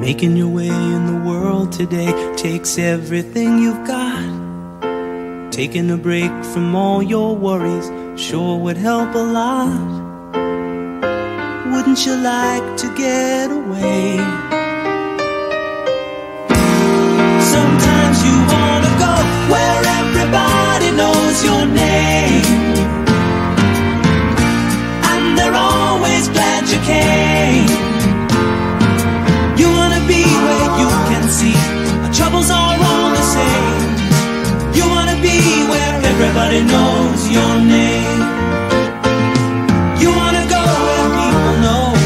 Making your way in the world today takes everything you've got. Taking a break from all your worries sure would help a lot. Wouldn't you like to get away? Sometimes you wanna go where everybody knows your name, and they're always glad you came. You wanna be where you can see our troubles are all the same. You wanna be where everybody knows your name. You wanna go where people know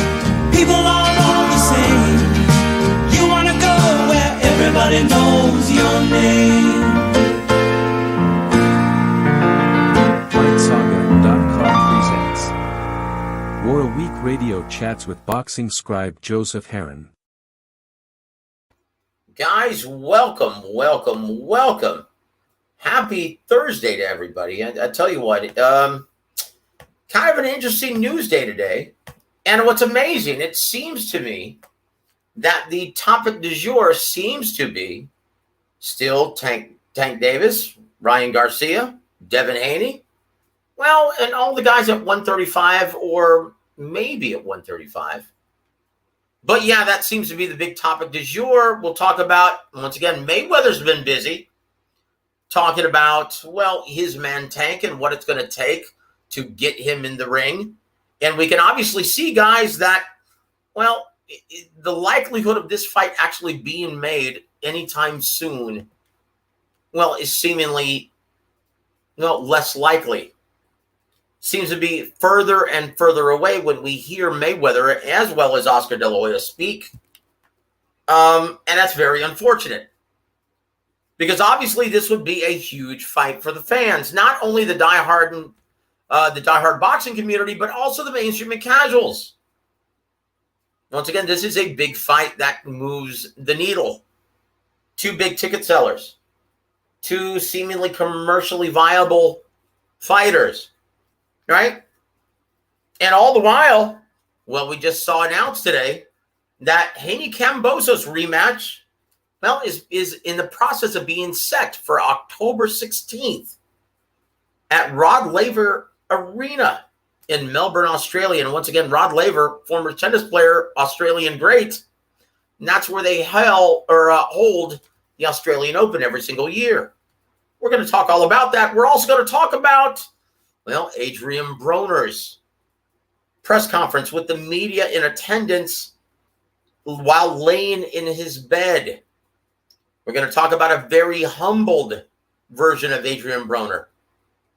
people are all the same. You wanna go where everybody knows your name. FightSaga.com presents WAWR Week Radio Chats with boxing scribe Joseph Heron. Guys, welcome. Happy Thursday to everybody. I tell you what, kind of an interesting news day today. And what's amazing, it seems to me that the topic du jour seems to be still Tank Davis, Ryan Garcia, Devin Haney. Well, and all the guys at 135 or maybe at 135. But yeah, that seems to be the big topic du jour. We'll talk about, once again, Mayweather's been busy talking about, well, his man Tank and what it's going to take to get him in the ring. And we can obviously see, guys, that, well, the likelihood of this fight actually being made anytime soon, well, is seemingly, well, less likely. Seems to be further and further away when we hear Mayweather as well as Oscar De La Hoya speak. And that's very unfortunate. Because obviously this would be a huge fight for the fans. Not only the diehard boxing community, but also the mainstream and casuals. Once again, this is a big fight that moves the needle. Two big ticket sellers. Two seemingly commercially viable fighters. Right? And all the while, well, we just saw announced today that Haney Kambosos rematch, well, is in the process of being set for October 16th at Rod Laver Arena in Melbourne, Australia. And once again, Rod Laver, former tennis player, Australian great, and that's where they hold the Australian Open every single year. We're going to talk all about that. We're also going to talk about, well, Adrian Broner's press conference with the media in attendance while laying in his bed. We're going to talk about a very humbled version of Adrian Broner.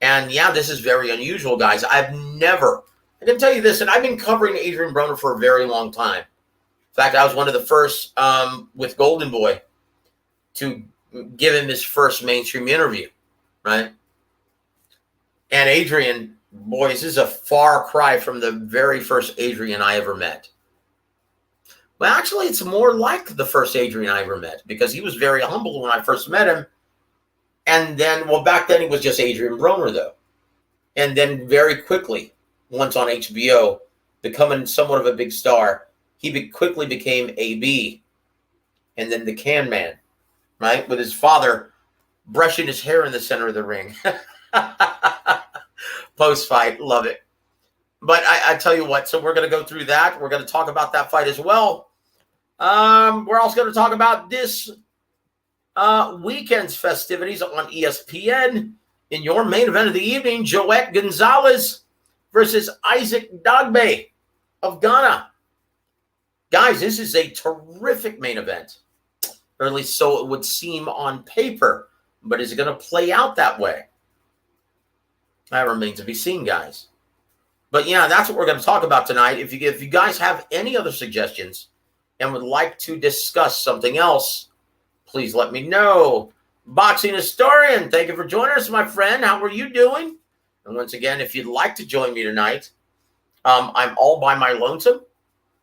And yeah, this is very unusual, guys. I can tell you this, and I've been covering Adrian Broner for a very long time. In fact, I was one of the first with Golden Boy to give him his first mainstream interview, right? And Adrian, boys, this is a far cry from the very first Adrian I ever met. Well, actually, it's more like the first Adrian I ever met because he was very humble when I first met him. And then, well, back then he was just Adrian Broner, though. And then very quickly, once on HBO, becoming somewhat of a big star, he quickly became AB. And then the Can Man, right? With his father brushing his hair in the center of the ring. Post-fight, love it. But I tell you what, so we're going to go through that. We're going to talk about that fight as well. We're also going to talk about this weekend's festivities on ESPN. In your main event of the evening, Joet Gonzalez versus Isaac Dagbe of Ghana. Guys, this is a terrific main event. Or at least so it would seem on paper. But is it going to play out that way? That remains to be seen, guys. But yeah, that's what we're going to talk about tonight. If you guys have any other suggestions and would like to discuss something else, please let me know. Boxing Historian, thank you for joining us, my friend. How are you doing? And once again, if you'd like to join me tonight, I'm all by my lonesome.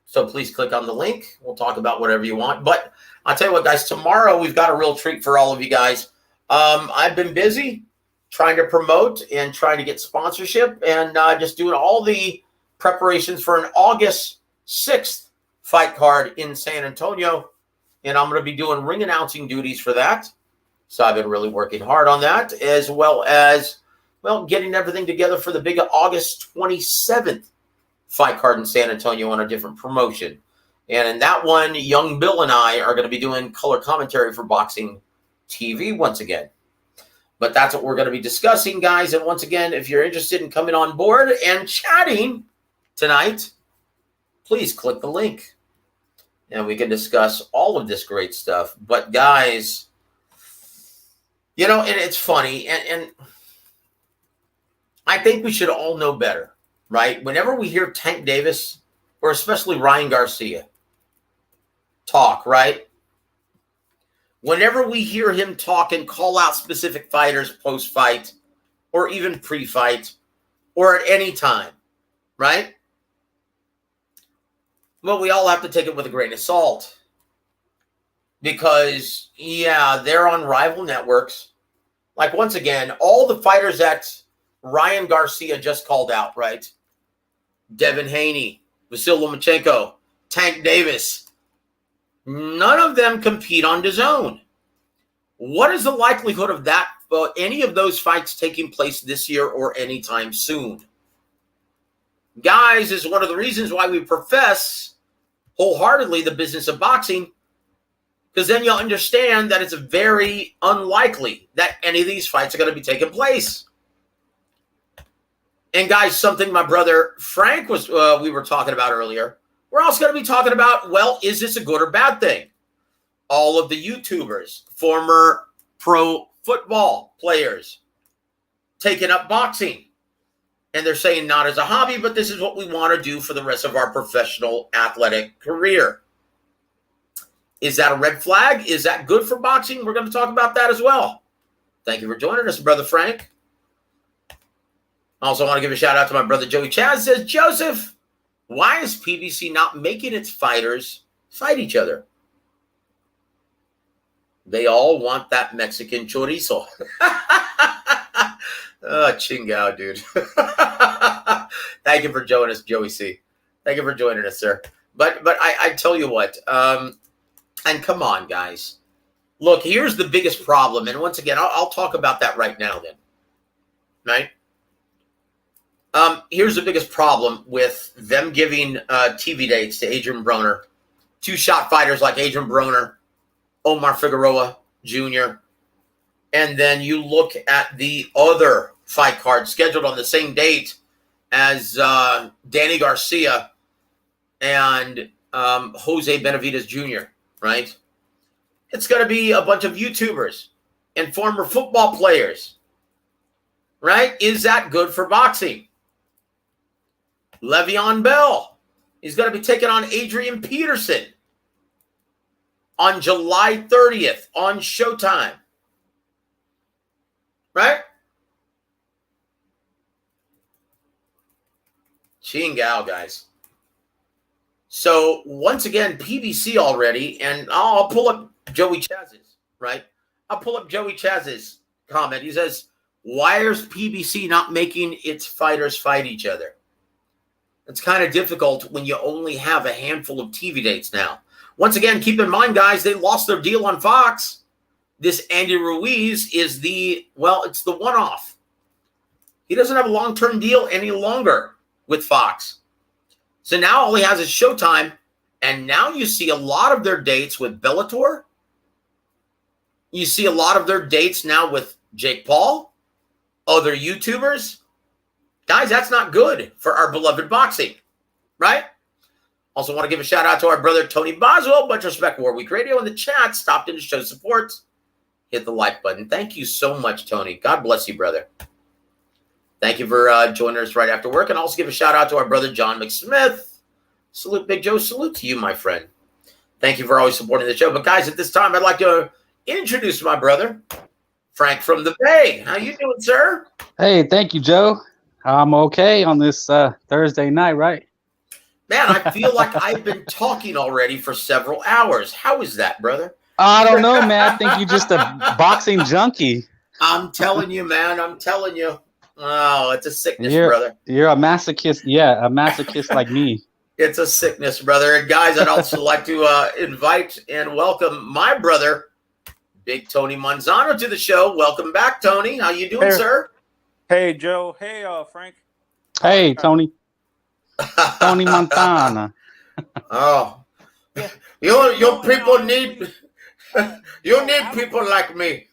So please click on the link. We'll talk about whatever you want. But I'll tell you what, guys, tomorrow we've got a real treat for all of you guys. I've been busy trying to promote and trying to get sponsorship and just doing all the preparations for an August 6th fight card in San Antonio. and I'm going to be doing ring announcing duties for that. So I've been really working hard on that, as well as, well, getting everything together for the big August 27th fight card in San Antonio on a different promotion. And in that one, young Bill and I are going to be doing color commentary for Boxing TV once again. But that's what we're going to be discussing, guys. And once again, if you're interested in coming on board and chatting tonight, please click the link. And we can discuss all of this great stuff. But, guys, you know, and it's funny. And I think we should all know better, right? Whenever we hear Tank Davis, or especially Ryan Garcia, talk, right? Whenever we hear him talk and call out specific fighters post-fight or even pre-fight or at any time, right? Well, we all have to take it with a grain of salt because, yeah, they're on rival networks. Like, once again, all the fighters that Ryan Garcia just called out, right? Devin Haney, Vasyl Lomachenko, Tank Davis, none of them compete on DAZN. What is the likelihood of that, any of those fights taking place this year or anytime soon? Guys, is one of the reasons why we profess wholeheartedly the business of boxing, because then you'll understand that it's very unlikely that any of these fights are going to be taking place. And guys, something my brother Frank we were talking about earlier, we're also going to be talking about, well, is this a good or bad thing? All of the YouTubers, former pro football players, taking up boxing. And they're saying not as a hobby, but this is what we want to do for the rest of our professional athletic career. Is that a red flag? Is that good for boxing? We're going to talk about that as well. Thank you for joining us, Brother Frank. I also want to give a shout out to my brother Joey Chaz. Says, Joseph, why is PBC not making its fighters fight each other? They all want that Mexican chorizo. Oh, chingao, dude. Thank you for joining us, Joey C. Thank you for joining us, sir. But I tell you what, and come on, guys. Look, here's the biggest problem. And once again, I'll talk about that right now then. Right? Here's the biggest problem with them giving TV dates to Adrian Broner. Two-shot fighters like Adrian Broner, Omar Figueroa Jr., and then you look at the other fight card scheduled on the same date as Danny Garcia and Jose Benavidez Jr., right? It's going to be a bunch of YouTubers and former football players, right? Is that good for boxing? Le'Veon Bell is going to be taking on Adrian Peterson on July 30th on Showtime. Right? Chingao, guys. So, once again, PBC already, and I'll pull up Joey Chaz's, right? I'll pull up Joey Chaz's comment. He says, why is PBC not making its fighters fight each other? It's kind of difficult when you only have a handful of TV dates now. Once again, keep in mind, guys, they lost their deal on Fox. This Andy Ruiz is it's the one-off. He doesn't have a long-term deal any longer with Fox. So now all he has is Showtime, and now you see a lot of their dates with Bellator. You see a lot of their dates now with Jake Paul, other YouTubers. Guys, that's not good for our beloved boxing, right? Also want to give a shout-out to our brother Tony Boswell, Much Respect War Week Radio in the chat, stopped in to show support. Hit the like button. Thank you so much, Tony. God bless you, brother. Thank you for joining us right after work. And also give a shout out to our brother, John McSmith. Salute, Big Joe. Salute to you, my friend. Thank you for always supporting the show. But, guys, at this time, I'd like to introduce my brother, Frank from the Bay. How you doing, sir? Hey, thank you, Joe. I'm okay on this Thursday night, right? Man, I feel like I've been talking already for several hours. How is that, brother? I don't know, man. I think you're just a boxing junkie. I'm telling you, man. I'm telling you. Oh, it's a sickness, brother. You're a masochist. Yeah, a masochist like me. It's a sickness, brother. And guys, I'd also like to invite and welcome my brother, Big Tony Manzano, to the show. Welcome back, Tony. How you doing, sir? Hey, Joe. Hey, Frank. Hey, Tony. Tony Montana. Oh, Yeah. you people need honestly, people like me.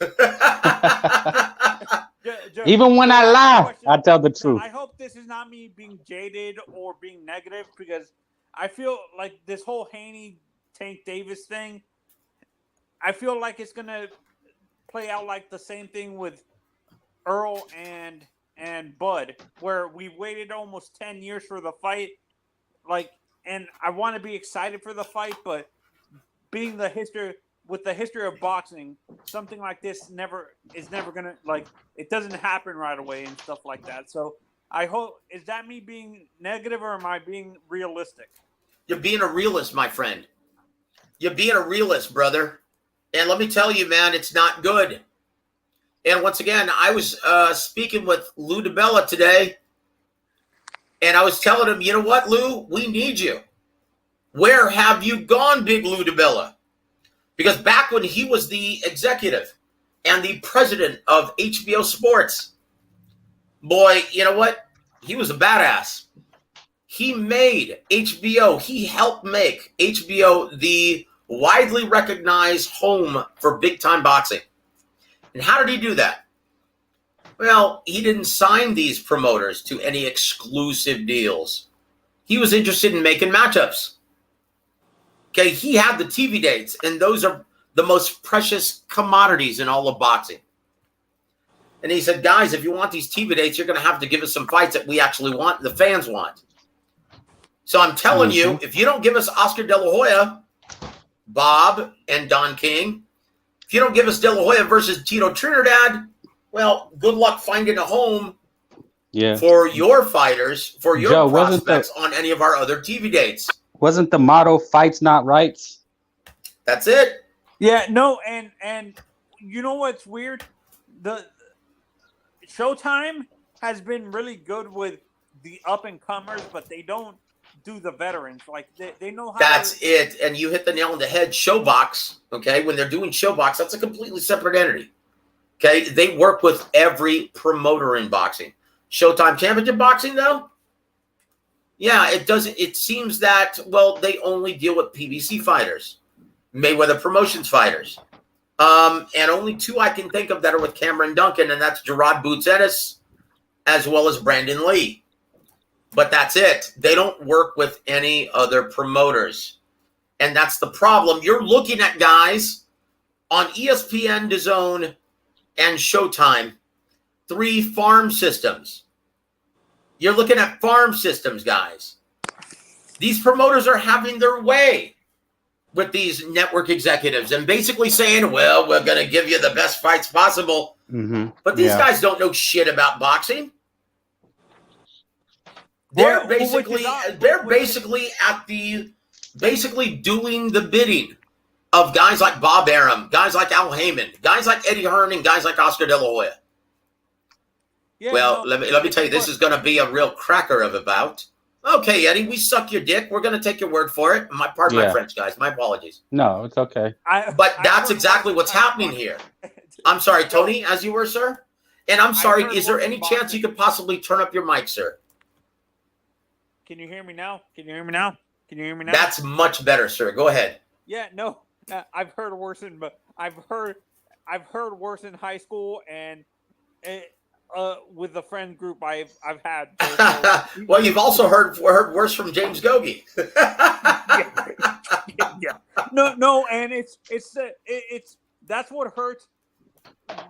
Joe, Even when I lie, I tell the truth. I hope this is not me being jaded or being negative, because I feel like this whole Haney Tank Davis thing, I feel like it's gonna play out like the same thing with Earl and Bud, where we waited almost 10 years for the fight. And I want to be excited for the fight, but being the history of boxing, something like this is never gonna, it doesn't happen right away and stuff like that. So I hope, is that me being negative, or am I being realistic? You're being a realist, my friend. You're being a realist, brother. And let me tell you, man, it's not good. And once again, I was speaking with Lou DiBella today, and I was telling him, you know what, Lou, we need you. Where have you gone, big Lou DiBella? Because back when he was the executive and the president of HBO Sports, boy, you know what? He was a badass. He made HBO, he helped make HBO the widely recognized home for big-time boxing. And how did he do that? Well, he didn't sign these promoters to any exclusive deals. He was interested in making matchups. Okay, he had the TV dates, and those are the most precious commodities in all of boxing. And he said, guys, if you want these TV dates, you're going to have to give us some fights that we actually want, the fans want. So I'm telling you, if you don't give us Oscar De La Hoya, Bob, and Don King, if you don't give us De La Hoya versus Tito Trinidad, well, good luck finding a home for your fighters, for your Joe, prospects on any of our other TV dates. Wasn't the motto "Fights Not Rights"? That's it. Yeah, no, and you know what's weird? The Showtime has been really good with the up and comers, but they don't do the veterans. Like they know how. That's it, and you hit the nail on the head. Showbox, okay? When they're doing Showbox, that's a completely separate entity. Okay, they work with every promoter in boxing. Showtime Championship Boxing, though, yeah, it doesn't. It seems that, well, they only deal with PBC fighters, Mayweather Promotions fighters, and only two I can think of that are with Cameron Duncan, and that's Gerard Boots Ennis, as well as Brandon Lee. But that's it. They don't work with any other promoters, and that's the problem. You're looking at guys on ESPN, DAZN, and Showtime, 3 farm systems. You're looking at farm systems, guys. These promoters are having their way with these network executives and basically saying, well, we're going to give you the best fights possible. Mm-hmm. But these guys don't know shit about boxing. They're basically doing the bidding of guys like Bob Arum, guys like Al Heyman, guys like Eddie Hearn, and guys like Oscar De La Hoya. Yeah, well, let me tell you, this is going to be a real cracker of a bout. Okay, Eddie, we suck your dick. We're going to take your word for it. My French, guys. My apologies. No, it's okay. But that's exactly what's happening here. I'm sorry, Tony, as you were, sir. And I'm sorry, is there any chance you could possibly turn up your mic, sir? Can you hear me now? Can you hear me now? That's much better, sir. Go ahead. Yeah, no, I've heard worse but I've heard worse in high school and with the friend group I've had. So, well, you've also heard worse from James Gogi. yeah. No, and it's that's what hurts.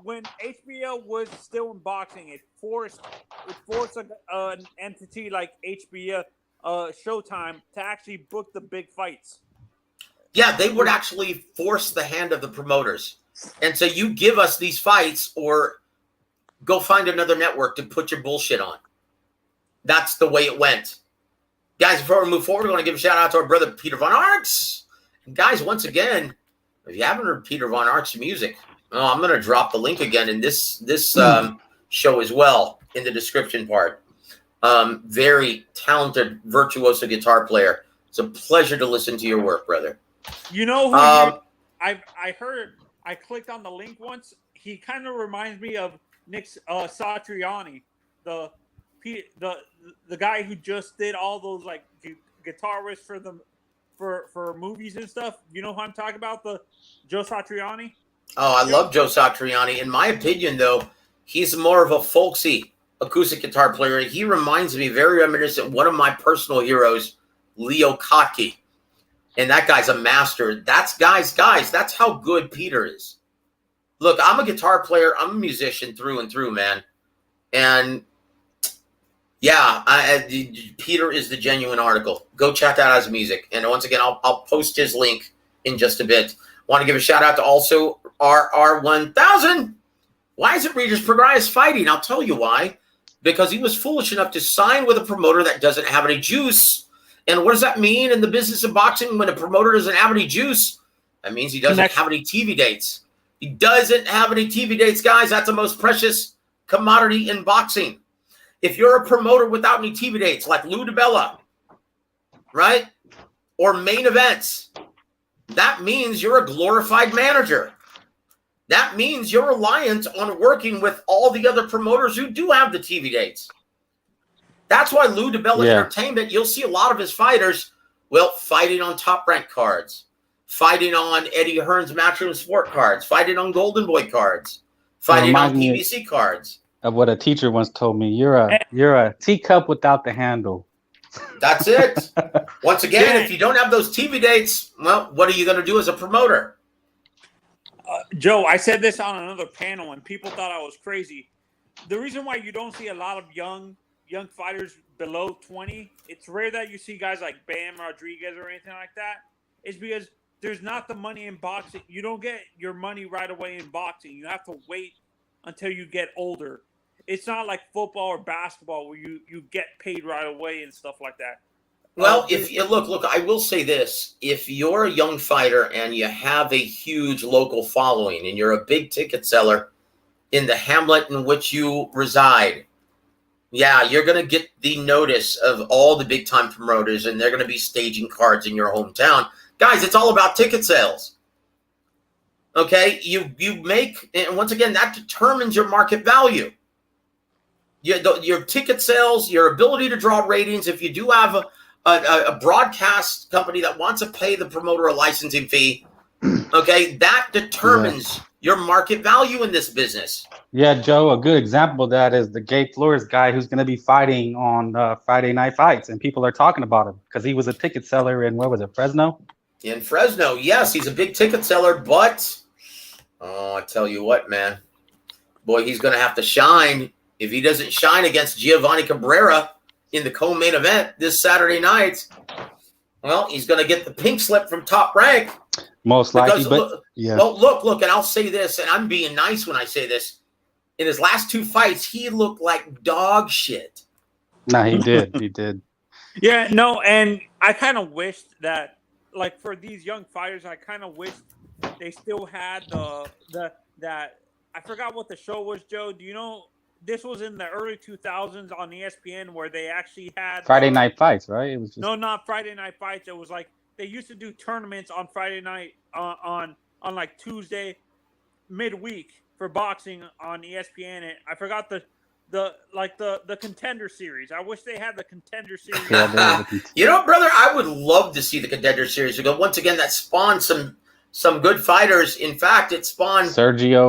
When HBO was still in boxing, it forced an entity like HBO, Showtime, to actually book the big fights. Yeah, they would actually force the hand of the promoters and say, you give us these fights or go find another network to put your bullshit on. That's the way it went. Guys, before we move forward, we want to give a shout out to our brother Peter Von Arts. And guys, once again, if you haven't heard Peter Von Arts' music, I'm going to drop the link again in this show as well in the description part. Very talented, virtuoso guitar player. It's a pleasure to listen to your work, brother. You know who I heard. I clicked on the link once. He kind of reminds me of Nick Satriani, the guy who just did all those like guitar riffs for movies and stuff. You know who I'm talking about? The Joe Satriani. Oh, I love Joe Satriani. In my opinion, though, he's more of a folksy acoustic guitar player. He reminds me very reminiscent of one of my personal heroes, Leo Kottke. And that guy's a master. That's that's how good Peter is. Look, I'm a guitar player. I'm a musician through and through, man. And yeah, Peter is the genuine article. Go check out his music. And once again, I'll post his link in just a bit. Want to give a shout out to also RR1000. Why isn't Regis Prograis fighting? I'll tell you why. Because he was foolish enough to sign with a promoter that doesn't have any juice. And what does that mean in the business of boxing when a promoter doesn't have any juice? That means he doesn't have any TV dates. He doesn't have any TV dates, guys. That's the most precious commodity in boxing. If you're a promoter without any TV dates, like Lou DiBella, right? Or main events, that means you're a glorified manager. That means you're reliant on working with all the other promoters who do have the TV dates. That's why Lou DiBella Entertainment, you'll see a lot of his fighters, fighting on Top Rank cards, fighting on Eddie Hearn's Matchroom Sport cards, fighting on Golden Boy cards, fighting on PBC cards. Of what a teacher once told me, you're a teacup without the handle. That's it. Once again, if you don't have those TV dates, what are you going to do as a promoter? Joe, I said this on another panel, and people thought I was crazy. The reason why you don't see a lot of young fighters below 20, it's rare that you see guys like Bam Rodriguez or anything like that, is because there's not the money in boxing. You don't get your money right away in boxing. You have to wait until you get older. It's not like football or basketball where you get paid right away and stuff like that. Well, if you look, I will say this. If you're a young fighter and you have a huge local following and you're a big ticket seller in the hamlet in which you reside, you're going to get the notice of all the big time promoters, and they're going to be staging cards in your hometown. Guys, it's all about ticket sales. Okay, you make, and once again, that determines your market value. Your ticket sales, your ability to draw ratings. If you do have a broadcast company that wants to pay the promoter a licensing fee, okay, that determines your market value in this business. Yeah, Joe, a good example of that is the Gabe Flores guy who's going to be fighting on Friday Night Fights, and people are talking about him because he was a ticket seller in, what was it, Fresno? In Fresno, yes, he's a big ticket seller, but I tell you what, man, boy, he's going to have to shine. If he doesn't shine against Giovanni Cabrera in the co-main event this Saturday night, he's going to get the pink slip from Top Rank. Most likely, look, and I'll say this, and I'm being nice when I say this. In his last two fights, he looked like dog shit. No, he did. He did. Yeah, no, and I kind of wished that, like, for these young fighters, I kind of wished they still had that. I forgot what the show was, Joe. Do you know? This was in the early 2000s on ESPN where they actually had Friday Night Fights, right? It was just... No, not Friday Night Fights. It was like they used to do tournaments on Friday night on like Tuesday midweek for boxing on ESPN. And I forgot the Contender Series. I wish they had the Contender Series. You know, brother, I would love to see the Contender Series because once again that spawned some good fighters. In fact, it spawned Sergio,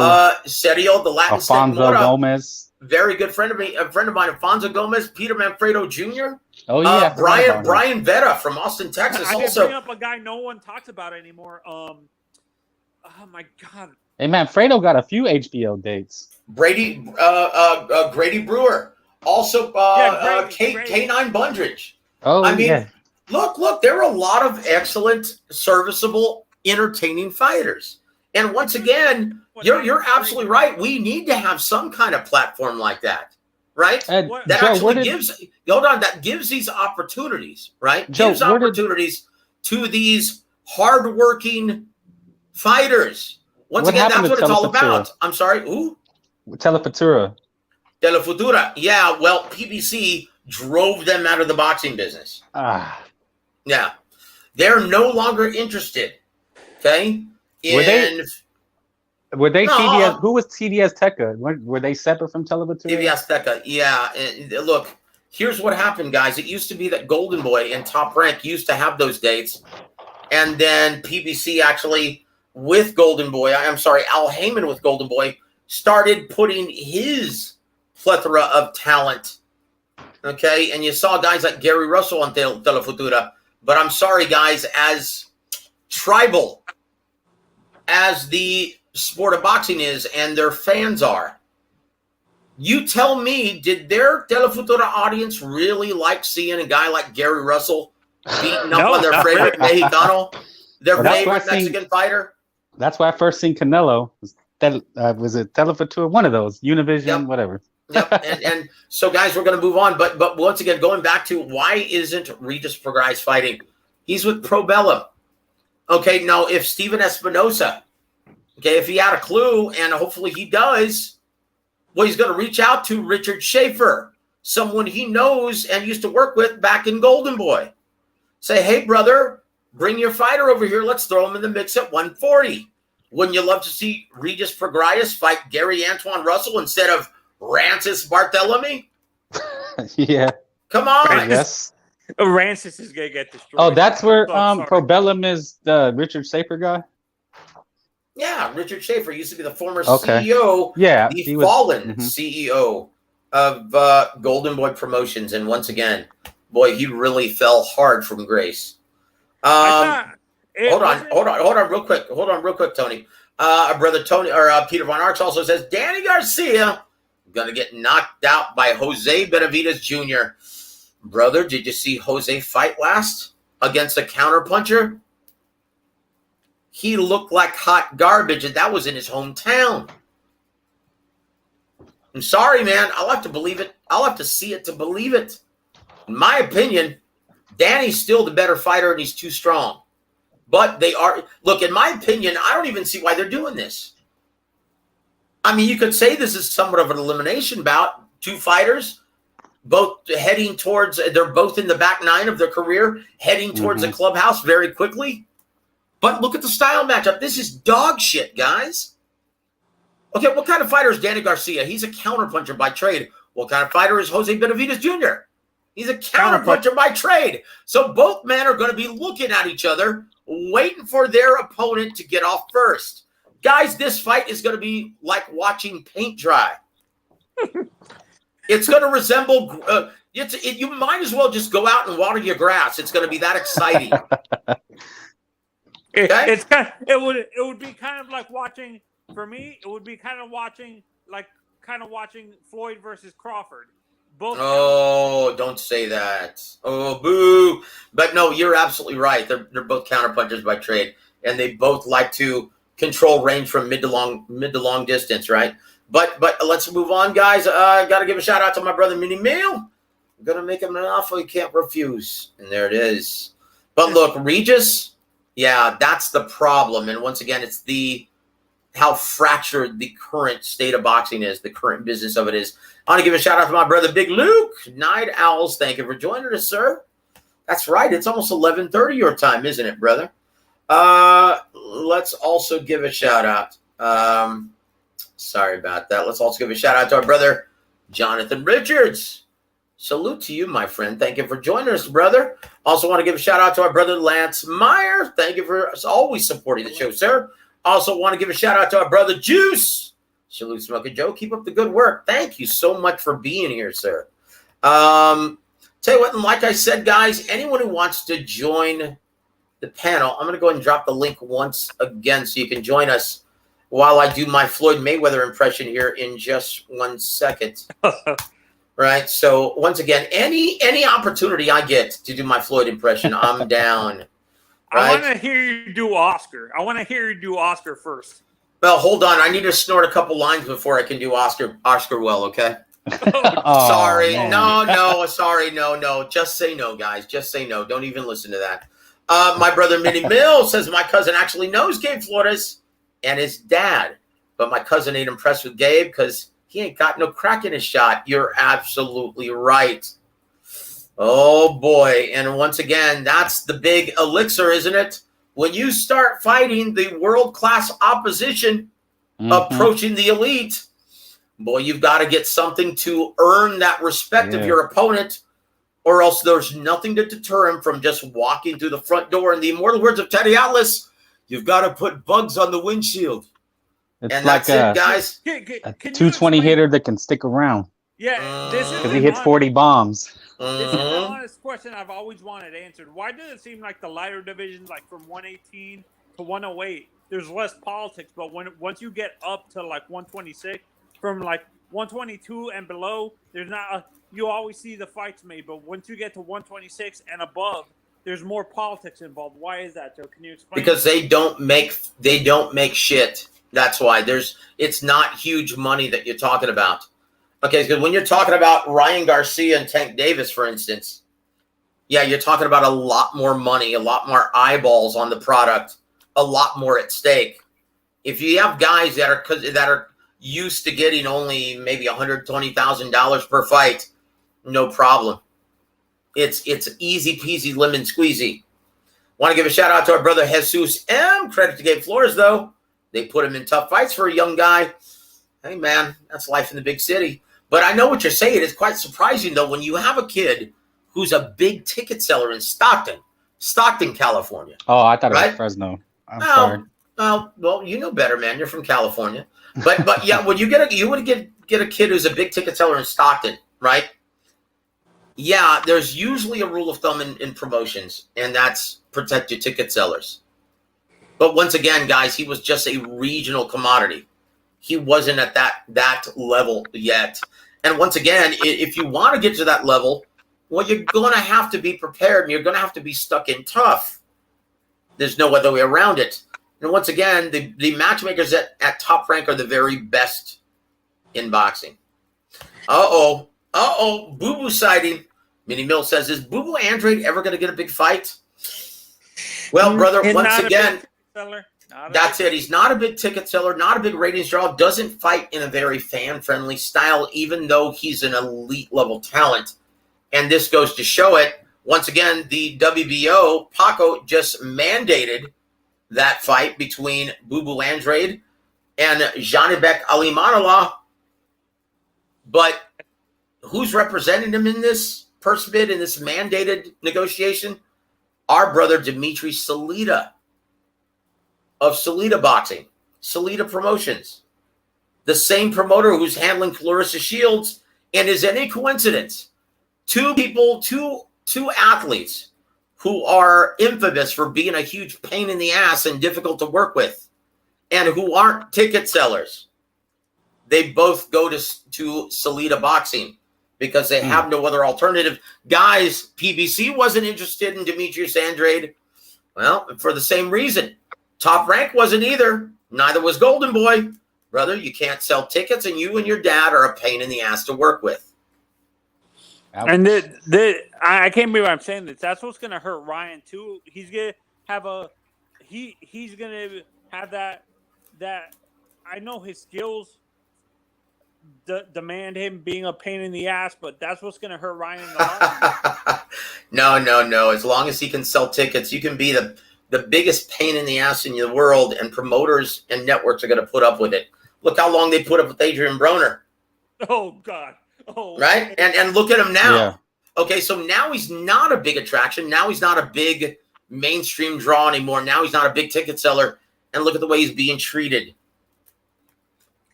the Latin Alfonso Gomez. Very good friend of mine, Alfonso Gomez, Peter Manfredo Jr. Oh yeah, Brian Vetta from Austin, Texas. I also bring up a guy no one talks about anymore. Oh my God. Hey Manfredo got a few HBO dates. Grady Brewer, also K9 Bundridge. Oh, I mean, look, there are a lot of excellent, serviceable, entertaining fighters. And once again, you're absolutely right. We need to have some kind of platform like that, right? That gives these opportunities, right? Gives opportunities to these hardworking fighters. Once again, that's what it's all about. I'm sorry, who? Telefutura. Yeah, well, PBC drove them out of the boxing business. Yeah. They're no longer interested. Okay. Were they No. TVS? Who was TVS Tecca? Were they separate from Television? TV Azteca, yeah. And look, here's what happened, guys. It used to be that Golden Boy and Top Rank used to have those dates. And then PBC actually, with Golden Boy, Al Heyman with Golden Boy, started putting his plethora of talent. Okay. And you saw guys like Gary Russell on Telefutura. But I'm sorry, guys, as tribal as the sport of boxing is and their fans are, you tell me, did their Telefutura audience really like seeing a guy like Gary Russell beating up on their favorite Mexicano, their favorite Mexican fighter? That's why I first seen Canelo. Was it Telefutura? One of those, Univision, whatever. Yep. And so, guys, we're going to move on. But once again, going back to why isn't Regis Prograis fighting? He's with Pro Bellum. Okay, now if Steven Espinosa, if he had a clue, and hopefully he does, well, he's going to reach out to Richard Schaefer, someone he knows and used to work with back in Golden Boy. Say, hey, brother, bring your fighter over here. Let's throw him in the mix at 140. Wouldn't you love to see Regis Prograis fight Gary Antoine Russell instead of Rancis Barthélemy? Yeah. Come on. Yes. Rancis is going to get destroyed. Oh, that's where Pro Bellum is the Richard Schaefer guy? Yeah, Richard Schaefer used to be the former CEO, the fallen CEO of Golden Boy Promotions. And once again, boy, he really fell hard from grace. Hold on real quick, Tony. Our brother Tony, or Peter Von Arch also says, Danny Garcia going to get knocked out by Jose Benavidez Jr. Brother, did you see Jose fight last against a counterpuncher? He looked like hot garbage, and that was in his hometown. I'm sorry, man. I'll have to believe it. I'll have to see it to believe it. In my opinion, Danny's still the better fighter, and he's too strong. But they are – look, in my opinion, I don't even see why they're doing this. I mean, you could say this is somewhat of an elimination bout. Two fighters, both heading towards – they're both in the back nine of their career, heading towards the clubhouse very quickly. But look at the style matchup. This is dog shit, guys. Okay, what kind of fighter is Danny Garcia? He's a counterpuncher by trade. What kind of fighter is Jose Benavidez Jr.? He's a counterpuncher by trade. So both men are going to be looking at each other, waiting for their opponent to get off first. Guys, this fight is going to be like watching paint dry. It's going to resemble you might as well just go out and water your grass. It's going to be that exciting. It would be kind of like watching, for me, it would be kind of watching Floyd versus Crawford. Don't say that. Oh, boo. But no, you're absolutely right. They're both counterpunchers by trade, and they both like to control range from mid to long distance, right? But let's move on, guys. Got to give a shout out to my brother Mini Meal. I'm gonna make him an offer he can't refuse, and there it is. But look, Regis. Yeah, that's the problem. And once again, it's how fractured the current state of boxing is, the current business of it is. I want to give a shout out to my brother, Big Luke. Night Owls, thank you for joining us, sir. That's right. It's almost 11:30 your time, isn't it, brother? Let's also give a shout out. Sorry about that. Let's also give a shout out to our brother, Jonathan Richards. Salute to you, my friend. Thank you for joining us, brother. Also want to give a shout out to our brother, Lance Meyer. Thank you for always supporting the show, sir. Also want to give a shout out to our brother, Juice. Salute, Smoking Joe. Keep up the good work. Thank you so much for being here, sir. Tell you what, and like I said, guys, anyone who wants to join the panel, I'm going to go ahead and drop the link once again so you can join us while I do my Floyd Mayweather impression here in just 1 second. Right. So once again, any opportunity I get to do my Floyd impression, I'm down. Right? I want to hear you do Oscar first. Well, hold on. I need to snort a couple lines before I can do Oscar well, okay? Sorry. Man. No. Sorry. No. Just say no, guys. Just say no. Don't even listen to that. My brother Minnie Mill says my cousin actually knows Gabe Flores and his dad. But my cousin ain't impressed with Gabe because he ain't got no crack in his shot. You're absolutely right. Oh boy. And once again, that's the big elixir, isn't it? When you start fighting the world-class opposition, approaching the elite, boy, you've got to get something to earn that respect of your opponent, or else there's nothing to deter him from just walking through the front door. In the immortal words of Teddy Atlas, you've got to put bugs on the windshield. It's and like that's it, guys. a 220 hitter that can stick around. Yeah, this is because he hits 40 bombs. This is an honest question I've always wanted answered. Why does it seem like the lighter divisions, like from 118 to 108, there's less politics, but once you get up to like 126, from like 122 and below, there's not you always see the fights made, but once you get to 126 and above, there's more politics involved. Why is that, Joe? Can you explain? Because they don't make shit. That's why it's not huge money that you're talking about. Okay, because when you're talking about Ryan Garcia and Tank Davis, for instance, yeah, you're talking about a lot more money, a lot more eyeballs on the product, a lot more at stake. If you have guys that are used to getting only maybe $120,000 per fight, no problem. It's easy peasy lemon squeezy. Want to give a shout out to our brother Jesus M. Credit to Gabe Flores, though. They put him in tough fights for a young guy. Hey, man, that's life in the big city. But I know what you're saying. It's quite surprising, though, when you have a kid who's a big ticket seller in Stockton, California. Oh, I thought it was Fresno. I'm sorry. Well, you know better, man. You're from California. But yeah, when you would get a kid who's a big ticket seller in Stockton, right? Yeah, there's usually a rule of thumb in promotions, and that's protect your ticket sellers. But once again, guys, he was just a regional commodity. He wasn't at that level yet. And once again, if you want to get to that level, well, you're going to have to be prepared, and you're going to have to be stuck in tough. There's no other way around it. And once again, the matchmakers at Top Rank are the very best in boxing. Boo-boo sighting. Minnie Mill says, is Boo-boo Andrade ever going to get a big fight? Well, brother, once again, that's it. He's not a big ticket seller, not a big ratings draw, doesn't fight in a very fan-friendly style, even though he's an elite-level talent. And this goes to show it. Once again, the WBO, Paco just mandated that fight between Boo-boo Andrade and Janibek Alimanullah. But who's representing him in this purse bid, in this mandated negotiation? Our brother Dimitri Salita of Salita Boxing, Salita Promotions, the same promoter who's handling Clarissa Shields. And is any coincidence? Two athletes who are infamous for being a huge pain in the ass and difficult to work with, and who aren't ticket sellers. They both go to Salita Boxing because they have no other alternative. Guys, PBC wasn't interested in Demetrius Andrade. Well, for the same reason. Top Rank wasn't either. Neither was Golden Boy. Brother, you can't sell tickets, and you and your dad are a pain in the ass to work with. And I can't believe I'm saying this. That's what's going to hurt Ryan too. He's going to have he's going to have that. I know his skills demand him being a pain in the ass, but that's what's going to hurt Ryan in the heart. No. As long as he can sell tickets, you can be the biggest pain in the ass in the world, and promoters and networks are going to put up with it. Look how long they put up with Adrian Broner. Oh, God. Oh, right? And look at him now. Yeah. Okay, so now he's not a big attraction. Now he's not a big mainstream draw anymore. Now he's not a big ticket seller. And look at the way he's being treated.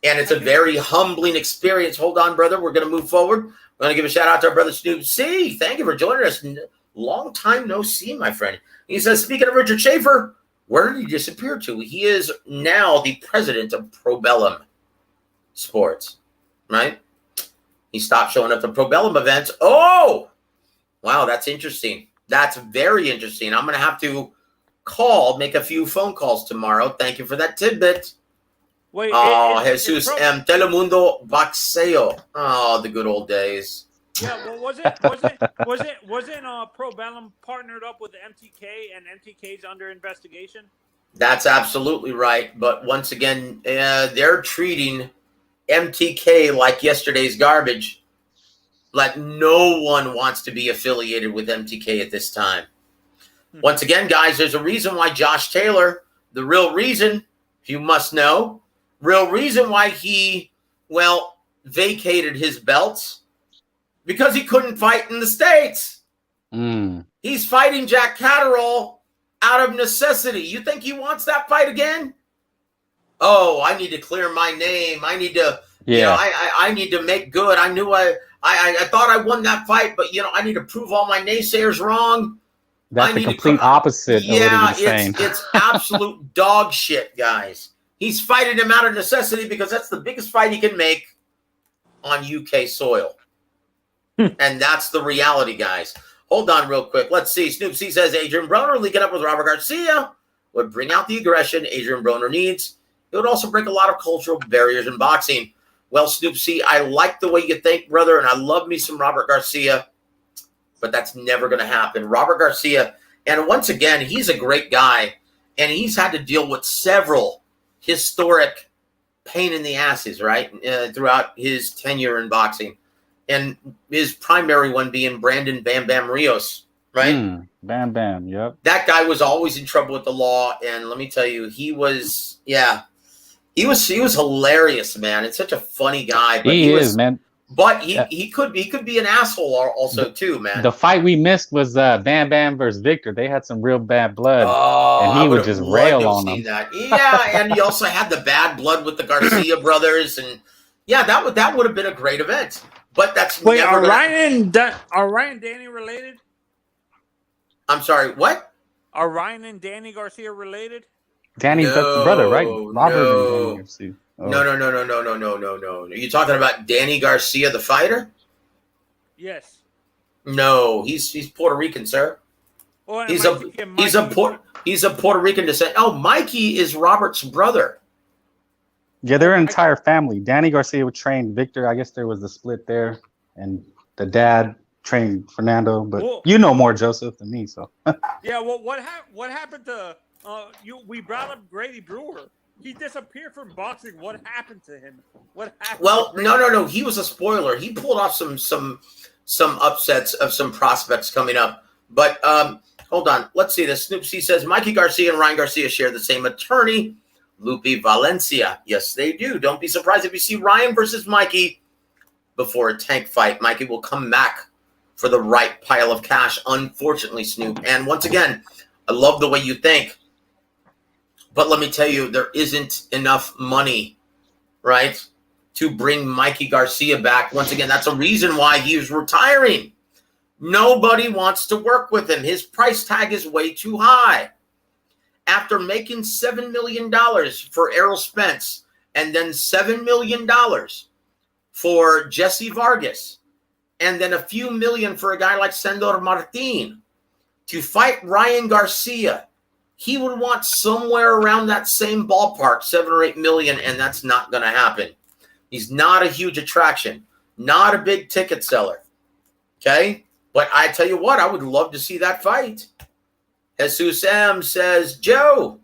And it's a very humbling experience. Hold on, brother. We're going to move forward. We're going to give a shout out to our brother Snoop C. Thank you for joining us. Long time no see, my friend. He says, speaking of Richard Schaefer, where did he disappear to? He is now the president of Probellum Sports, right? He stopped showing up to Probellum events. Oh, wow, that's interesting. That's very interesting. I'm going to have to make a few phone calls tomorrow. Thank you for that tidbit. Wait, Jesus M. Telemundo Boxeo. Oh, the good old days. Yeah, well, wasn't Probellum partnered up with MTK, and MTK's under investigation? That's absolutely right. But once again, they're treating MTK like yesterday's garbage. Like, no one wants to be affiliated with MTK at this time. Once again, guys, there's a reason why Josh Taylor, the real reason, you must know, real reason why he, well, vacated his belts, because he couldn't fight in the States. He's fighting Jack Catterall out of necessity. You think he wants that fight again? Oh, I need to clear my name. I need to, I need to make good. I knew I thought I won that fight, but, I need to prove all my naysayers wrong. That's the complete opposite of what he was saying. It's absolute dog shit, guys. He's fighting him out of necessity because that's the biggest fight he can make on UK soil. And that's the reality, guys. Hold on real quick. Let's see. Snoop C says Adrian Broner linking up with Robert Garcia would bring out the aggression Adrian Broner needs. It would also break a lot of cultural barriers in boxing. Well, Snoop C, I like the way you think, brother, and I love me some Robert Garcia, but that's never going to happen. Robert Garcia, and once again, he's a great guy, and he's had to deal with several historic pain in the asses, right, throughout his tenure in boxing. And his primary one being Brandon Bam Bam Rios, right? Bam Bam, yep. That guy was always in trouble with the law, and let me tell you, he was hilarious, man. It's such a funny guy. But he is, man. But he could be an asshole also too, man. The fight we missed was Bam Bam versus Victor. They had some real bad blood, and he would just rail on them. Yeah, and he also had the bad blood with the Garcia brothers, and that would have been a great event. But that's are Ryan and Danny related? I'm sorry, what? Are Ryan and Danny Garcia related? Danny's that's the brother, right? Robert and Danny Garcia. Oh. No. Are you talking about Danny Garcia, the fighter? Yes. No, he's Puerto Rican, sir. Oh, he's of Puerto Rican descent. Oh, Mikey is Robert's brother. Yeah, they're an entire family. Danny Garcia would train Victor. I guess there was a split there, and the dad trained Fernando. But you know more, Joseph, than me. So. Yeah. Well, what happened to we brought up Grady Brewer. He disappeared from boxing. What happened to him? What happened? Well, no. He was a spoiler. He pulled off some upsets of some prospects coming up. But hold on. Let's see this. Snoop C says Mikey Garcia and Ryan Garcia share the same attorney, Lupe Valencia. Yes, they do. Don't be surprised if you see Ryan versus Mikey before a tank fight. Mikey will come back for the right pile of cash, unfortunately, Snoop. And once again, I love the way you think. But let me tell you, there isn't enough money, right, to bring Mikey Garcia back. Once again, that's a reason why he was retiring. Nobody wants to work with him. His price tag is way too high. After making $7 million for Errol Spence and then $7 million for Jesse Vargas and then a few million for a guy like Sandor Martin to fight Ryan Garcia, he would want somewhere around that same ballpark, 7 or 8 million, and that's not going to happen. He's not a huge attraction, not a big ticket seller. Okay? But I tell you what, I would love to see that fight. Jesus M says, Joe,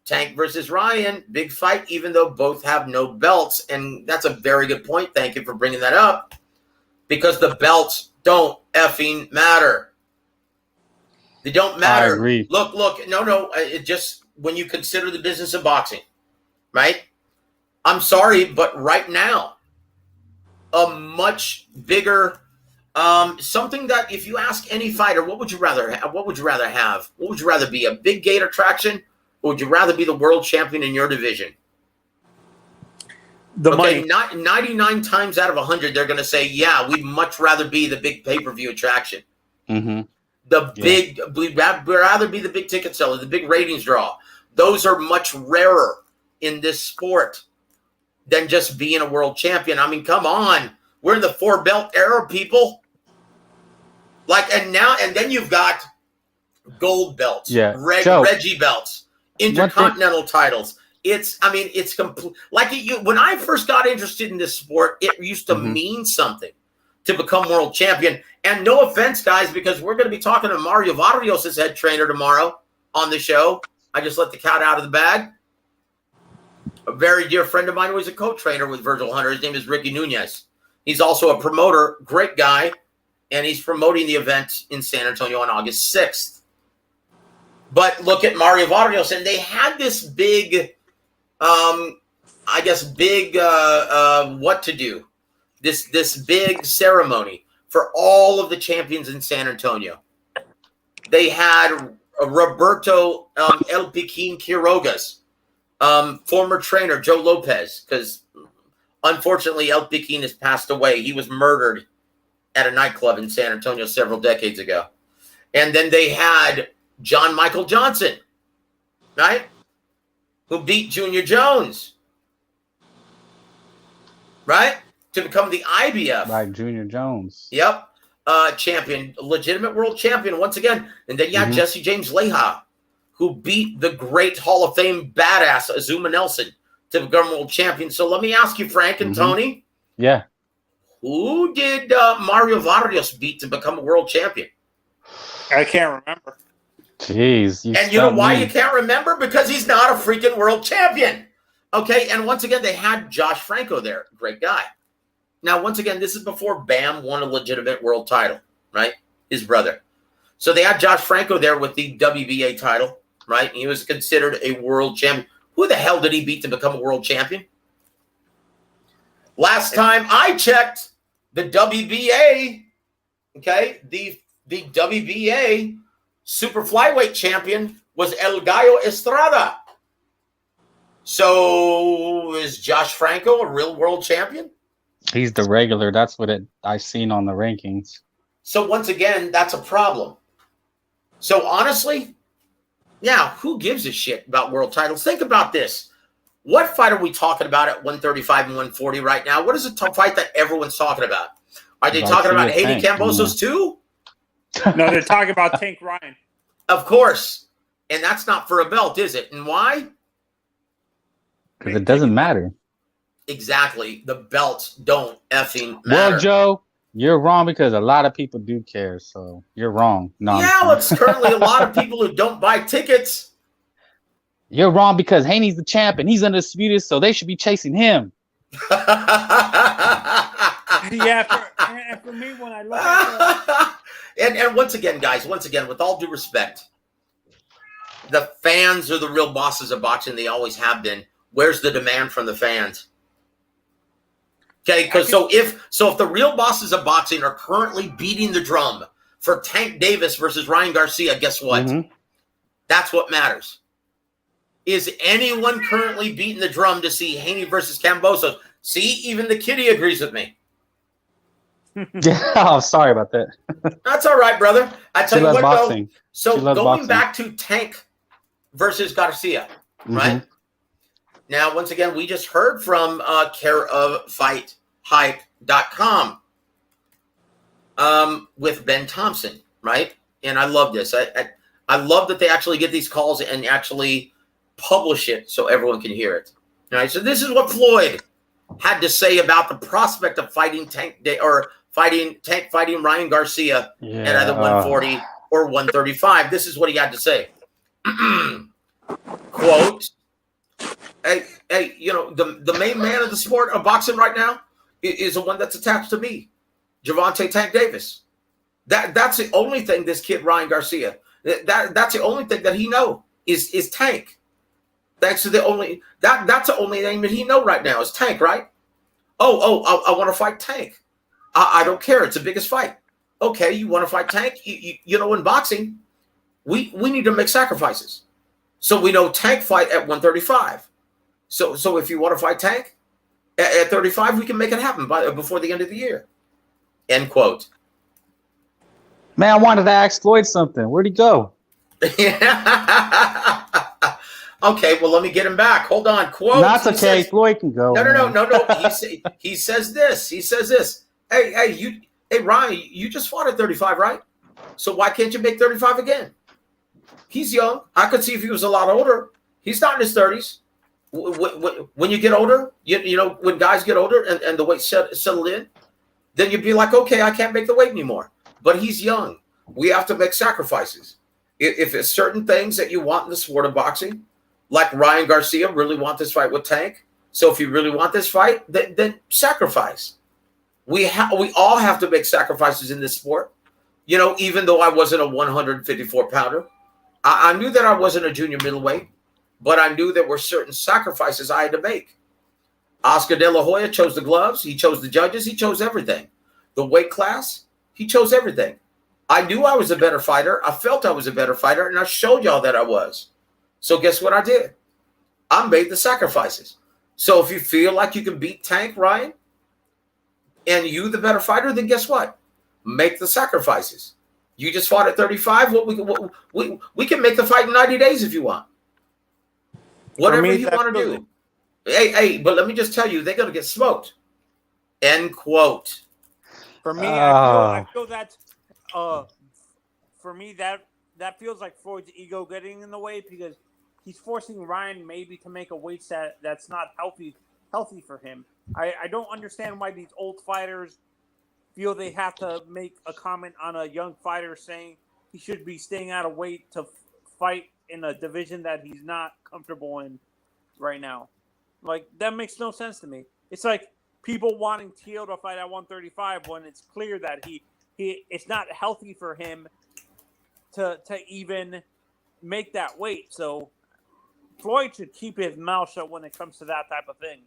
Tank versus Ryan, big fight, even though both have no belts. And that's a very good point. Thank you for bringing that up. Because the belts don't effing matter. They don't matter. I agree. Look, no. It just, when you consider the business of boxing, right? I'm sorry, but right now, a much bigger, something that if you ask any fighter, what would you rather have? What would you rather be, a big gate attraction, or would you rather be the world champion in your division? Money. 99 times out of 100, they're going to say, yeah, we'd much rather be the big pay-per-view attraction. Mm-hmm. We'd rather be the big ticket seller, the big ratings draw. Those are much rarer in this sport than just being a world champion. I mean, come on. We're in the 4-belt era, people. And then you've got gold belts, Reggie belts, intercontinental titles. It's complete. When I first got interested in this sport, it used to mean something to become world champion. And no offense, guys, because we're going to be talking to Mario Varrios' head trainer tomorrow on the show. I just let the cat out of the bag. A very dear friend of mine was a co-trainer with Virgil Hunter. His name is Ricky Nunez. He's also a promoter, great guy, and he's promoting the event in San Antonio on August 6th. But look at Mario Vargas, and they had this big, what to do, this big ceremony for all of the champions in San Antonio. They had Roberto El Piquín Quiroga's former trainer, Joe Lopez, because unfortunately El Piquín has passed away. He was murdered at a nightclub in San Antonio several decades ago. And then they had John Michael Johnson, right, who beat Junior Jones, right, to become the IBF. Right, Junior Jones. Yep. Champion, legitimate world champion once again. And then you had Jesse James Leha, who beat the great Hall of Fame badass Azuma Nelson to become world champion. So let me ask you, Frank and Tony. Yeah. Who did Mario Vargas beat to become a world champion? I can't remember. Jeez. And you know why you can't remember? Because he's not a freaking world champion. Okay, and once again, they had Josh Franco there. Great guy. Now, once again, this is before Bam won a legitimate world title, right? His brother. So they had Josh Franco there with the WBA title, right? He was considered a world champion. Who the hell did he beat to become a world champion? Last time I checked, the WBA, okay, the WBA super flyweight champion was El Gallo Estrada. So is Josh Franco a real world champion? He's the regular. That's what I've seen on the rankings. So once again, that's a problem. So honestly, yeah, who gives a shit about world titles? Think about this. What fight are we talking about at 135 and 140 right now? What is a top fight that everyone's talking about? Are they talking about Haney Kambosos too? No, they're talking about Tank Ryan. Of course. And that's not for a belt, is it? And why? Because it doesn't matter. Exactly. The belts don't effing matter. Well, Joe, you're wrong because a lot of people do care. So you're wrong. No. Yeah, well, it's currently a lot of people who don't buy tickets. You're wrong because Haney's the champ and he's undisputed, so they should be chasing him. Yeah, for me, when I look at and once again, guys, with all due respect, the fans are the real bosses of boxing. They always have been. Where's the demand from the fans? Okay, because so if the real bosses of boxing are currently beating the drum for Tank Davis versus Ryan Garcia, guess what? That's what matters. Is anyone currently beating the drum to see Haney versus Kambosos? See, even the kitty agrees with me. Yeah, oh, sorry about that. That's all right, brother. I tell you what, boxing. Though. So going boxing. back to Tank versus Garcia, right? Now, once again, we just heard from careofFightHype.com with Ben Thompson, right? And I love this. I love that they actually get these calls and actually publish it so everyone can hear it. All right, so this is what Floyd had to say about the prospect of fighting fighting Ryan Garcia at either 140 or 135. This is what he had to say. Quote, hey, you know, the main man of the sport of boxing right now is the one that's attached to me, Gervonta Tank Davis. That's the only thing this kid Ryan Garcia, that's the only thing that he know is Tank. That's the only name that he know right now is Tank, right? I want to fight Tank. I don't care. It's the biggest fight. Okay, you want to fight Tank? You know, in boxing, we need to make sacrifices. So we know Tank fight at 135. So if you want to fight Tank at 35, we can make it happen before the end of the year. End quote. Man, I wanted to ask Floyd something. Where'd he go? Okay, well, let me get him back. Hold on. Quote. That's okay. Floyd can go. No. He says this. Hey, Ryan, you just fought at 35, right? So why can't you make 35 again? He's young. I could see if he was a lot older. He's not in his 30s. When you get older, you know, when guys get older and the weight settled in, then you'd be like, okay, I can't make the weight anymore. But he's young. We have to make sacrifices. If it's certain things that you want in the sport of boxing, like Ryan Garcia really want this fight with Tank. So if you really want this fight, then sacrifice. We all have to make sacrifices in this sport. You know, even though I wasn't a 154 pounder, I knew that I wasn't a junior middleweight, but I knew there were certain sacrifices I had to make. Oscar De La Hoya chose the gloves. He chose the judges. He chose everything. The weight class, he chose everything. I knew I was a better fighter. I felt I was a better fighter, and I showed y'all that I was. So guess what I did? I made the sacrifices. So if you feel like you can beat Tank, Ryan, and you the better fighter, then guess what? Make the sacrifices. You just fought at 35. We can make the fight in 90 days if you want. Whatever you want to do. Hey, but let me just tell you, they're going to get smoked. End quote. For me, I feel that for me that feels like Floyd's ego getting in the way because he's forcing Ryan maybe to make a weight set that's not healthy for him. I don't understand why these old fighters feel they have to make a comment on a young fighter saying he should be staying out of weight to fight in a division that he's not comfortable in right now. Like, that makes no sense to me. It's like people wanting Teal to fight at 135 when it's clear that he it's not healthy for him to even make that weight. So Floyd should keep his mouth shut when it comes to that type of thing,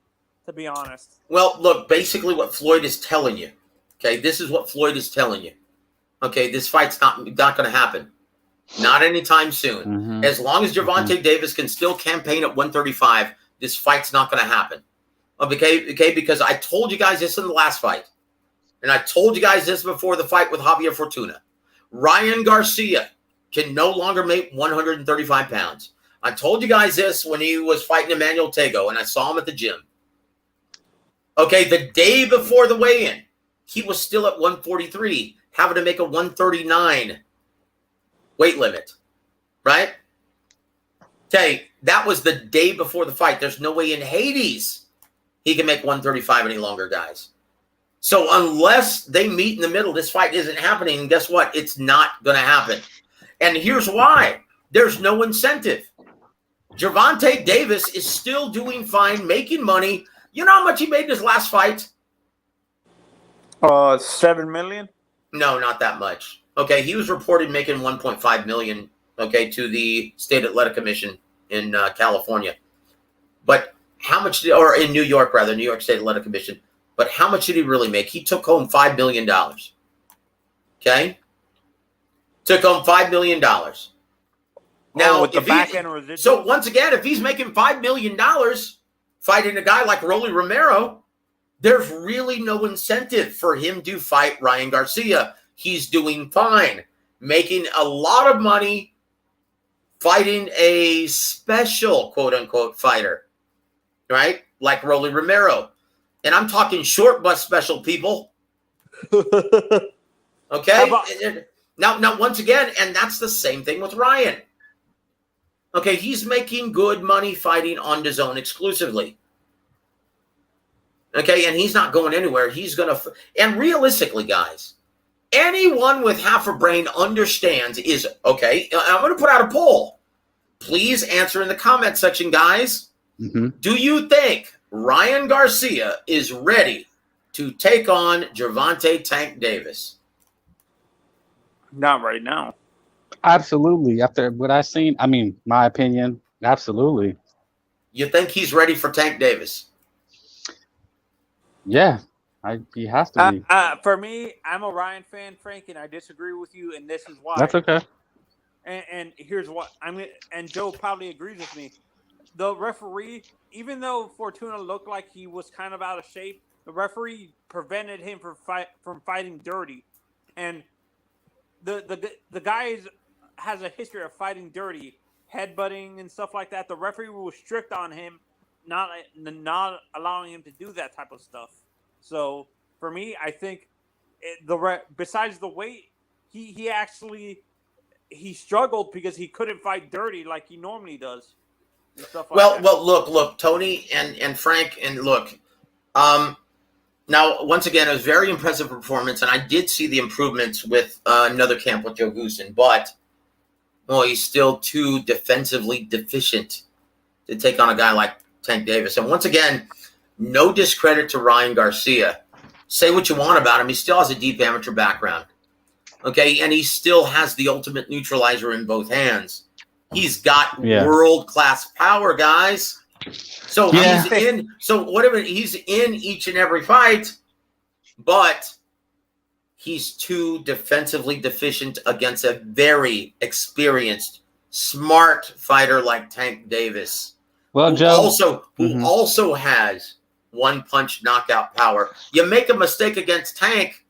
to be honest. Well, look, basically what Floyd is telling you, okay, this is what Floyd is telling you. Okay, this fight's not going to happen. Not anytime soon. Mm-hmm. As long as Gervonta Davis can still campaign at 135, this fight's not going to happen. Okay, because I told you guys this in the last fight. And I told you guys this before the fight with Javier Fortuna. Ryan Garcia can no longer make 135 pounds. I told you guys this when he was fighting Emmanuel Tego, and I saw him at the gym. Okay, the day before the weigh-in, he was still at 143, having to make a 139 weight limit, right? Okay, that was the day before the fight. There's no way in Hades he can make 135 any longer, guys. So unless they meet in the middle, this fight isn't happening. And guess what? It's not going to happen. And here's why. There's no incentive. Gervonta Davis is still doing fine, making money. You know how much he made in his last fight? $7 million? No, not that much. Okay, he was reported making $1.5 million, okay, to the State Athletic Commission in California. But how much, or in New York, rather, New York State Athletic Commission. But how much did he really make? He took home $5 million. Okay? Took home $5 million. Now, with the back end residual. So once again, if he's making $5 million fighting a guy like Rolly Romero, there's really no incentive for him to fight Ryan Garcia. He's doing fine, making a lot of money fighting a special, quote-unquote, fighter, right? Like Rolly Romero. And I'm talking short bus special, people. Okay? Now, once again, and that's the same thing with Ryan. Okay, he's making good money fighting on DAZN exclusively. Okay, and he's not going anywhere. He's going to... And realistically, guys, anyone with half a brain understands is... Okay, I'm going to put out a poll. Please answer in the comment section, guys. Mm-hmm. Do you think Ryan Garcia is ready to take on Gervonta Tank Davis? Not right now. Absolutely. After what I've seen, I mean, my opinion, absolutely. You think he's ready for Tank Davis? Yeah, he has to be. For me, I'm a Ryan fan, Frank, and I disagree with you, and this is why. That's okay. And here's what and Joe probably agrees with me. The referee, even though Fortuna looked like he was kind of out of shape, the referee prevented him from fighting dirty, and the guy has a history of fighting dirty, headbutting and stuff like that. The referee was strict on him, not allowing him to do that type of stuff. So for me, I think besides the weight, he actually struggled because he couldn't fight dirty like he normally does. Well, look, Tony and Frank, and look. Now, once again, it was a very impressive performance, and I did see the improvements with another camp with Joe Goosen, but he's still too defensively deficient to take on a guy like Tank Davis. And once again, no discredit to Ryan Garcia. Say what you want about him. He still has a deep amateur background. Okay, and he still has the ultimate neutralizer in both hands. He's got world-class power, guys. So he's in. So whatever, he's in each and every fight, but he's too defensively deficient against a very experienced, smart fighter like Tank Davis. Well, Joe, who also has one-punch knockout power. You make a mistake against Tank,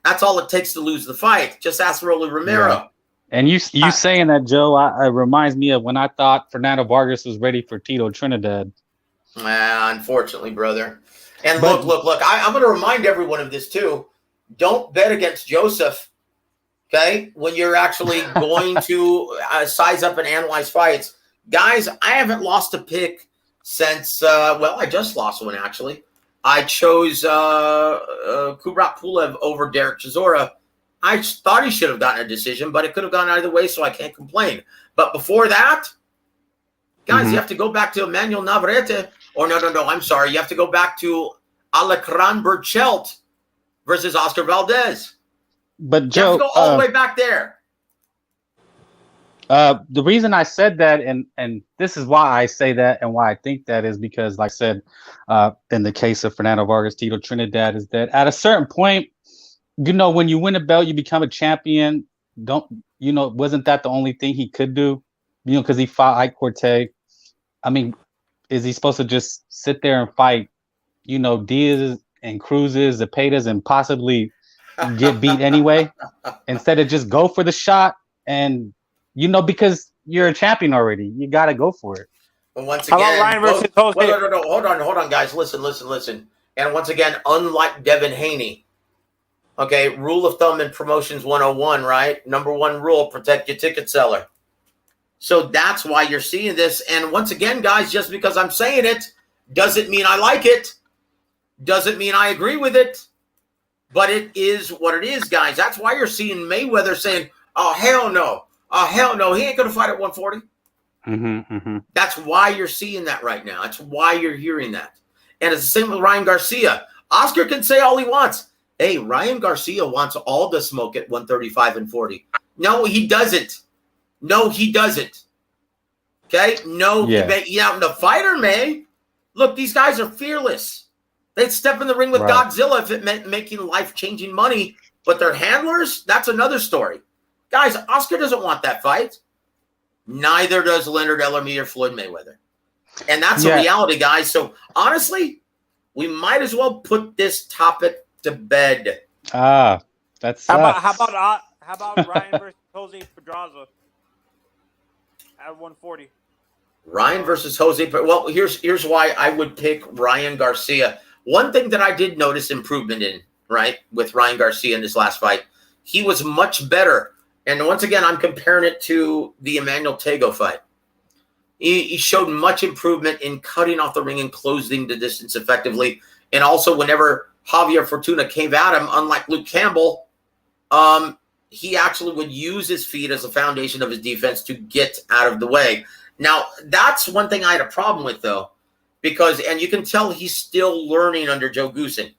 that's all it takes to lose the fight. Just ask Rolly Romero. Yeah. And you saying that, Joe, it reminds me of when I thought Fernando Vargas was ready for Tito Trinidad. Unfortunately, brother. And look, I'm going to remind everyone of this too. Don't bet against Joseph, okay, when you're actually going to size up and analyze fights. Guys, I haven't lost a pick since, I just lost one, actually. I chose Kubrat Pulev over Derek Chisora. I thought he should have gotten a decision, but it could have gone either way, so I can't complain. But before that, guys, you have to go back to Emmanuel Navarrete. Or no, I'm sorry. You have to go back to Alacran Burchelt versus Oscar Valdez. But Joe, you have to go all the way back there. The reason I said that, and this is why I say that and why I think that is because, like I said, in the case of Fernando Vargas, Tito Trinidad, is that at a certain point, when you win a belt, you become a champion. Wasn't that the only thing he could do? Because he fought Ike Corte. I mean, is he supposed to just sit there and fight, Diaz and Cruzes, Zepedas, and possibly get beat anyway, instead of just go for the shot and, because you're a champion already, you got to go for it. But once again, how about Ryan versus Jose? No, hold on, guys. Listen. And once again, unlike Devin Haney, okay, rule of thumb in promotions 101, right? Number one rule, protect your ticket seller. So that's why you're seeing this. And once again, guys, just because I'm saying it doesn't mean I like it. Doesn't mean I agree with it. But it is what it is, guys. That's why you're seeing Mayweather saying, oh, hell no. Oh, hell no. He ain't going to fight at 140. That's why you're seeing that right now. That's why you're hearing that. And it's the same with Ryan Garcia. Oscar can say all he wants. Hey, Ryan Garcia wants all the smoke at 135 and 40. No, he doesn't. No, he doesn't. Okay? No, he may. Yeah, the fighter may. Look, these guys are fearless. They'd step in the ring with Godzilla if it meant making life-changing money. But their handlers, that's another story. Guys, Oscar doesn't want that fight. Neither does Leonard Ellermy or Floyd Mayweather. And that's a reality, guys. So, honestly, we might as well put this topic to bed. That's how about Ryan versus Jose Pedraza at 140? Ryan versus Jose. Well, here's why I would pick Ryan Garcia. One thing that I did notice improvement in, right, with Ryan Garcia in this last fight, he was much better. And once again, I'm comparing it to the Emmanuel Tego fight. He showed much improvement in cutting off the ring and closing the distance effectively. And also, whenever Javier Fortuna came at him, unlike Luke Campbell, he actually would use his feet as a foundation of his defense to get out of the way. Now, that's one thing I had a problem with, though, and you can tell he's still learning under Joe Goosen,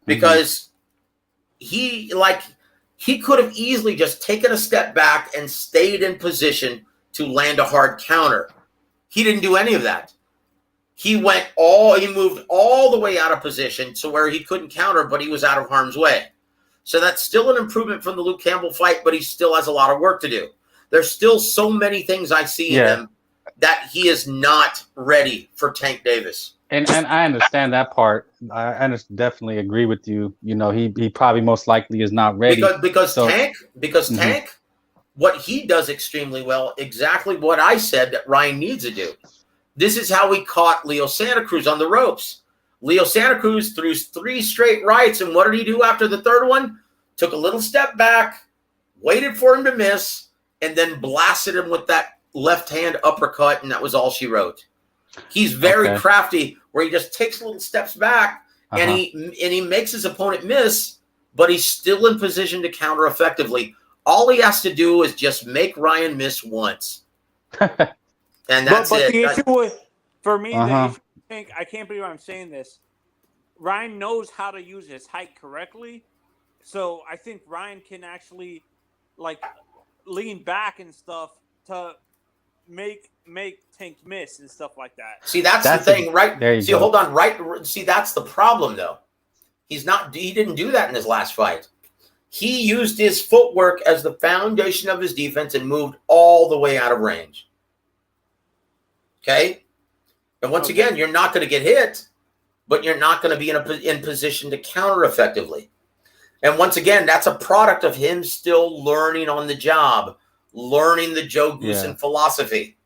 because he could have easily just taken a step back and stayed in position to land a hard counter. He didn't do any of that. He moved all the way out of position to where he couldn't counter, but he was out of harm's way. So that's still an improvement from the Luke Campbell fight, but he still has a lot of work to do. There's still so many things I see in him that he is not ready for Tank Davis. And I understand that part. I definitely agree with you. He probably most likely is not ready. Because Tank, what he does extremely well, exactly what I said that Ryan needs to do. This is how we caught Leo Santa Cruz on the ropes. Leo Santa Cruz threw 3 straight rights, and what did he do after the third one? Took a little step back, waited for him to miss, and then blasted him with that left-hand uppercut, and that was all she wrote. He's very crafty, where he just takes little steps back, and he makes his opponent miss, but he's still in position to counter effectively. All he has to do is just make Ryan miss once. And that's it. The issue with, for me, the issue, I can't believe I'm saying this. Ryan knows how to use his height correctly. So I think Ryan can actually like lean back and stuff to make Tank miss and stuff like that. See, that's the thing, right? There you See, go. hold on, right? See, that's the problem, though. He didn't do that in his last fight. He used his footwork as the foundation of his defense and moved all the way out of range. Okay? And once again, you're not going to get hit, but you're not going to be in position to counter effectively. And once again, that's a product of him still learning on the job, learning the Joe Goosen philosophy.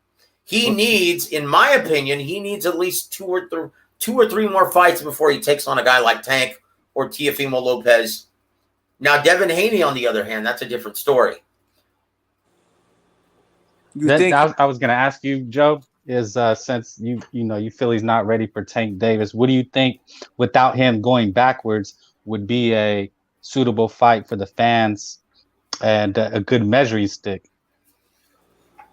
He needs, in my opinion, at least two or three more fights before he takes on a guy like Tank or Teofimo Lopez. Now, Devin Haney, on the other hand, that's a different story. I was going to ask you, Joe, is since you feel he's not ready for Tank Davis, what do you think without him going backwards would be a suitable fight for the fans and a good measuring stick?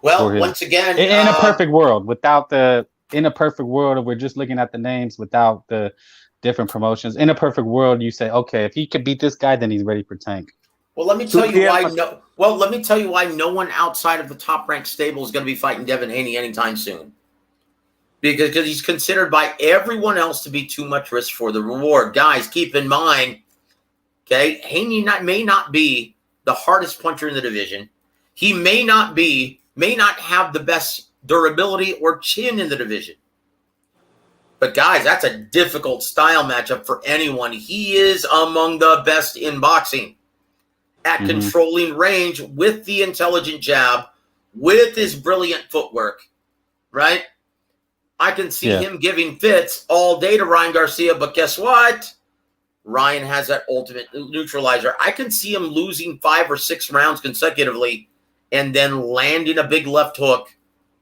Well, once again, in a perfect world, we're just looking at the names without the different promotions. In a perfect world, you say, okay, if he could beat this guy, then he's ready for Tank. Well, let me tell you why no one outside of the top-ranked stable is going to be fighting Devin Haney anytime soon. Because he's considered by everyone else to be too much risk for the reward. Guys, keep in mind, okay, Haney may not be the hardest puncher in the division. He may not have the best durability or chin in the division. But guys, that's a difficult style matchup for anyone. He is among the best in boxing at controlling range with the intelligent jab, with his brilliant footwork, right? I can see him giving fits all day to Ryan Garcia, but guess what? Ryan has that ultimate neutralizer. I can see him losing 5 or 6 rounds consecutively and then landing a big left hook,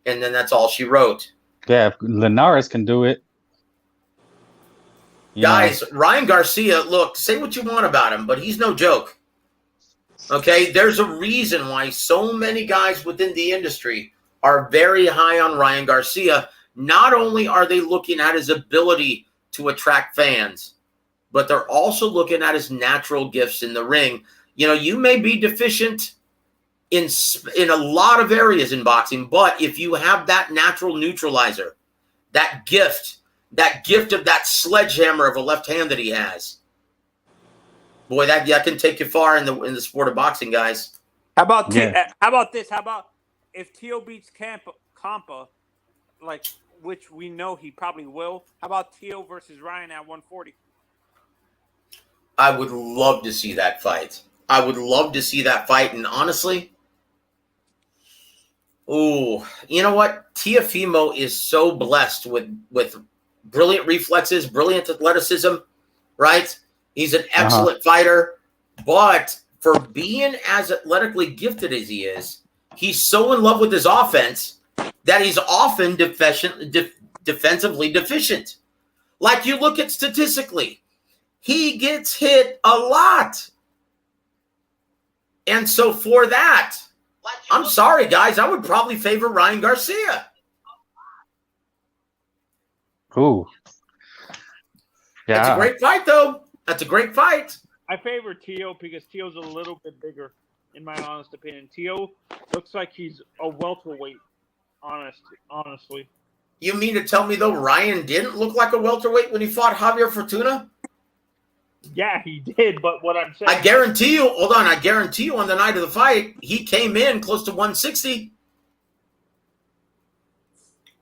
and then that's all she wrote. Yeah, if Linares can do it. Guys, Ryan Garcia, look, say what you want about him, but he's no joke. Okay, there's a reason why so many guys within the industry are very high on Ryan Garcia. Not only are they looking at his ability to attract fans, but they're also looking at his natural gifts in the ring. You know, you may be deficient in a lot of areas in boxing, but if you have that natural neutralizer, that gift of that sledgehammer of a left hand that he has, boy, that can take you far in the sport of boxing, guys. How about how about this? How about if Teo beats Campa, like, which we know he probably will? How about Teo versus Ryan at 140? I would love to see that fight. And honestly, you know what? Teofimo is so blessed with brilliant reflexes, brilliant athleticism, right? He's an excellent fighter, but for being as athletically gifted as he is, he's so in love with his offense that he's often defensively deficient. Like, you look at statistically, he gets hit a lot. And so for that, I'm sorry, guys, I would probably favor Ryan Garcia. Ooh. Yeah. That's a great fight, though. That's a great fight. I favor Teo because Teo's a little bit bigger, in my honest opinion. Teo looks like he's a welterweight, honestly. You mean to tell me, though, Ryan didn't look like a welterweight when he fought Javier Fortuna? Yeah, he did, but what I'm saying... I guarantee you on the night of the fight, he came in close to 160.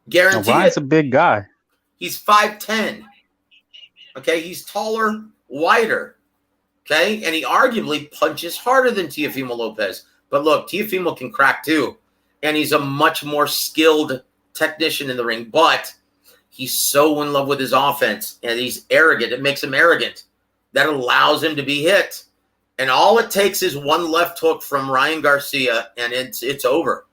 Guarantee Ryan's a big guy. He's 5'10". Okay, he's taller, wider. Okay, and he arguably punches harder than Teofimo Lopez. But look, Teofimo can crack too, and he's a much more skilled technician in the ring. But he's so in love with his offense, and he's arrogant. It makes him arrogant. That allows him to be hit. And all it takes is one left hook from Ryan Garcia, and it's over.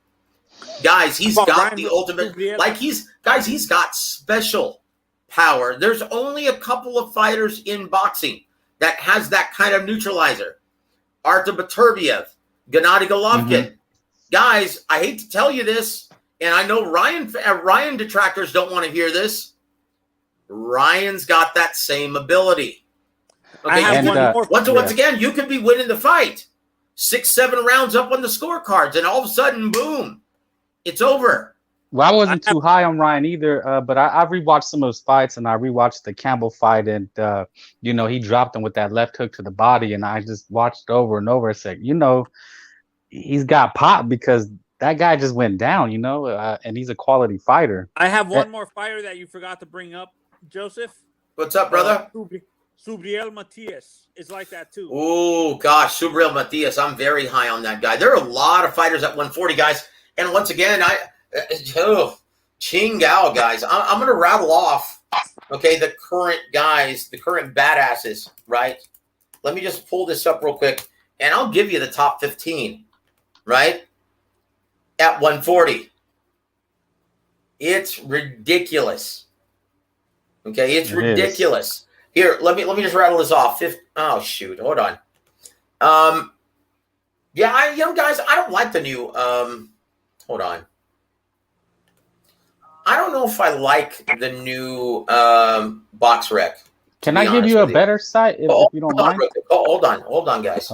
Guys, he's got the ultimate. He's got special power. There's only a couple of fighters in boxing that has that kind of neutralizer. Artur Beterbiev, Gennady Golovkin. Guys, I hate to tell you this, and I know Ryan detractors don't want to hear this, Ryan's got that same ability. I have Once again, you could be winning the fight, 6-7 rounds up on the scorecards, and all of a sudden, boom, it's over. Well, I wasn't too high on Ryan either, but I rewatched some of his fights, and I rewatched the Campbell fight, and he dropped him with that left hook to the body, and I just watched it over and over. I said, he's got pop because that guy just went down, and he's a quality fighter. I have one more fighter that you forgot to bring up, Joseph. What's up, brother? Subriel Matias is like that too. Oh gosh, Subriel Matias. I'm very high on that guy. There are a lot of fighters at 140, guys. And once again, Ching Gao, guys. I'm going to rattle off, the current guys, the current badasses, right? Let me just pull this up real quick, and I'll give you the top 15, right? At 140. It's ridiculous. Okay, it's ridiculous. Here, let me just rattle this off. Oh shoot, hold on. Guys, I don't like the new. Hold on. I don't know if I like the new box rec. Can I give you a better site if you don't mind? Hold on, guys.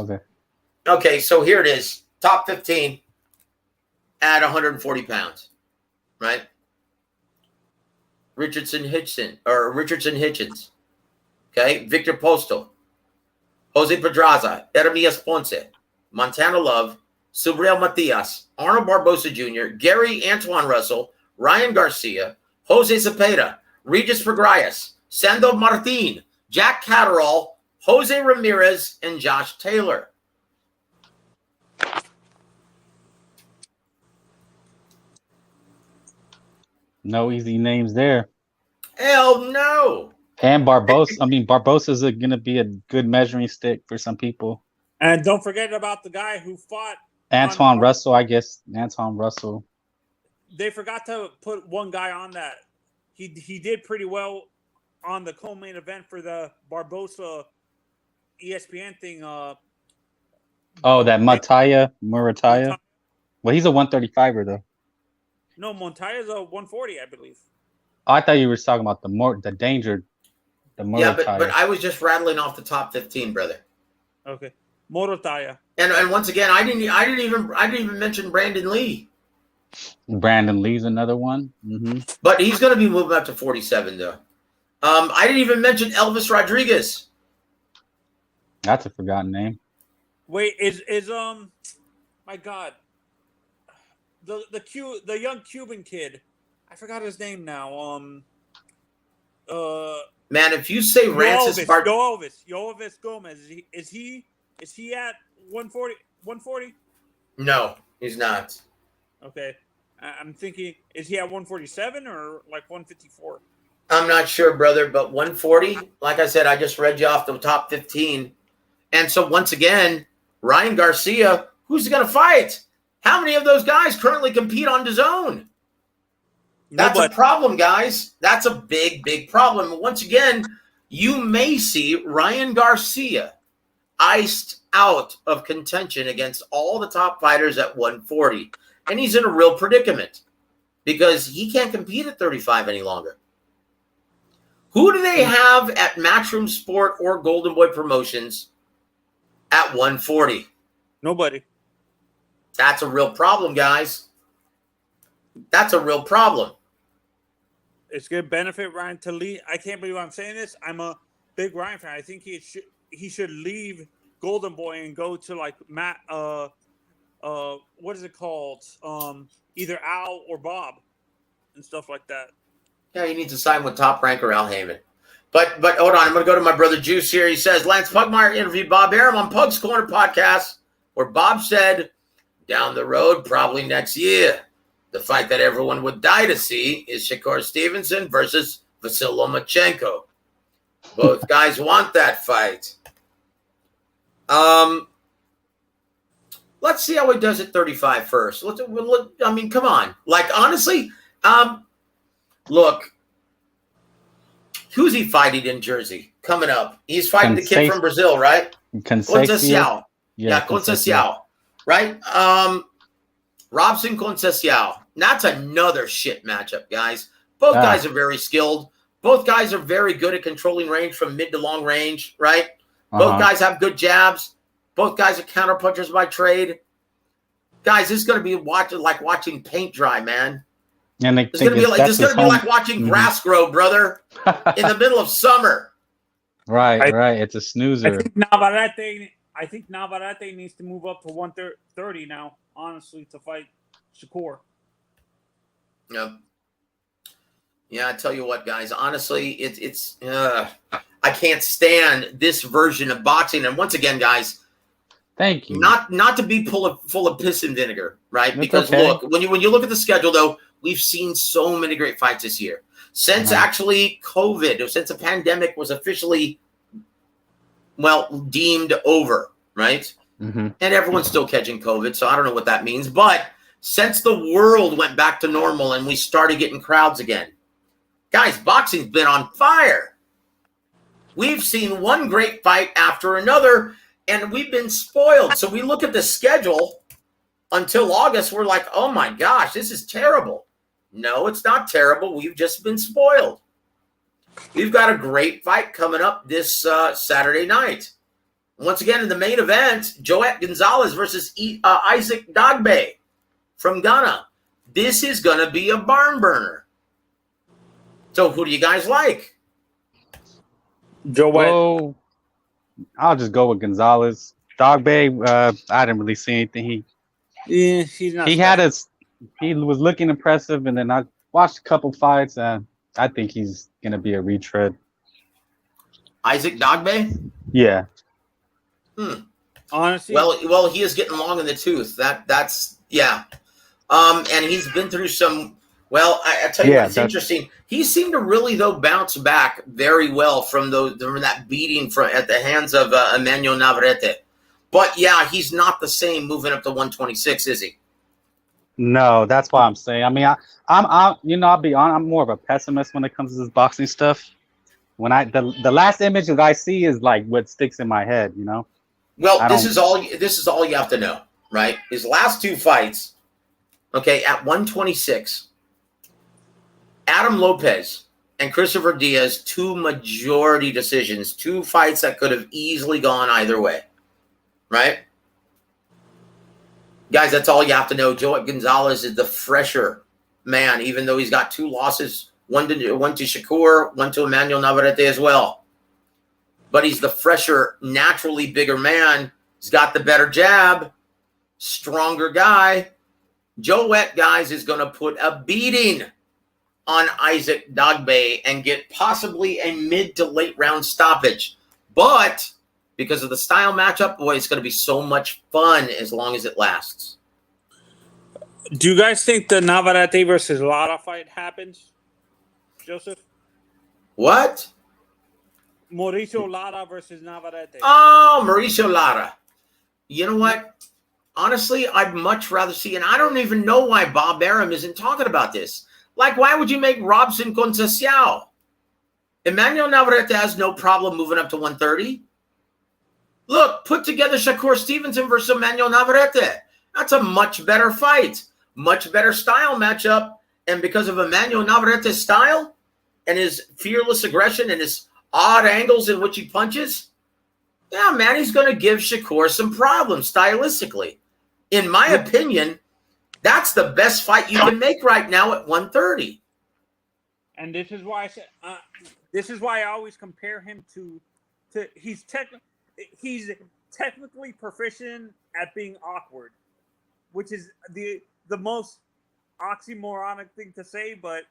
Okay, so here it is. Top 15 at 140 pounds, right? Richardson Hitchens. Okay, Victor Postal, Jose Pedraza, Ermias Ponce, Montana Love, Subriel Matias, Arnold Barbosa Jr., Gary Antoine Russell, Ryan Garcia, Jose Zepeda, Regis Prograis, Sando Martin, Jack Catterall, Jose Ramirez, and Josh Taylor. No easy names there. Hell no. And Barbosa's going to be a good measuring stick for some people. And don't forget about the guy who fought Antoine Russell, I guess. Antoine Russell. They forgot to put one guy on that. He did pretty well on the co-main event for the Barbosa ESPN thing. That Murataya. Well, he's a 135er though. No, Montaya's a 140, I believe. Oh, I thought you were talking about the danger. Yeah, but I was just rattling off the top 15, brother. Okay, Morotaya. And once again, I didn't even mention Brandon Lee. Brandon Lee's another one. Mm-hmm. But he's going to be moving up to 47, though. I didn't even mention Elvis Rodriguez. That's a forgotten name. Wait, is my God, the young Cuban kid? I forgot his name now. Man, if you say Rancis Yoelvis Gomez, is he at 140? 140? No, he's not. Okay, I'm thinking, is he at 147 or like 154? I'm not sure, brother, but 140, like I said, I just read you off the top 15. And so once again, Ryan Garcia, who's going to fight? How many of those guys currently compete on DAZN? That's a problem, guys. That's a big, big problem. Once again, you may see Ryan Garcia iced out of contention against all the top fighters at 140. And he's in a real predicament because he can't compete at 35 any longer. Who do they have at Matchroom Sport or Golden Boy Promotions at 140? Nobody. That's a real problem, guys. That's a real problem. It's going to benefit Ryan to leave. I can't believe I'm saying this. I'm a big Ryan fan. I think he should leave Golden Boy and go to like Matt. What is it called? Either Al or Bob, and stuff like that. Yeah, he needs to sign with Top Ranker Al Heyman. But hold on, I'm going to go to my brother Juice here. He says Lance Pugmire interviewed Bob Arum on Pug's Corner podcast, where Bob said, down the road, probably next year, the fight that everyone would die to see is Shakur Stevenson versus Vasyl Lomachenko. Both guys want that fight. Let's see how he does at 35 first. I mean, come on. Like, honestly, look, who's he fighting in Jersey coming up? He's fighting the kid from Brazil, right? Conceição. Yeah, Conceição. Right? Robson Conceição. That's another shit matchup, guys. Both guys are very skilled. Both guys are very good at controlling range from mid to long range, right? Both guys have good jabs. Both guys are counterpunchers by trade. Guys, this is going to be like watching paint dry, man. And It's going to be like watching grass grow, brother, in the middle of summer. Right. It's a snoozer. I think Navarrete needs to move up to 130 now, honestly, to fight Shakur. Yeah. Yeah, I tell you what, guys. Honestly, it's I can't stand this version of boxing. And once again, guys, thank you. Not to be full of piss and vinegar, right? Because look, when you look at the schedule, though, we've seen so many great fights this year. Since actually COVID, since the pandemic was officially deemed over, right? And everyone's still catching COVID, so I don't know what that means. But since the world went back to normal and we started getting crowds again, guys, boxing's been on fire. We've seen one great fight after another, and we've been spoiled. So we look at the schedule until August, we're like, oh my gosh, this is terrible. No, it's not terrible. We've just been spoiled. We've got a great fight coming up this Saturday night. Once again, in the main event, Joet Gonzalez versus Isaac Dagbe from Ghana. This is going to be a barn burner. So who do you guys like? Joet. Well, I'll just go with Gonzalez. Dagbe, I didn't really see anything. He's not. He was looking impressive, and then I watched a couple fights, and I think he's going to be a retread. Isaac Dagbe? Yeah. Honestly, well, he is getting long in the tooth. That's and he's been through some. Well, I tell you what's interesting. He seemed to really bounce back very well from that beating at the hands of Emmanuel Navarrete. But yeah, he's not the same moving up to 126, is he? No, that's why I'm saying. I mean, I'll be honest. I'm more of a pessimist when it comes to this boxing stuff. When the last image that I see is like what sticks in my head, you know. Well, this is all you have to know, right? His last two fights, okay, at 126, Adam Lopez and Christopher Diaz, two majority decisions, two fights that could have easily gone either way, right? Guys, that's all you have to know. Joet Gonzalez is the fresher man, even though he's got two losses, one to Shakur, one to Emmanuel Navarrete as well. But he's the fresher, naturally bigger man. He's got the better jab, stronger guy. Joet, guys, is going to put a beating on Isaac Dagbe and get possibly a mid to late round stoppage. But because of the style matchup, boy, it's going to be so much fun as long as it lasts. Do you guys think the Navarrete versus Lara fight happens, Joseph? What? Mauricio Lara versus Navarrete. Oh, Mauricio Lara. You know what? Honestly, I'd much rather see, and I don't even know why Bob Arum isn't talking about this. Like, why would you make Robson Conceição? Emmanuel Navarrete has no problem moving up to 130. Look, put together Shakur Stevenson versus Emmanuel Navarrete. That's a much better fight, much better style matchup. And because of Emmanuel Navarrete's style and his fearless aggression and his odd angles in which he punches, yeah, man, he's going to give Shakur some problems stylistically. In my opinion, that's the best fight you can make right now at 130. And this is why I said, this is why I always compare him to he's technically proficient at being awkward, which is the most oxymoronic thing to say. But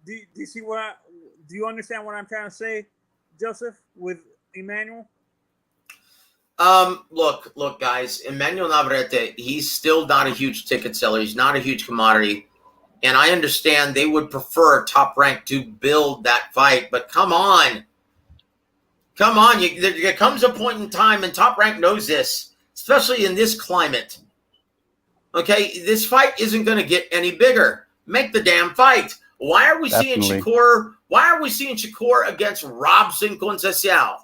do you see do you understand what I'm trying to say, Joseph, with Emmanuel? Look, guys, Emmanuel Navarrete, he's still not a huge ticket seller. He's not a huge commodity. And I understand they would prefer Top Rank to build that fight. But come on. There comes a point in time, and Top Rank knows this, especially in this climate. Okay, this fight isn't going to get any bigger. Make the damn fight. Why are we seeing Shakur? Why are we seeing Shakur against Robson Conceição?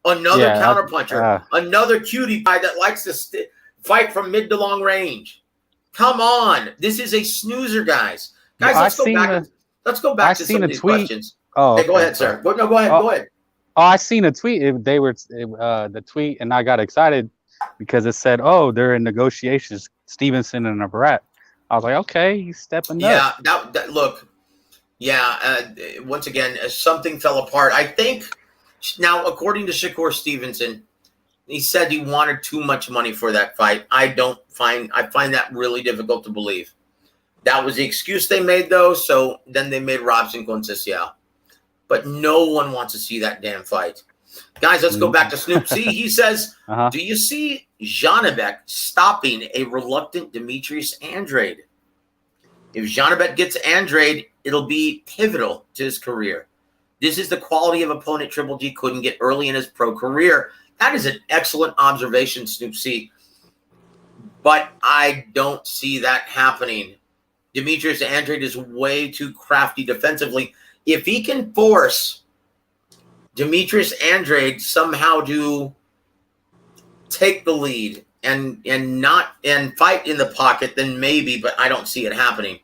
Another counterpuncher, another cutie pie that likes to fight from mid to long range. Come on, this is a snoozer, guys. Guys, let's go back to some of these questions. Oh, Hey, go okay. ahead, sir. Go ahead. Oh, Go ahead. oh, I seen a tweet. The tweet, and I got excited because it said, "Oh, they're in negotiations." Stevenson and Barrett. I was like, "Okay, he's stepping up." Yeah, that look. Yeah, once again, something fell apart. I think now, according to Shakur Stevenson, he said he wanted too much money for that fight. I find that really difficult to believe. That was the excuse they made, though. So then they made Robson Conceição. But no one wants to see that damn fight. Guys, let's go back to Snoop C. He says, do you see Janibek stopping a reluctant Demetrius Andrade? If Janibek gets Andrade, it'll be pivotal to his career. This is the quality of opponent Triple G couldn't get early in his pro career. That is an excellent observation, Snoop C. But I don't see that happening. Demetrius Andrade is way too crafty defensively. If he can force Demetrius Andrade somehow to take the lead and fight in the pocket, then maybe, but I don't see it happening.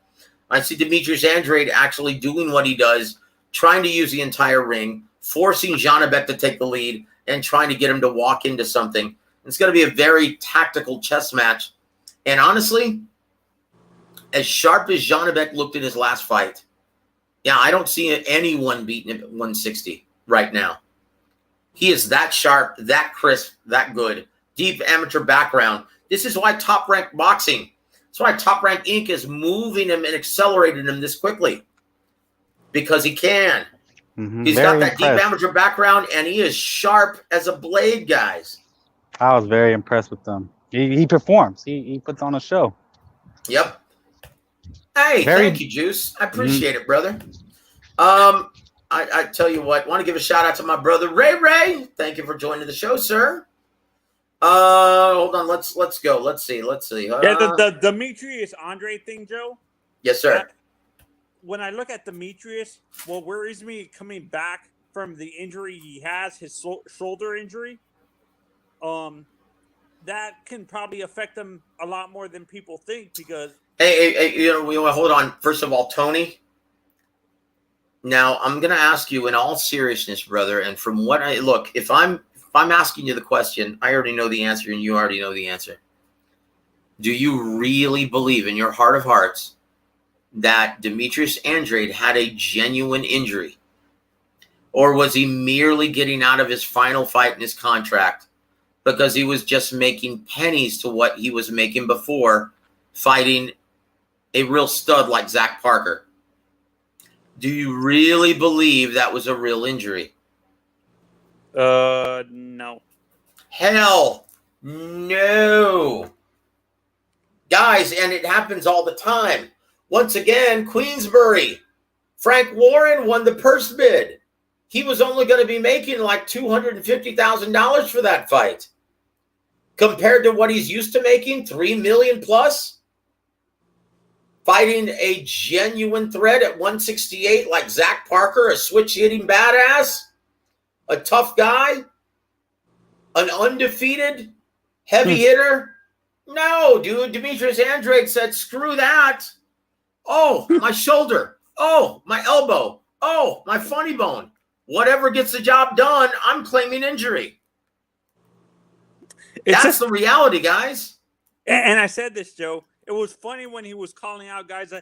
I see Demetrius Andrade actually doing what he does, trying to use the entire ring, forcing Janibek to take the lead, and trying to get him to walk into something. It's going to be a very tactical chess match. And honestly, as sharp as Janibek looked in his last fight, yeah, I don't see anyone beating him at 160 right now. He is that sharp, that crisp, that good. Deep amateur background. This is why Top Rank Boxing, that's why Top Rank Inc. is moving him and accelerating him this quickly. Because he can. He's got that deep amateur background, and he is sharp as a blade, guys. I was very impressed with them. He performs. He puts on a show. Yep. Hey, thank you, Juice. I appreciate it, brother. I tell you what, want to give a shout out to my brother Ray. Thank you for joining the show, sir. Hold on, let's go. Let's see. Yeah, the Demetrius Andre thing, Joe. Yes, sir. When I look at Demetrius, what worries me coming back from the injury he has, his shoulder injury, that can probably affect him a lot more than people think because. Hey, we want to hold on. First of all, Tony. Now I'm going to ask you in all seriousness, brother. And from what if I'm asking you the question, I already know the answer, and you already know the answer. Do you really believe in your heart of hearts that Demetrius Andrade had a genuine injury? Or was he merely getting out of his final fight in his contract because he was just making pennies to what he was making before fighting a real stud like Zach Parker? Do you really believe that was a real injury? No. Hell no. Guys, and it happens all the time. Once again, Queensbury. Frank Warren won the purse bid. He was only going to be making like $250,000 for that fight. Compared to what he's used to making, $3 million plus. Fighting a genuine threat at 168 like Zach Parker, a switch-hitting badass, a tough guy, an undefeated heavy hitter. No, dude, Demetrius Andrade said, screw that. Oh, my shoulder. Oh, my elbow. Oh, my funny bone. Whatever gets the job done, I'm claiming injury. That's the reality, guys. And I said this, Joe. It was funny when he was calling out guys.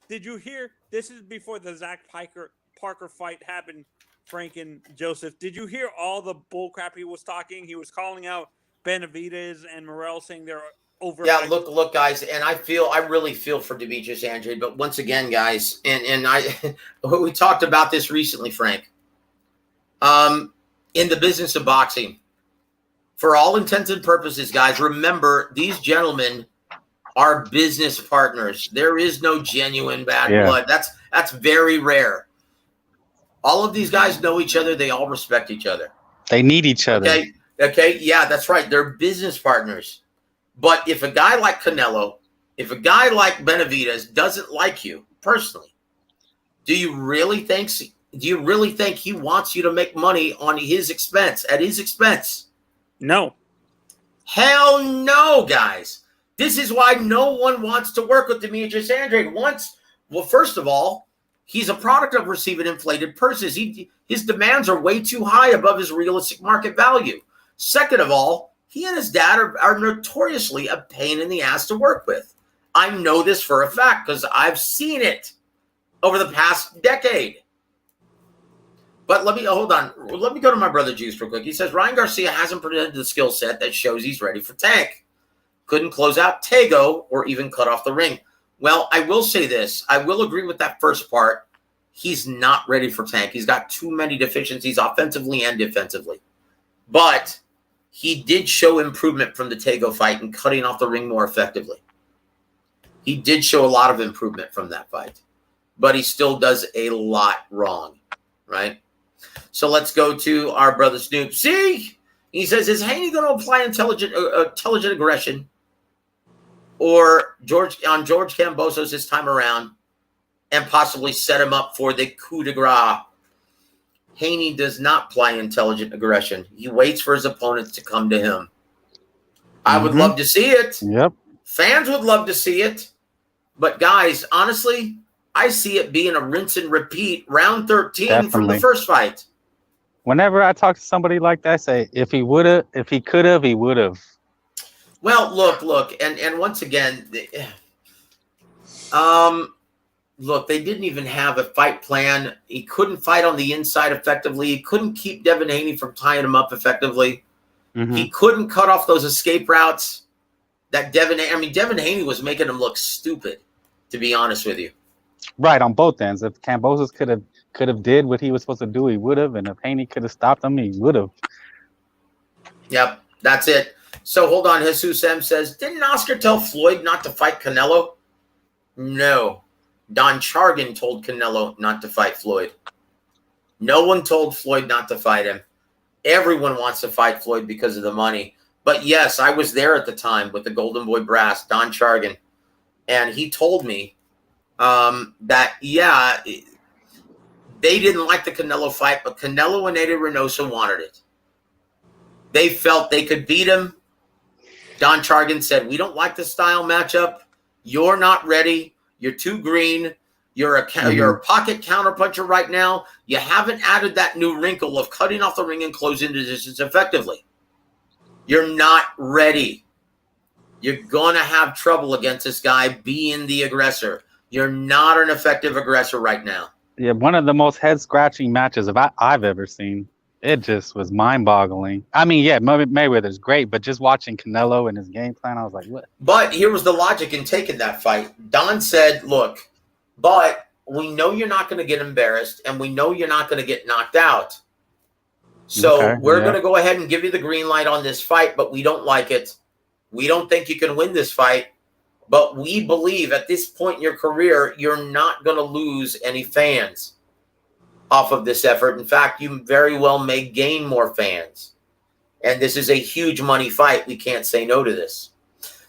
Did you hear? This is before the Zach Parker fight happened, Frank and Joseph. Did you hear all the bullcrap he was talking? He was calling out Benavidez and Morrell, saying they're over. Yeah, look, guys, and I really feel for Demetrius Andrade. But once again, guys, and we talked about this recently, Frank. In the business of boxing, for all intents and purposes, guys, remember these gentlemen are business partners. There is no genuine bad blood. That's very rare. All of these guys know each other. They all respect each other. They need each other. Okay. Yeah, that's right. They're business partners. But if a guy like Canelo, if a guy like Benavidez doesn't like you personally, do you really think he wants you to make money on his expense, at his expense? No. Hell no, guys. This is why no one wants to work with Demetrius Andrade. Well, first of all, He's a product of receiving inflated purses. His demands are way too high above his realistic market value. Second of all, he and his dad are notoriously a pain in the ass to work with. I know this for a fact because I've seen it over the past decade. But hold on. Let me go to my brother Juice real quick. He says, Ryan Garcia hasn't presented the skill set that shows he's ready for Tank. Couldn't close out Tego or even cut off the ring. Well, I will say this. I will agree with that first part. He's not ready for Tank. He's got too many deficiencies offensively and defensively. But he did show improvement from the Tego fight and cutting off the ring more effectively. He did show a lot of improvement from that fight. But he still does a lot wrong, right? So let's go to our brother Snoop. See? He says, is Haney going to apply intelligent aggression or George Kambosos this time around and possibly set him up for the coup de grace? Haney does not apply intelligent aggression. He waits for his opponents to come to him. I would love to see it. Yep. Fans would love to see it. But guys, honestly, I see it being a rinse and repeat round 13 from the first fight. Whenever I talk to somebody like that, I say, if he could have, he would have. Well, look, and once again, look, they didn't even have a fight plan. He couldn't fight on the inside effectively. He couldn't keep Devin Haney from tying him up effectively. He couldn't cut off those escape routes that Devin Haney was making him look stupid, to be honest with you. Right, on both ends. If Kambosos could have did what he was supposed to do, he would have. And if Haney could have stopped him, he would have. Yep, that's it. So hold on. Jesus M says, didn't Oscar tell Floyd not to fight Canelo? No. Don Chargan told Canelo not to fight Floyd. No one told Floyd not to fight him. Everyone wants to fight Floyd because of the money. But yes, I was there at the time with the Golden Boy Brass, Don Chargan. And he told me that, yeah, they didn't like the Canelo fight, but Canelo and Eddie Reynoso wanted it. They felt they could beat him. Don Chargan said, we don't like the style matchup. You're not ready. You're too green. You're a pocket counterpuncher right now. You haven't added that new wrinkle of cutting off the ring and closing the distance effectively. You're not ready. You're going to have trouble against this guy being the aggressor. You're not an effective aggressor right now. Yeah, one of the most head-scratching matches I've ever seen. It just was mind-boggling. I mean, yeah, Mayweather's great, but just watching Canelo and his game plan, I was like, what? But here was the logic in taking that fight. Don said, look, but we know you're not going to get embarrassed, and we know you're not going to get knocked out. So we're going to go ahead and give you the green light on this fight, but we don't like it. We don't think you can win this fight, but we believe at this point in your career, you're not going to lose any fans off of this effort. In fact, you very well may gain more fans. And this is a huge money fight. We can't say no to this.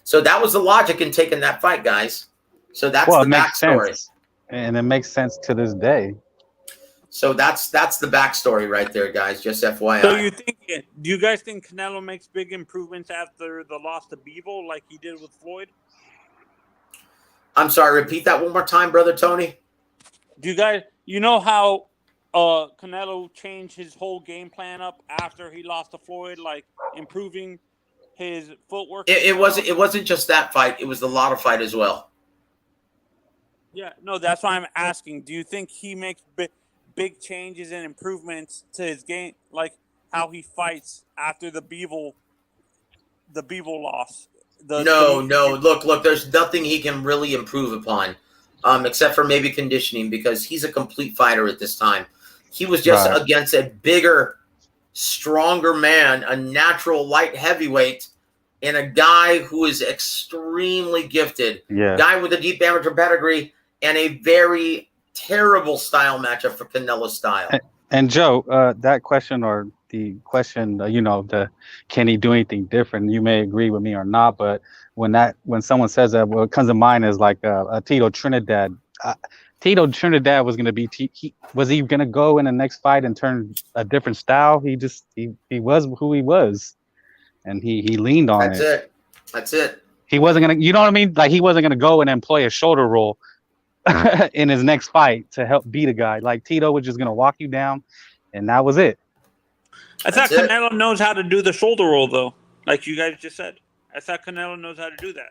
So that was the logic in taking that fight, guys. So that's the backstory. And it makes sense to this day. So that's the backstory right there, guys. Just FYI. So do you guys think Canelo makes big improvements after the loss to Bivol like he did with Floyd? I'm sorry, repeat that one more time, Brother Tony. Do you guys, you know how Canelo changed his whole game plan up after he lost to Floyd, like improving his footwork? It wasn't just that fight. It was the Lotta fight as well. Yeah, no, that's why I'm asking. Do you think he makes big changes and improvements to his game, like how he fights after the Bivol loss? No. Look. There's nothing he can really improve upon, except for maybe conditioning, because he's a complete fighter at this time. He was just against a bigger, stronger man, a natural light heavyweight, and a guy who is extremely gifted. Yeah. Guy with a deep amateur pedigree and a very terrible style matchup for Canelo's style. And Joe, that question, or the question, can he do anything different? You may agree with me or not, but when someone says that, what comes to mind is like a Tito Trinidad. Tito Trinidad was going to be. Was he going to go in the next fight and turn a different style? He was who he was, and he leaned on it. That's it. He wasn't going to. You know what I mean? Like he wasn't going to go and then play a shoulder roll in his next fight to help beat a guy. Like Tito was just gonna walk you down, and that was it. I thought That's it. Canelo knows how to do the shoulder roll, though, like you guys just said. I thought Canelo knows how to do that.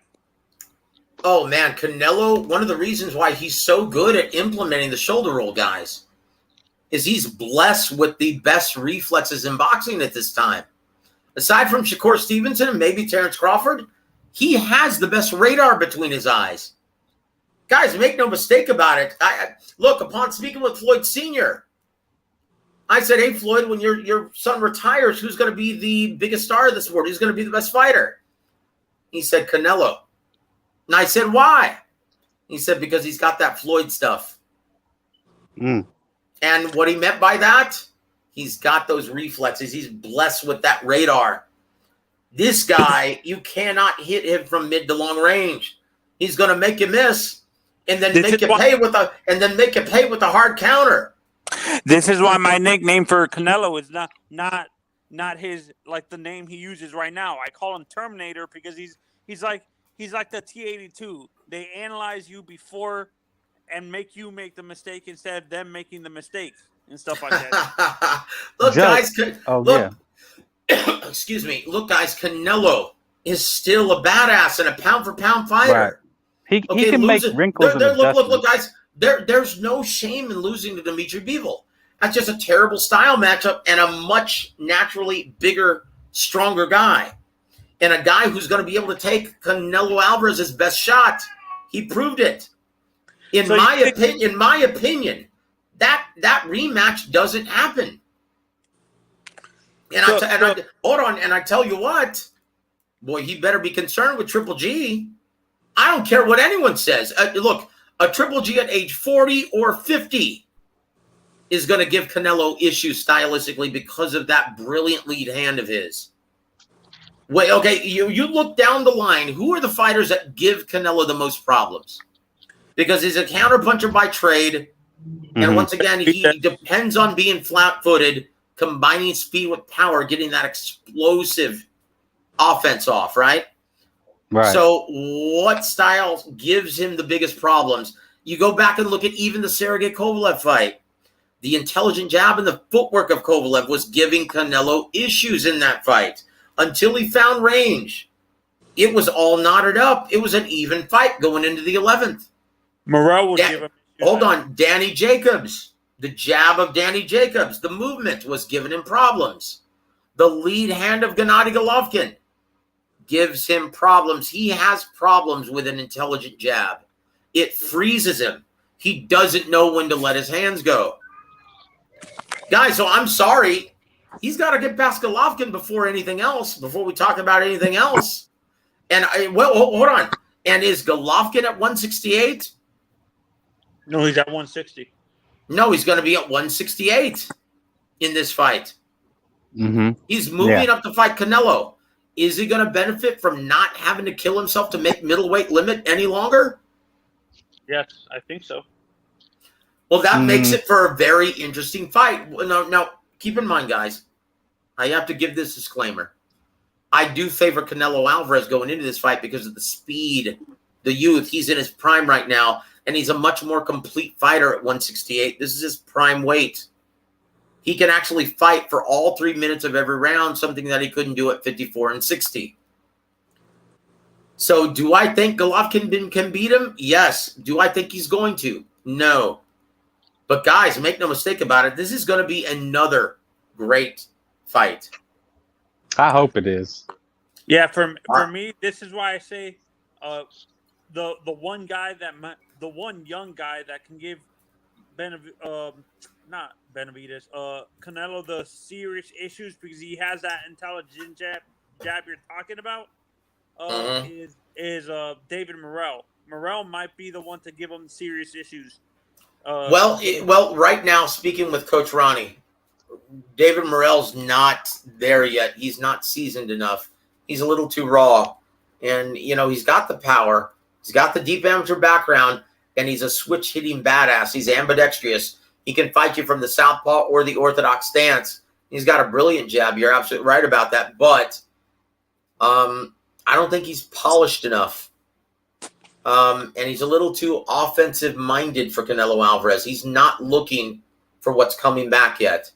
Oh man, Canelo, one of the reasons why he's so good at implementing the shoulder roll, guys, is he's blessed with the best reflexes in boxing at this time. Aside from Shakur Stevenson and maybe Terrence Crawford, he has the best radar between his eyes. Guys, make no mistake about it. Look, upon speaking with Floyd Sr., I said, hey, Floyd, when your son retires, who's going to be the biggest star of the sport? Who's going to be the best fighter? He said, Canelo. And I said, why? He said, because he's got that Floyd stuff. Mm. And what he meant by that, he's got those reflexes. He's blessed with that radar. This guy, you cannot hit him from mid to long range. He's going to make you miss and then make you pay with a hard counter. This is why my nickname for Canelo is not his, like the name he uses right now. I call him Terminator because he's like the T-82. They analyze you before and make you make the mistake instead of them making the mistakes and stuff like that. Look, guys. Excuse me. Look, guys. Canelo is still a badass and a pound-for-pound fighter. Right. He can make wrinkles. Look, guys. There's no shame in losing to Dimitri Bivol. That's just a terrible style matchup and a much naturally bigger, stronger guy. And a guy who's going to be able to take Canelo Alvarez's best shot. He proved it. In my opinion, that rematch doesn't happen. And hold on, and I tell you what, boy, he better be concerned with Triple G. I don't care what anyone says. Look, a Triple G at age 40 or 50 is going to give Canelo issues stylistically because of that brilliant lead hand of his. Wait, okay, you look down the line. Who are the fighters that give Canelo the most problems? Because he's a counterpuncher by trade. Mm-hmm. And once again, he depends on being flat-footed, combining speed with power, getting that explosive offense off, right? Right. So what style gives him the biggest problems? You go back and look at even the Sergey Kovalev fight. The intelligent jab and the footwork of Kovalev was giving Canelo issues in that fight until he found range. It was all knotted up. It was an even fight going into the 11th. Morrell would give him. Hold on. Danny Jacobs. The jab of Danny Jacobs. The movement was giving him problems. The lead hand of Gennady Golovkin gives him problems. He has problems with an intelligent jab. It freezes him. He doesn't know when to let his hands go. Guys, so I'm sorry. He's got to get past Golovkin before anything else, before we talk about anything else. And, hold on. And is Golovkin at 168? No, he's at 160. No, he's going to be at 168 in this fight. Mm-hmm. He's moving up to fight Canelo. Is he going to benefit from not having to kill himself to make middleweight limit any longer? Yes, I think so. Well, that makes it for a very interesting fight. Now, keep in mind, guys, I have to give this disclaimer. I do favor Canelo Alvarez going into this fight because of the speed, the youth. He's in his prime right now, and he's a much more complete fighter at 168. This is his prime weight. He can actually fight for all 3 minutes of every round, something that he couldn't do at 54 and 60. So do I think Golovkin can beat him? Yes. Do I think he's going to? No. But guys, make no mistake about it. This is going to be another great fight. I hope it is. Yeah, for me, this is why I say the one young guy that can give Canelo the serious issues because he has that intelligent jab you're talking about is David Morrell. Morrell might be the one to give him serious issues. Well, right now, speaking with Coach Ronnie, David Morrell's not there yet. He's not seasoned enough. He's a little too raw. And, he's got the power. He's got the deep amateur background, and he's a switch-hitting badass. He's ambidextrous. He can fight you from the southpaw or the orthodox stance. He's got a brilliant jab. You're absolutely right about that. But I don't think he's polished enough. And he's a little too offensive minded for Canelo Alvarez. He's not looking for what's coming back yet.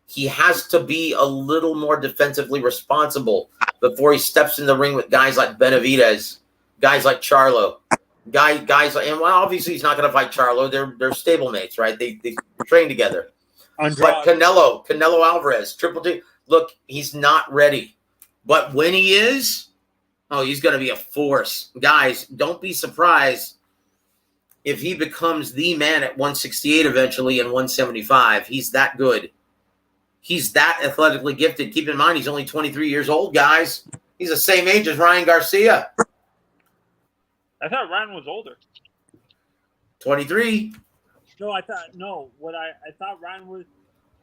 He has to be a little more defensively responsible before he steps in the ring with guys like Benavidez, guys like Charlo, guys like, and well, obviously he's not going to fight Charlo. They're stablemates, right? They train together. But Canelo Alvarez, Triple G, look, he's not ready. But when he is, oh, he's going to be a force. Guys, don't be surprised if he becomes the man at 168 eventually and 175. He's that good. He's that athletically gifted. Keep in mind, he's only 23 years old, guys. He's the same age as Ryan Garcia. I thought Ryan was older. 23. No, I thought Ryan was.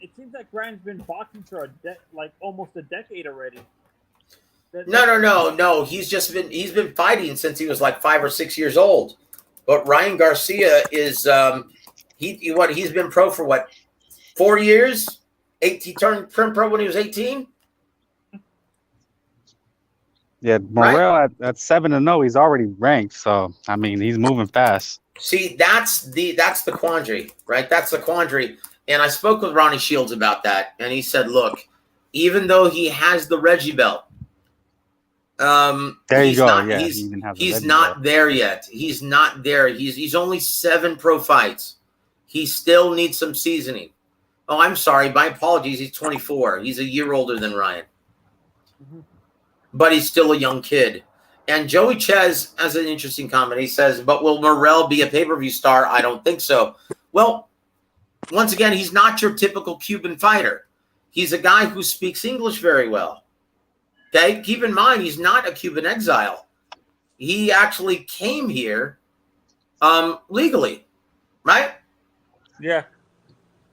It seems like Ryan's been boxing for like almost a decade already. No. He's been fighting since he was like 5 or 6 years old. But Ryan Garcia is he's been pro for what, 4 years? He turned pro when he was 18. Yeah, Morrell at 7-0, he's already ranked. So I mean, he's moving fast. See, that's the quandary, right? That's the quandary. And I spoke with Ronnie Shields about that, and he said, "Look, even though he has the Reggie belt, there you go. He's not there yet. He's not there. He's only 7 pro fights. He still needs some seasoning." Oh, I'm sorry. My apologies. He's 24. He's a year older than Ryan. Mm-hmm. But he's still a young kid. And Joey Ches has an interesting comment. He says, but will Morrell be a pay-per-view star? I don't think so. Well, once again, he's not your typical Cuban fighter. He's a guy who speaks English very well. Okay? Keep in mind, he's not a Cuban exile. He actually came here legally. Right? Yeah.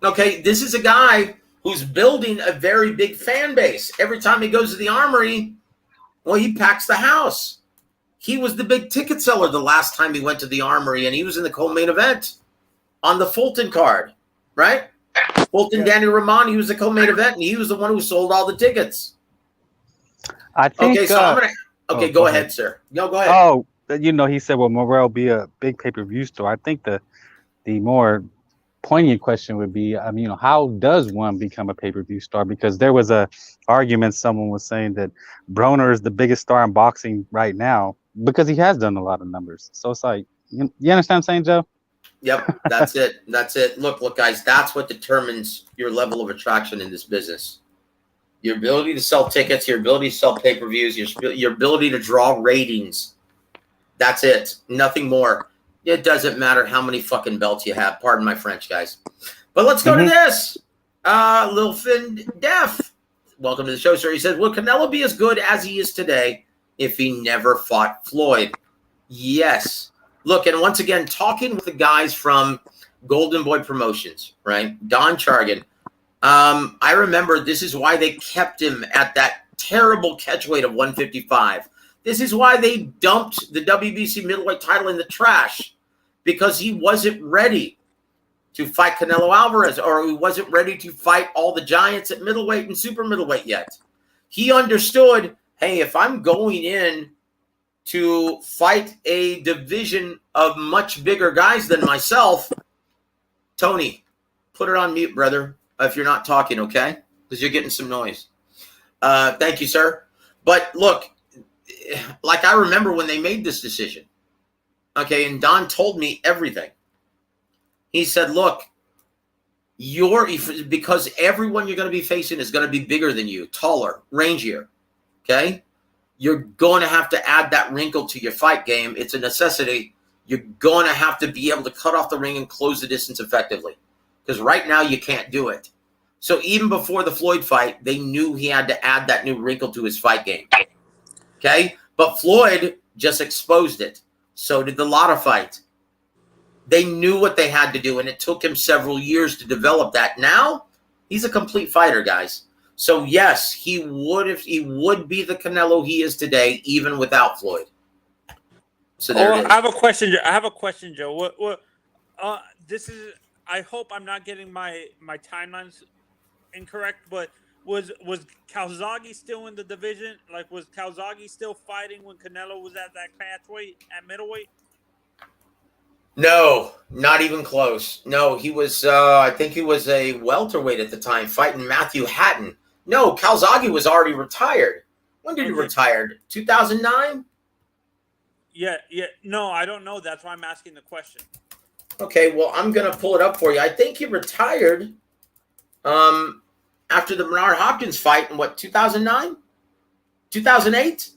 Okay, this is a guy who's building a very big fan base. Every time he goes to the Armory, well, he packs the house. He was the big ticket seller the last time he went to the Armory, and he was in the co-main event on the Fulton card, right? Fulton, yeah. Danny Roman, he was the co-main event, and he was the one who sold all the tickets. I think. Okay, so I'm gonna. Okay, go ahead, sir. No, go ahead. Oh, he said, "Will Morrell be a big pay-per-view star?" I think the more poignant question would be, how does one become a pay-per-view star? Because there was a argument, someone was saying that Broner is the biggest star in boxing right now because he has done a lot of numbers. So it's like, you understand what I'm saying, Joe? Yep, that's it. That's it. Look, guys, that's what determines your level of attraction in this business. Your ability to sell tickets, your ability to sell pay-per-views, your ability to draw ratings. That's it. Nothing more. It doesn't matter how many fucking belts you have. Pardon my French, guys. But let's go to this. Lil Finn Def. Welcome to the show, sir. He says, will Canelo be as good as he is today if he never fought Floyd? Yes. Look, and once again, talking with the guys from Golden Boy Promotions, right? Don Chargan. I remember this is why they kept him at that terrible catchweight of 155. This is why they dumped the WBC middleweight title in the trash, because he wasn't ready to fight Canelo Alvarez, or he wasn't ready to fight all the giants at middleweight and super middleweight yet. He understood, hey, if I'm going in to fight a division of much bigger guys than myself, Tony, put it on mute, brother, if you're not talking, okay? Because you're getting some noise. Thank you, sir. But look, like I remember when they made this decision, okay, and Don told me everything. He said, look, because everyone you're going to be facing is going to be bigger than you, taller, rangier, okay? You're going to have to add that wrinkle to your fight game. It's a necessity. You're going to have to be able to cut off the ring and close the distance effectively, because right now you can't do it. So even before the Floyd fight, they knew he had to add that new wrinkle to his fight game. Okay? But Floyd just exposed it. So did the Lotta fight. They knew what they had to do, and it took him several years to develop that. Now, he's a complete fighter, guys. So, yes, he would be the Canelo he is today, even without Floyd. So there it is. I have a question, Joe. This is. I hope I'm not getting my timelines incorrect, but was Calzaghe still in the division? Like, was Calzaghe still fighting when Canelo was at that catchweight at middleweight? No, not even close. No, he was, I think he was a welterweight at the time, fighting Matthew Hatton. No, Calzaghe was already retired. When did he retire? 2009? Yeah. No, I don't know. That's why I'm asking the question. Okay, well, I'm going to pull it up for you. I think he retired after the Bernard Hopkins fight in, 2009? 2008?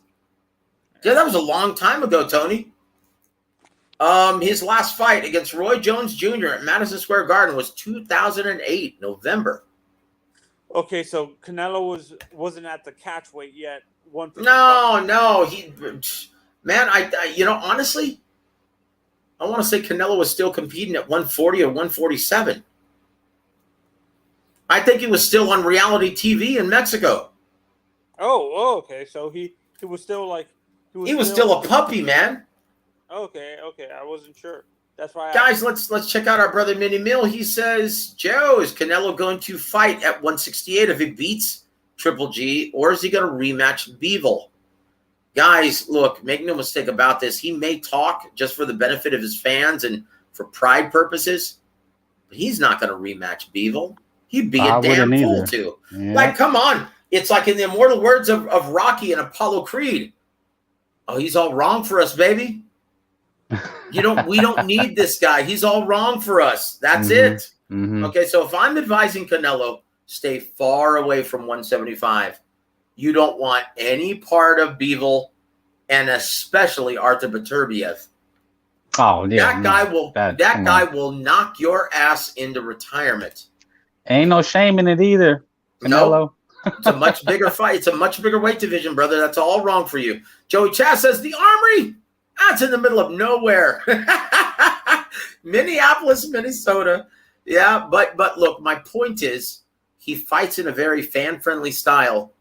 Yeah, that was a long time ago, Tony. His last fight against Roy Jones Jr. at Madison Square Garden was 2008, November. Okay, so Canelo wasn't at the catch weight yet. No, honestly, I want to say Canelo was still competing at 140 or 147. I think he was still on reality TV in Mexico. Oh, okay. So he was still like he was still a puppy, man. Okay. I wasn't sure. That's why. Guys, let's check out our brother Mini Mill. He says, Joe, is Canelo going to fight at 168 if he beats Triple G, or is he going to rematch Bivol? Guys, look, make no mistake about this. He may talk just for the benefit of his fans and for pride purposes, but he's not going to rematch Bivol. He'd be a damn fool to. Yeah. Like, come on. It's like in the immortal words of Rocky and Apollo Creed. Oh, he's all wrong for us, baby. We don't need this guy. He's all wrong for us. That's it. Mm-hmm. Okay, so if I'm advising Canelo, stay far away from 175. You don't want any part of Bivol, and especially Artur Beterbiev. Oh, yeah. That guy will knock your ass into retirement. Ain't no shame in it either, Canelo. No. It's a much bigger fight. It's a much bigger weight division, brother. That's all wrong for you. Joey Chaz says the Armory. That's in the middle of nowhere. Minneapolis, Minnesota. Yeah, but look, my point is he fights in a very fan-friendly style.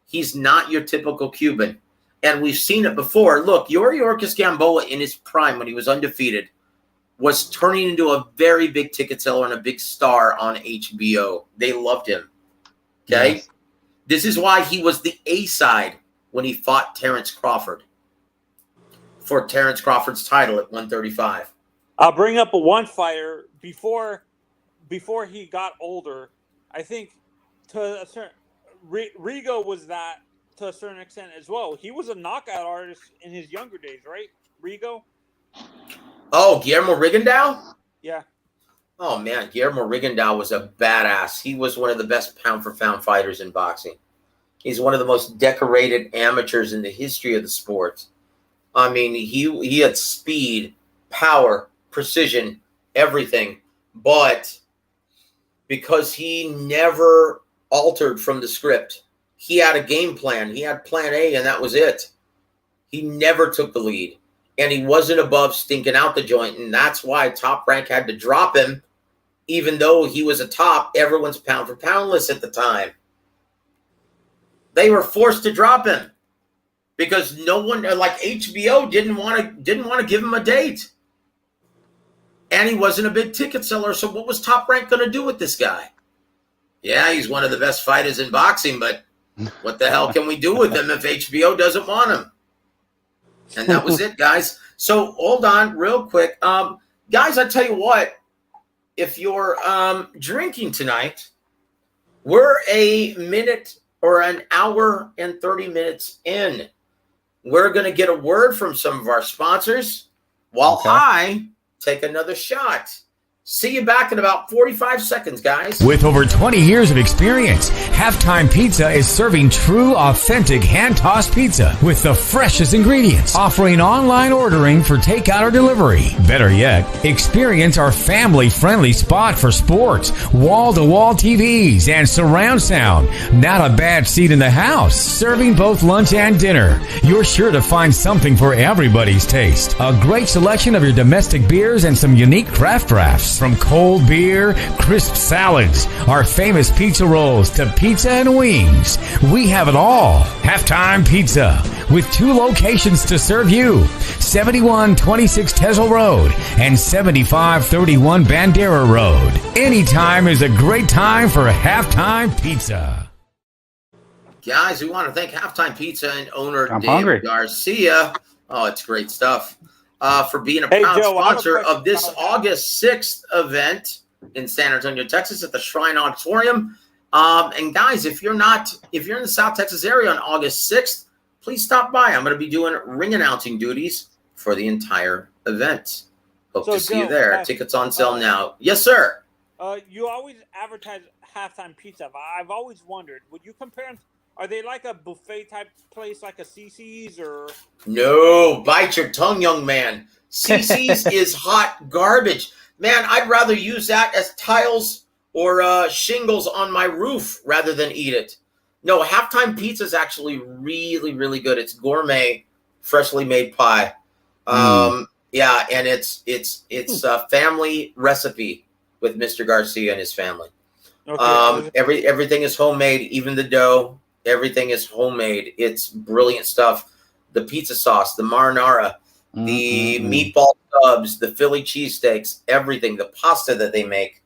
He's not your typical Cuban. And we've seen it before. Look, Yuri Orcus Gamboa in his prime when he was undefeated was turning into a very big ticket seller and a big star on HBO. They loved him. Okay? Yes. This is why he was the A-side when he fought Terrence Crawford for Terrence Crawford's title at 135. I'll bring up one fighter before he got older. I think to a certain Rigo was that to a certain extent as well. He was a knockout artist in his younger days, right? Rigo? Oh, Guillermo Rigondeaux? Yeah. Oh, man, Guillermo Rigondeaux was a badass. He was one of the best pound-for-pound fighters in boxing. He's one of the most decorated amateurs in the history of the sport. I mean, he had speed, power, precision, everything. But because he never altered from the script, he had a game plan. He had plan A, and that was it. He never took the lead. And he wasn't above stinking out the joint. And that's why Top Rank had to drop him, even though he was a top everyone's pound-for-pound list at the time. They were forced to drop him because no one, like HBO, didn't want to give him a date. And he wasn't a big ticket seller, so what was Top Rank going to do with this guy? Yeah, he's one of the best fighters in boxing, but what the hell can we do with him if HBO doesn't want him? And that was it, guys. So hold on real quick. Guys, I tell you what, if you're drinking tonight, we're a minute or an hour and 30 minutes in. We're going to get a word from some of our sponsors while I take another shot. See you back in about 45 seconds, guys. With over 20 years of experience, Halftime Pizza is serving true, authentic, hand-tossed pizza with the freshest ingredients, offering online ordering for takeout or delivery. Better yet, experience our family-friendly spot for sports, wall-to-wall TVs, and surround sound. Not a bad seat in the house. Serving both lunch and dinner. You're sure to find something for everybody's taste. A great selection of your domestic beers and some unique craft drafts. From cold beer, crisp salads, our famous pizza rolls to pizza and wings. We have it all. Halftime Pizza with 2 locations to serve you. 7126 Tesla Road and 7531 Bandera Road. Anytime is a great time for Halftime Pizza. Guys, we want to thank Halftime Pizza and owner David Garcia. Oh, it's great stuff. for being a Hey, proud Joe, I have a sponsor question of this about that. August 6th event in San Antonio, Texas at the Shrine Auditorium. And guys, if you're in the South Texas area on August 6th, please stop by. I'm going to be doing ring announcing duties for the entire event. Hope So, to see you Joe, there. Tickets on sale now. Yes, sir. You always advertise halftime pizza. But I've always wondered, would you compare them? Are they like a buffet type place, like a CC's, or? No, bite your tongue, young man. CC's is hot garbage. Man, I'd rather use that as tiles or shingles on my roof rather than eat it. No, halftime pizza is actually really, really good. It's gourmet, freshly made pie. Yeah, and it's a family recipe with Mr. Garcia and his family. Okay. Everything is homemade, even the dough. Everything is homemade. It's brilliant stuff. The pizza sauce, the marinara, the meatball subs, the Philly cheesesteaks, everything, the pasta that they make,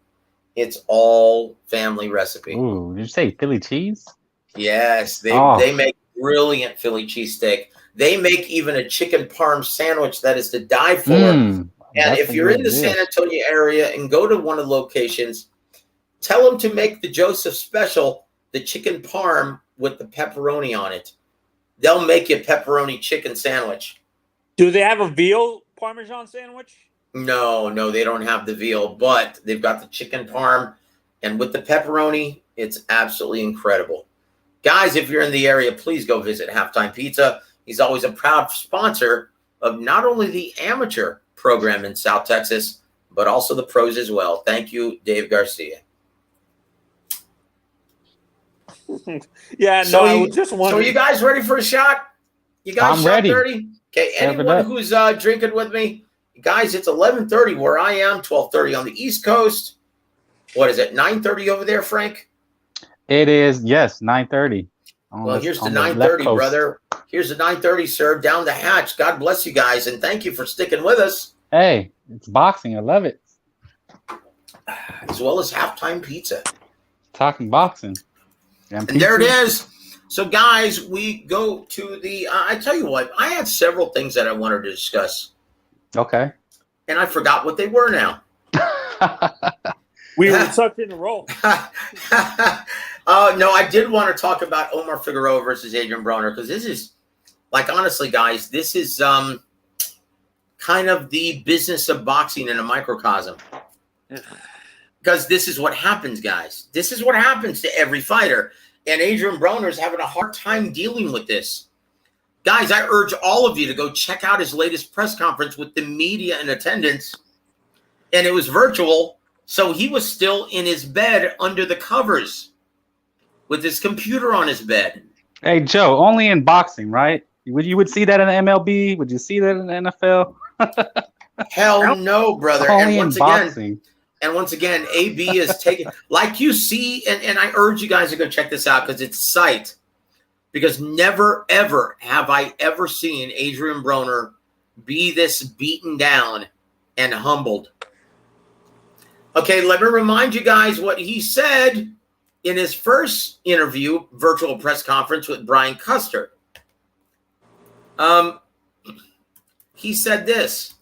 it's all family recipe. Ooh, did you say Philly cheese? Yes, they make brilliant Philly cheesesteak. They make even a chicken parm sandwich that is to die for. And if you're in the San Antonio area and go to one of the locations, tell them to make the Joseph special, the chicken parm with the pepperoni on it. They'll make you a pepperoni chicken sandwich. Do they have a veal Parmesan sandwich? No, they don't have the veal, but they've got the chicken parm, and with the pepperoni, it's absolutely incredible. Guys, if you're in the area, please go visit Halftime Pizza. He's always a proud sponsor of not only the amateur program in South Texas, but also the pros as well. Thank you, Dave Garcia. Yeah, no, I was just wondering. So are you guys ready for a shot? You guys I'm shot ready. 30? Okay, anyone who's drinking with me, guys, it's 11:30 where I am, 12:30 on the East Coast. What is it, 9:30 over there, Frank? It is, yes, 9:30. Well, here's the 9:30, brother. Here's the 9:30, sir. Down the hatch. God bless you guys, and thank you for sticking with us. Hey, it's boxing. I love it. As well as Halftime Pizza. Talking boxing. And there it is. So, guys, we go to the I tell you what, I had several things that I wanted to discuss. Okay. And I forgot what they were now. We were sucked in a roll. No, I did want to talk about Omar Figueroa versus Adrian Broner, because this is, like, honestly, guys, this is kind of the business of boxing in a microcosm. Because this is what happens, guys. This is what happens to every fighter. And Adrian Broner is having a hard time dealing with this. Guys, I urge all of you to go check out his latest press conference with the media in attendance. And it was virtual, so he was still in his bed under the covers with his computer on his bed. Hey, Joe, only in boxing, right? You would see that in the MLB? Would you see that in the NFL? Hell no, brother. Only in boxing. And once again, AB is taking, like you see, and I urge you guys to go check this out because it's sight. Because never, ever have I ever seen Adrian Broner be this beaten down and humbled. Okay, let me remind you guys what he said in his first interview, virtual press conference with Brian Custer. He said this.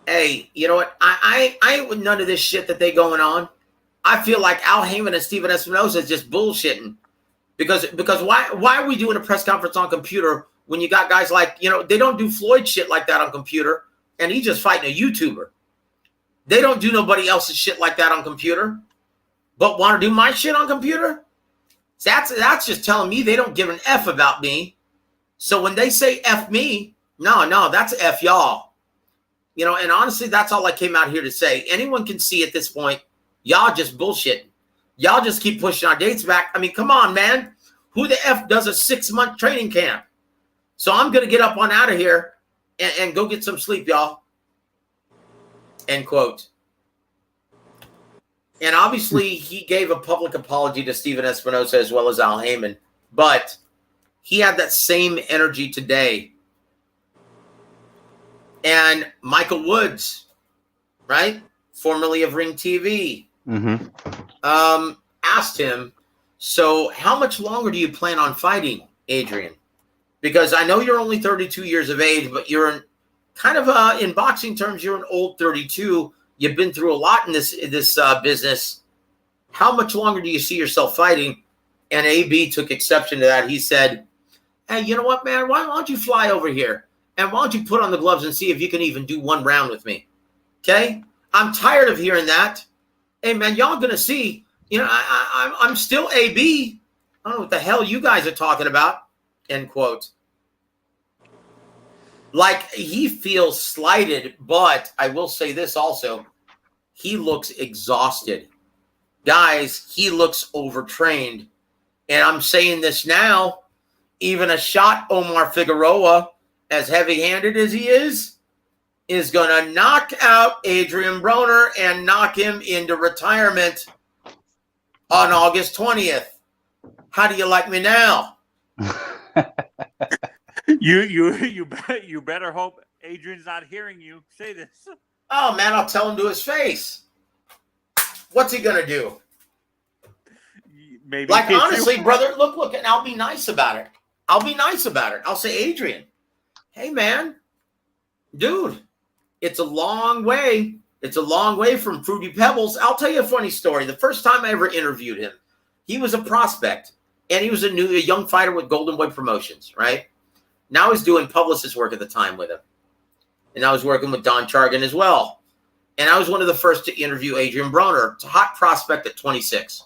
Hey, you know what? I ain't with none of this shit that they going on. I feel like Al Heyman and Steven Espinosa is just bullshitting. Because why are we doing a press conference on computer when you got guys like, they don't do Floyd shit like that on computer, and he's just fighting a YouTuber. They don't do nobody else's shit like that on computer, but want to do my shit on computer? That's just telling me they don't give an F about me. So when they say F me, no, that's F y'all. And honestly, that's all I came out here to say. Anyone can see at this point, y'all just bullshitting. Y'all just keep pushing our dates back. I mean, come on, man. Who the F does a 6-month training camp? So I'm going to get up on out of here and go get some sleep, y'all. End quote. And obviously, he gave a public apology to Steven Espinosa as well as Al Heyman. But he had that same energy today. And Michael Woods, right, formerly of Ring TV, asked him, so how much longer do you plan on fighting, Adrian? because I know you're only 32 years of age, but you're kind of in boxing terms, you're an old 32. You've been through a lot in this business. How much longer do you see yourself fighting? And AB took exception to that. He said, hey, you know what, man? Why don't you fly over here? And why don't you put on the gloves and see if you can even do one round with me? Okay? I'm tired of hearing that. Hey, man, y'all going to see. You know, I'm still AB. I don't know what the hell you guys are talking about. End quote. Like, he feels slighted, but I will say this also. He looks exhausted. Guys, he looks overtrained. And I'm saying this now, even a shot Omar Figueroa, as heavy-handed as he is going to knock out Adrian Broner and knock him into retirement on August 20th. How do you like me now? You better hope Adrian's not hearing you say this. Oh, man, I'll tell him to his face. What's he going to do? Maybe like, honestly, brother, look, and I'll be nice about it. I'll say, Adrian, hey, man, dude, it's a long way. It's a long way from Fruity Pebbles. I'll tell you a funny story. The first time I ever interviewed him, he was a prospect, and he was a young fighter with Golden Boy Promotions, right? Now he's doing publicist work at the time with him. And I was working with Don Chargan as well. And I was one of the first to interview Adrian Broner. It's a hot prospect at 26,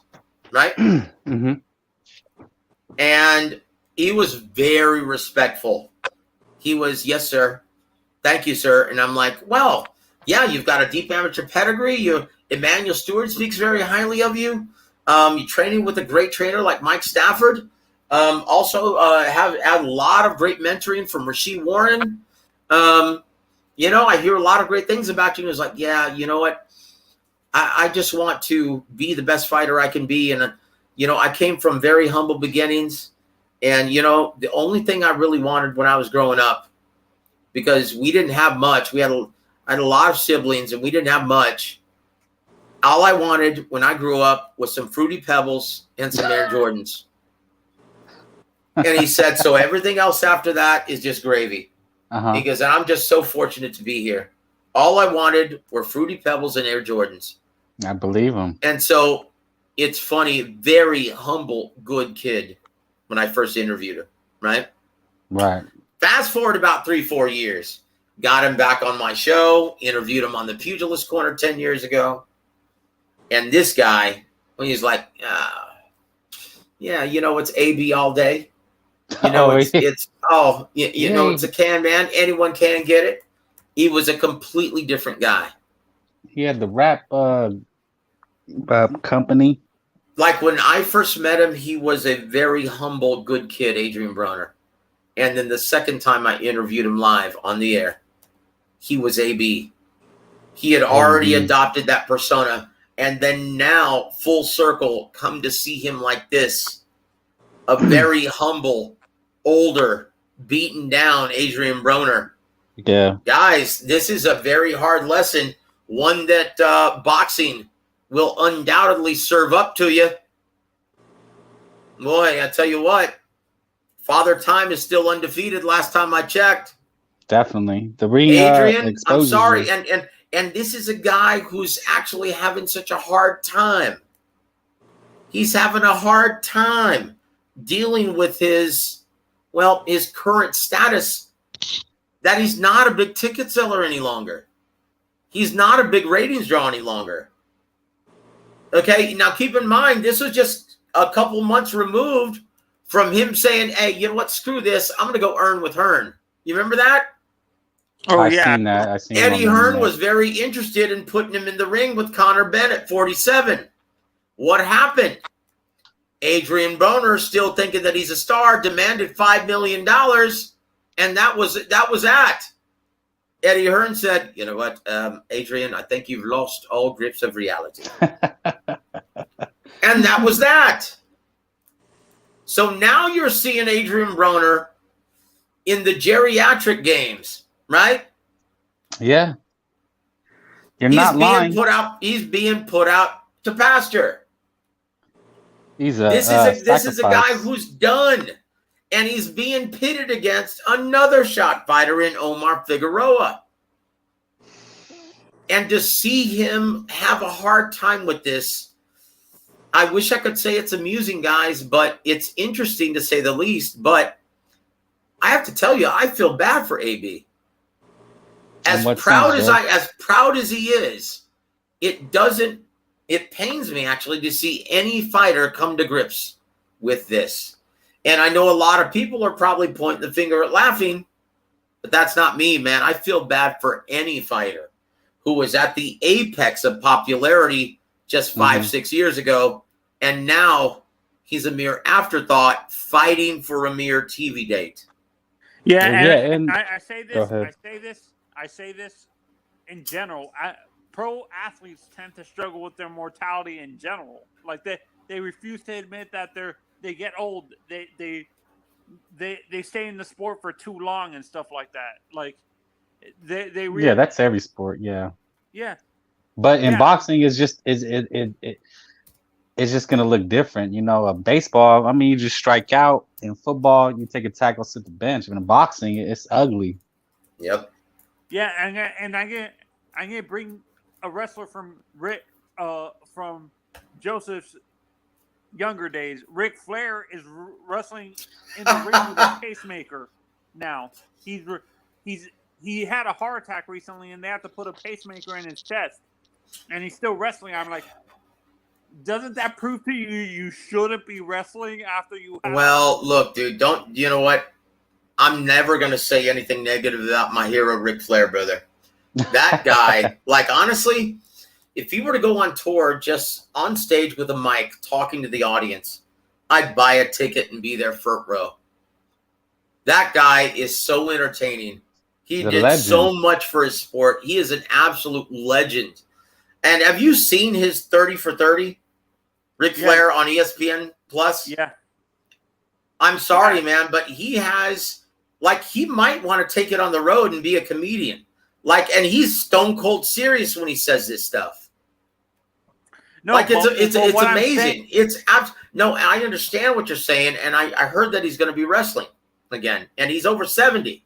right? Mm-hmm. And he was very respectful. He was, yes, sir. Thank you, sir. And I'm like, well, yeah, you've got a deep amateur pedigree. Emmanuel Stewart speaks very highly of you. You're training with a great trainer like Mike Stafford. Also have a lot of great mentoring from Rasheed Warren. You know, I hear a lot of great things about you. And it's like, yeah, you know what? I just want to be the best fighter I can be. And, you know, I came from very humble beginnings. And, you know, the only thing I really wanted when I was growing up, because we didn't have much. I had a lot of siblings, and we didn't have much. All I wanted when I grew up was some Fruity Pebbles and some Air Jordans. And he said, so everything else after that is just gravy. Because I'm just so fortunate to be here. All I wanted were Fruity Pebbles and Air Jordans. I believe him. And so it's funny, very humble, good kid when I first interviewed him, right? Right. Fast forward about 3-4 years. Got him back on my show, interviewed him on the Pugilist Corner 10 years ago. And this guy, when he's like, yeah, you know, it's AB all day. You know, it's you know, it's a can, man. Anyone can get it. He was a completely different guy. He had the rap company. Like when I first met him, he was a very humble, good kid, Adrian Broner. And then the second time I interviewed him live on the air, he was AB. He had already adopted that persona. And then now, full circle, come to see him like this. A very humble, older, beaten down Adrian Broner. Yeah. Guys, this is a very hard lesson. One that boxing will undoubtedly serve up to you. Boy, I tell you what. Father Time is still undefeated last time I checked. Definitely. The ring, Adrian, I'm sorry. And this is a guy who's actually having such a hard time. He's having a hard time dealing with his current status, that he's not a big ticket seller any longer. He's not a big ratings draw any longer. Okay, now keep in mind, this was just a couple months removed from him saying, hey, you know what, screw this, I'm going to go earn with Hearn. You remember that? Oh, I've yeah. seen that. I've seen Eddie Hearn was very interested in putting him in the ring with Conor Benn at 47. What happened? Adrian Broner, still thinking that he's a star, demanded $5 million, and that was that. Eddie Hearn said, you know what, Adrian, I think you've lost all grips of reality. And that was that. So now you're seeing Adrian Broner in the geriatric games, right? Yeah. You're not lying. He's being put out to pasture. This This is a guy who's done. and he's being pitted against another shot fighter in Omar Figueroa. And to see him have a hard time with this, I wish I could say it's amusing, guys, but it's interesting to say the least. But I have to tell you, I feel bad for AB. As proud as he is, it pains me actually to see any fighter come to grips with this. And I know a lot of people are probably pointing the finger at laughing, but that's not me, man. I feel bad for any fighter who was at the apex of popularity just 5-6 years ago, and now he's a mere afterthought fighting for a mere TV date. Yeah, Well, and I say this in general. Pro athletes tend to struggle with their mortality in general. Like they refuse to admit that they get old. They stay in the sport for too long and stuff like that. Like they really, that's every sport. Yeah. But in Yeah. boxing, it's just it's just gonna look different. You know, baseball, I mean, you just strike out. In football, you take a tackle, sit the bench. But in boxing, it's ugly. Yep. Yeah, and I get bring a wrestler from from Joseph's younger days. Ric Flair is wrestling in the ring with a pacemaker now. He had a heart attack recently, and they have to put a pacemaker in his chest, and he's still wrestling. I'm like, doesn't that prove to you shouldn't be wrestling after you have... Well, look, dude, you know what? I'm never going to say anything negative about my hero, Ric Flair, brother. That guy, like, honestly, if he were to go on tour just on stage with a mic talking to the audience, I'd buy a ticket and be there front row. That guy is so entertaining. He did so much for his sport. He is an absolute legend. And have you seen his 30 for 30? Ric Flair on ESPN Plus? Yeah. I'm sorry, man, but he has, like, he might want to take it on the road and be a comedian. Like, and he's stone cold serious when he says this stuff. No, like, it's amazing. No, I understand what you're saying, and I heard that he's going to be wrestling again, and he's over 70.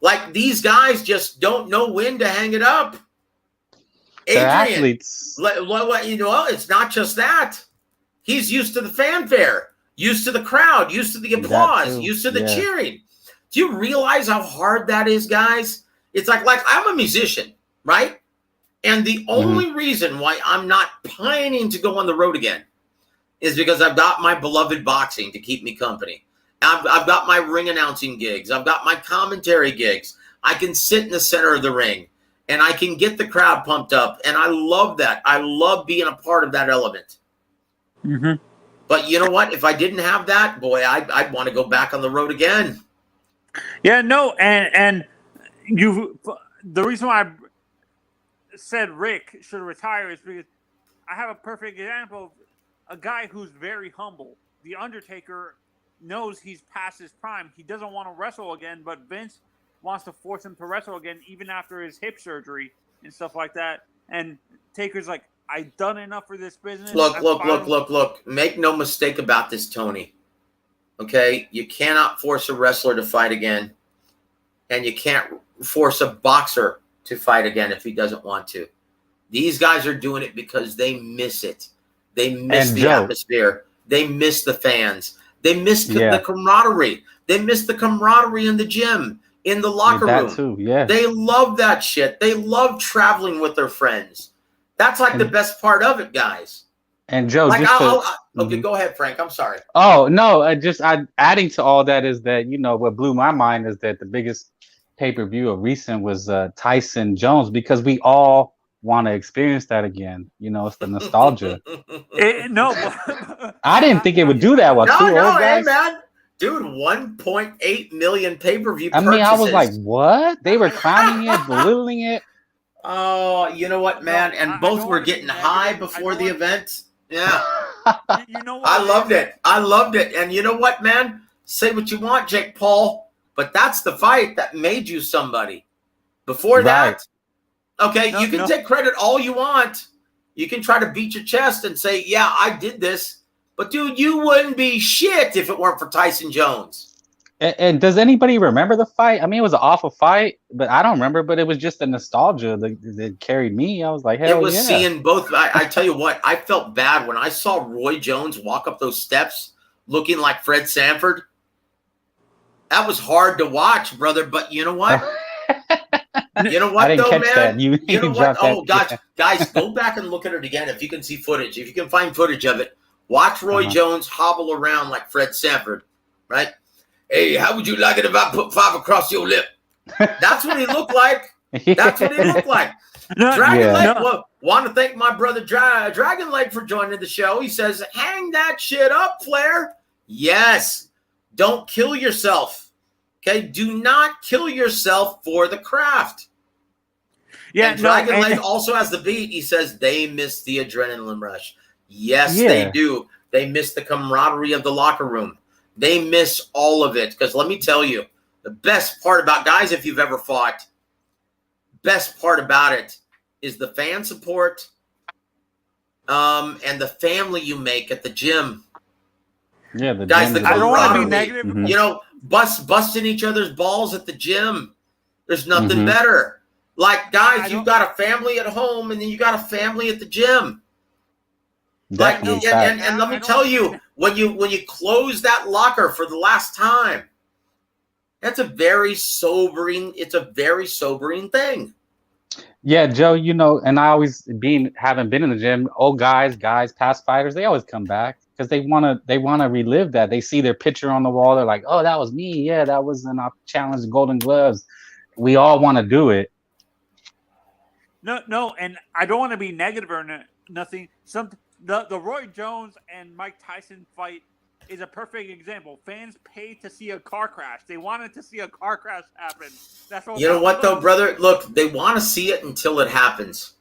Like, these guys just don't know when to hang it up. Adrian, athletes. You know, it's not just that. He's used to the fanfare, used to the crowd, used to the applause, used to the cheering. Do you realize how hard that is, guys? It's like I'm a musician, right? And the only reason why I'm not pining to go on the road again is because I've got my beloved boxing to keep me company. I've got my ring announcing gigs. I've got my commentary gigs. I can sit in the center of the ring, and I can get the crowd pumped up, and I love that. I love being a part of that element. Mm-hmm. But you know what? If I didn't have that, boy, I'd want to go back on the road again. Yeah, no, and the reason why I said Rick should retire is because I have a perfect example of a guy who's very humble. The Undertaker knows he's past his prime. He doesn't want to wrestle again, but Vince wants to force him to wrestle again even after his hip surgery and stuff like that. And Taker's like, I've done enough for this business. Look. Make no mistake about this, Tony. Okay? You cannot force a wrestler to fight again, and you can't force a boxer to fight again if he doesn't want to. These guys are doing it because they miss it. They miss the atmosphere. They miss the fans. They miss the camaraderie. They miss the camaraderie in the gym, in the locker room. That too, yeah. They love that shit. They love traveling with their friends. That's like the best part of it, guys. And Joe, like, okay, go ahead, Frank. I'm sorry. Oh no, adding to all that is that, you know, what blew my mind is that the biggest pay-per-view of recent was Tyson Jones, because we all want to experience that again. You know, it's the nostalgia. I didn't think it would do that well. Hey, man. Dude, 1.8 million pay-per-view purchases. I mean, I was like, what? They were clowning it, belittling it. Oh, you know what, man? And both were getting high before the event. Yeah. You know what? I loved it. And you know what, man? Say what you want, Jake Paul, but that's the fight that made you somebody. Before that, okay, you can take credit all you want. You can try to beat your chest and say, yeah, I did this. But dude, you wouldn't be shit if it weren't for Tyson Jones. And does anybody remember the fight? I mean, it was an awful fight, but I don't remember. But it was just the nostalgia that carried me. I was like, hell It was yeah. seeing both. I tell you what, I felt bad when I saw Roy Jones walk up those steps looking like Fred Sanford. That was hard to watch, brother. But you know what? You know what, I didn't though, catch man? that. You know what? dropped that. Oh, gosh. Guys, go back and look at it again if you can see footage. If you can find footage of it, watch Roy Jones hobble around like Fred Sanford, right? Hey, how would you like it if I put 5 across your lip? That's what he looked like. That's what he looked like. Dragon Leg, well, want to thank my brother Dragon Leg for joining the show. He says, hang that shit up, Flair. Yes. Don't kill yourself. Okay? Do not kill yourself for the craft. Yeah, and Dragon Leg also has the beat. He says they miss the adrenaline rush. Yes, they do. They miss the camaraderie of the locker room. They miss all of it. Because let me tell you, the best part about, guys, if you've ever fought, best part about it is the fan support and the family you make at the gym. Yeah, the guys, the I don't want to be negative. You know, busting each other's balls at the gym. There's nothing better. Like, guys, you've got a family at home and then you got a family at the gym. Like, and let me tell you, when you close that locker for the last time, that's a very sobering. It's a very sobering thing. Yeah, Joe, you know, and I always having been in the gym, old guys, past fighters, they always come back because they wanna relive that. They see their picture on the wall, they're like, oh, that was me. Yeah, that was when I challenged Golden Gloves. We all want to do it. No, and I don't want to be negative or nothing. The Roy Jones and Mike Tyson fight is a perfect example. Fans paid to see a car crash. They wanted to see a car crash happen. That's what. You know what, though, brother? Look, they want to see it until it happens,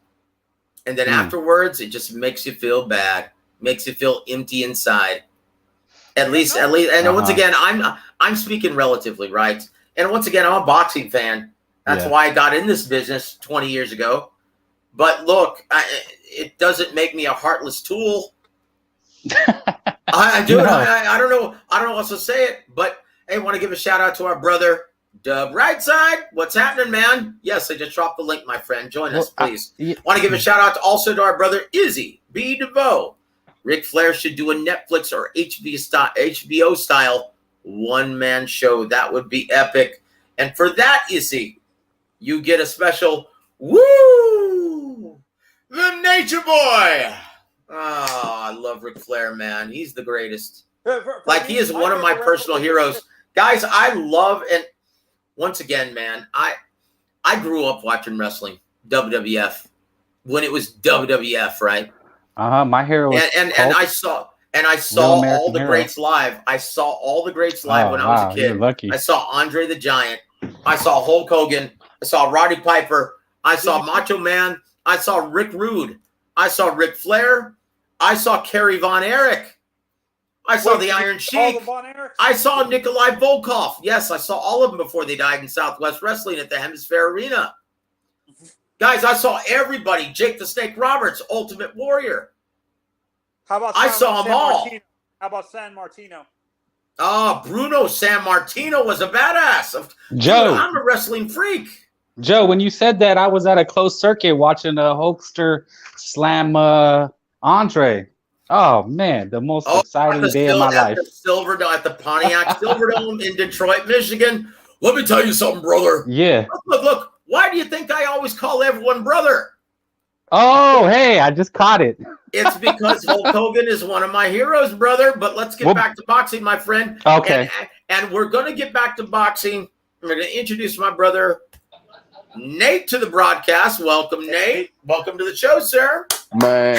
and then afterwards, it just makes you feel bad, makes you feel empty inside. At least, and once again, I'm speaking relatively, right? And once again, I'm a boxing fan. That's why I got in this business 20 years ago. But look, it doesn't make me a heartless tool. I do. No. I don't know. I don't know how to say it, but hey, I want to give a shout out to our brother Dub Rightside. What's happening, man? Yes, I just dropped the link, my friend. Join us, please. Want to give a shout out also to our brother Izzy B. DeVoe. Ric Flair should do a Netflix or HBO style one-man show. That would be epic. And for that, Izzy, you get a special woo, the Nature Boy. Oh, I love Ric Flair, man. He's the greatest. Like, he is one of my personal heroes. Guys, I love, and once again, man, I grew up watching wrestling, WWF, when it was WWF, right? My hero was and I saw all the greats live. I saw all the greats live when I was a kid. You're lucky. I saw Andre the Giant. I saw Hulk Hogan. I saw Roddy Piper. I saw Macho Man. I saw Rick Rude. I saw Ric Flair. I saw Kerry Von Erich. I saw the Iron Sheik. I saw Nikolai Volkov. Yes, I saw all of them before they died in Southwest Wrestling at the Hemisphere Arena. Guys, I saw everybody. Jake the Snake Roberts, Ultimate Warrior. How about I saw them all. Martino? How about San Martino? Oh, Bruno San Martino was a badass. Joe, dude, I'm a wrestling freak. Joe, when you said that, I was at a closed circuit watching a Hulkster slam Andre. Oh man, the most exciting day of my life. At the Pontiac Silverdome in Detroit, Michigan. Let me tell you something, brother. Yeah. Look. Why do you think I always call everyone brother? Oh, hey, I just caught it. It's because Hulk Hogan is one of my heroes, brother. But let's get back to boxing, my friend. Okay. And we're going to get back to boxing. We're going to introduce my brother Nate to the broadcast. Welcome, Nate. Welcome to the show, sir. Man.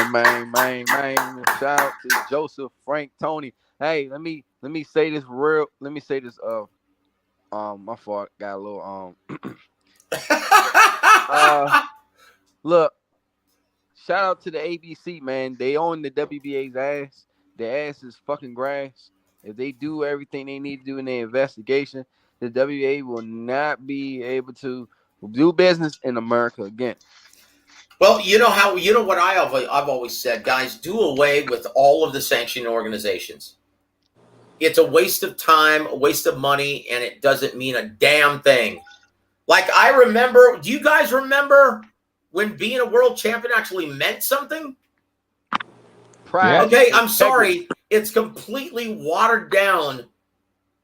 Shout out to Joseph, Frank, Tony. Hey, let me say this real. Let me say this. My fault. Got a little look. Shout out to the ABC, man. They own the WBA's ass. Their ass is fucking grass. If they do everything they need to do in their investigation, the WA will not be able to do business in America again. Well, you know what I've always said, guys, do away with all of the sanctioning organizations. It's a waste of time, a waste of money, and it doesn't mean a damn thing. Like I remember, do you guys remember when being a world champion actually meant something? Pride. Okay, I'm integrity. sorry. It's completely watered down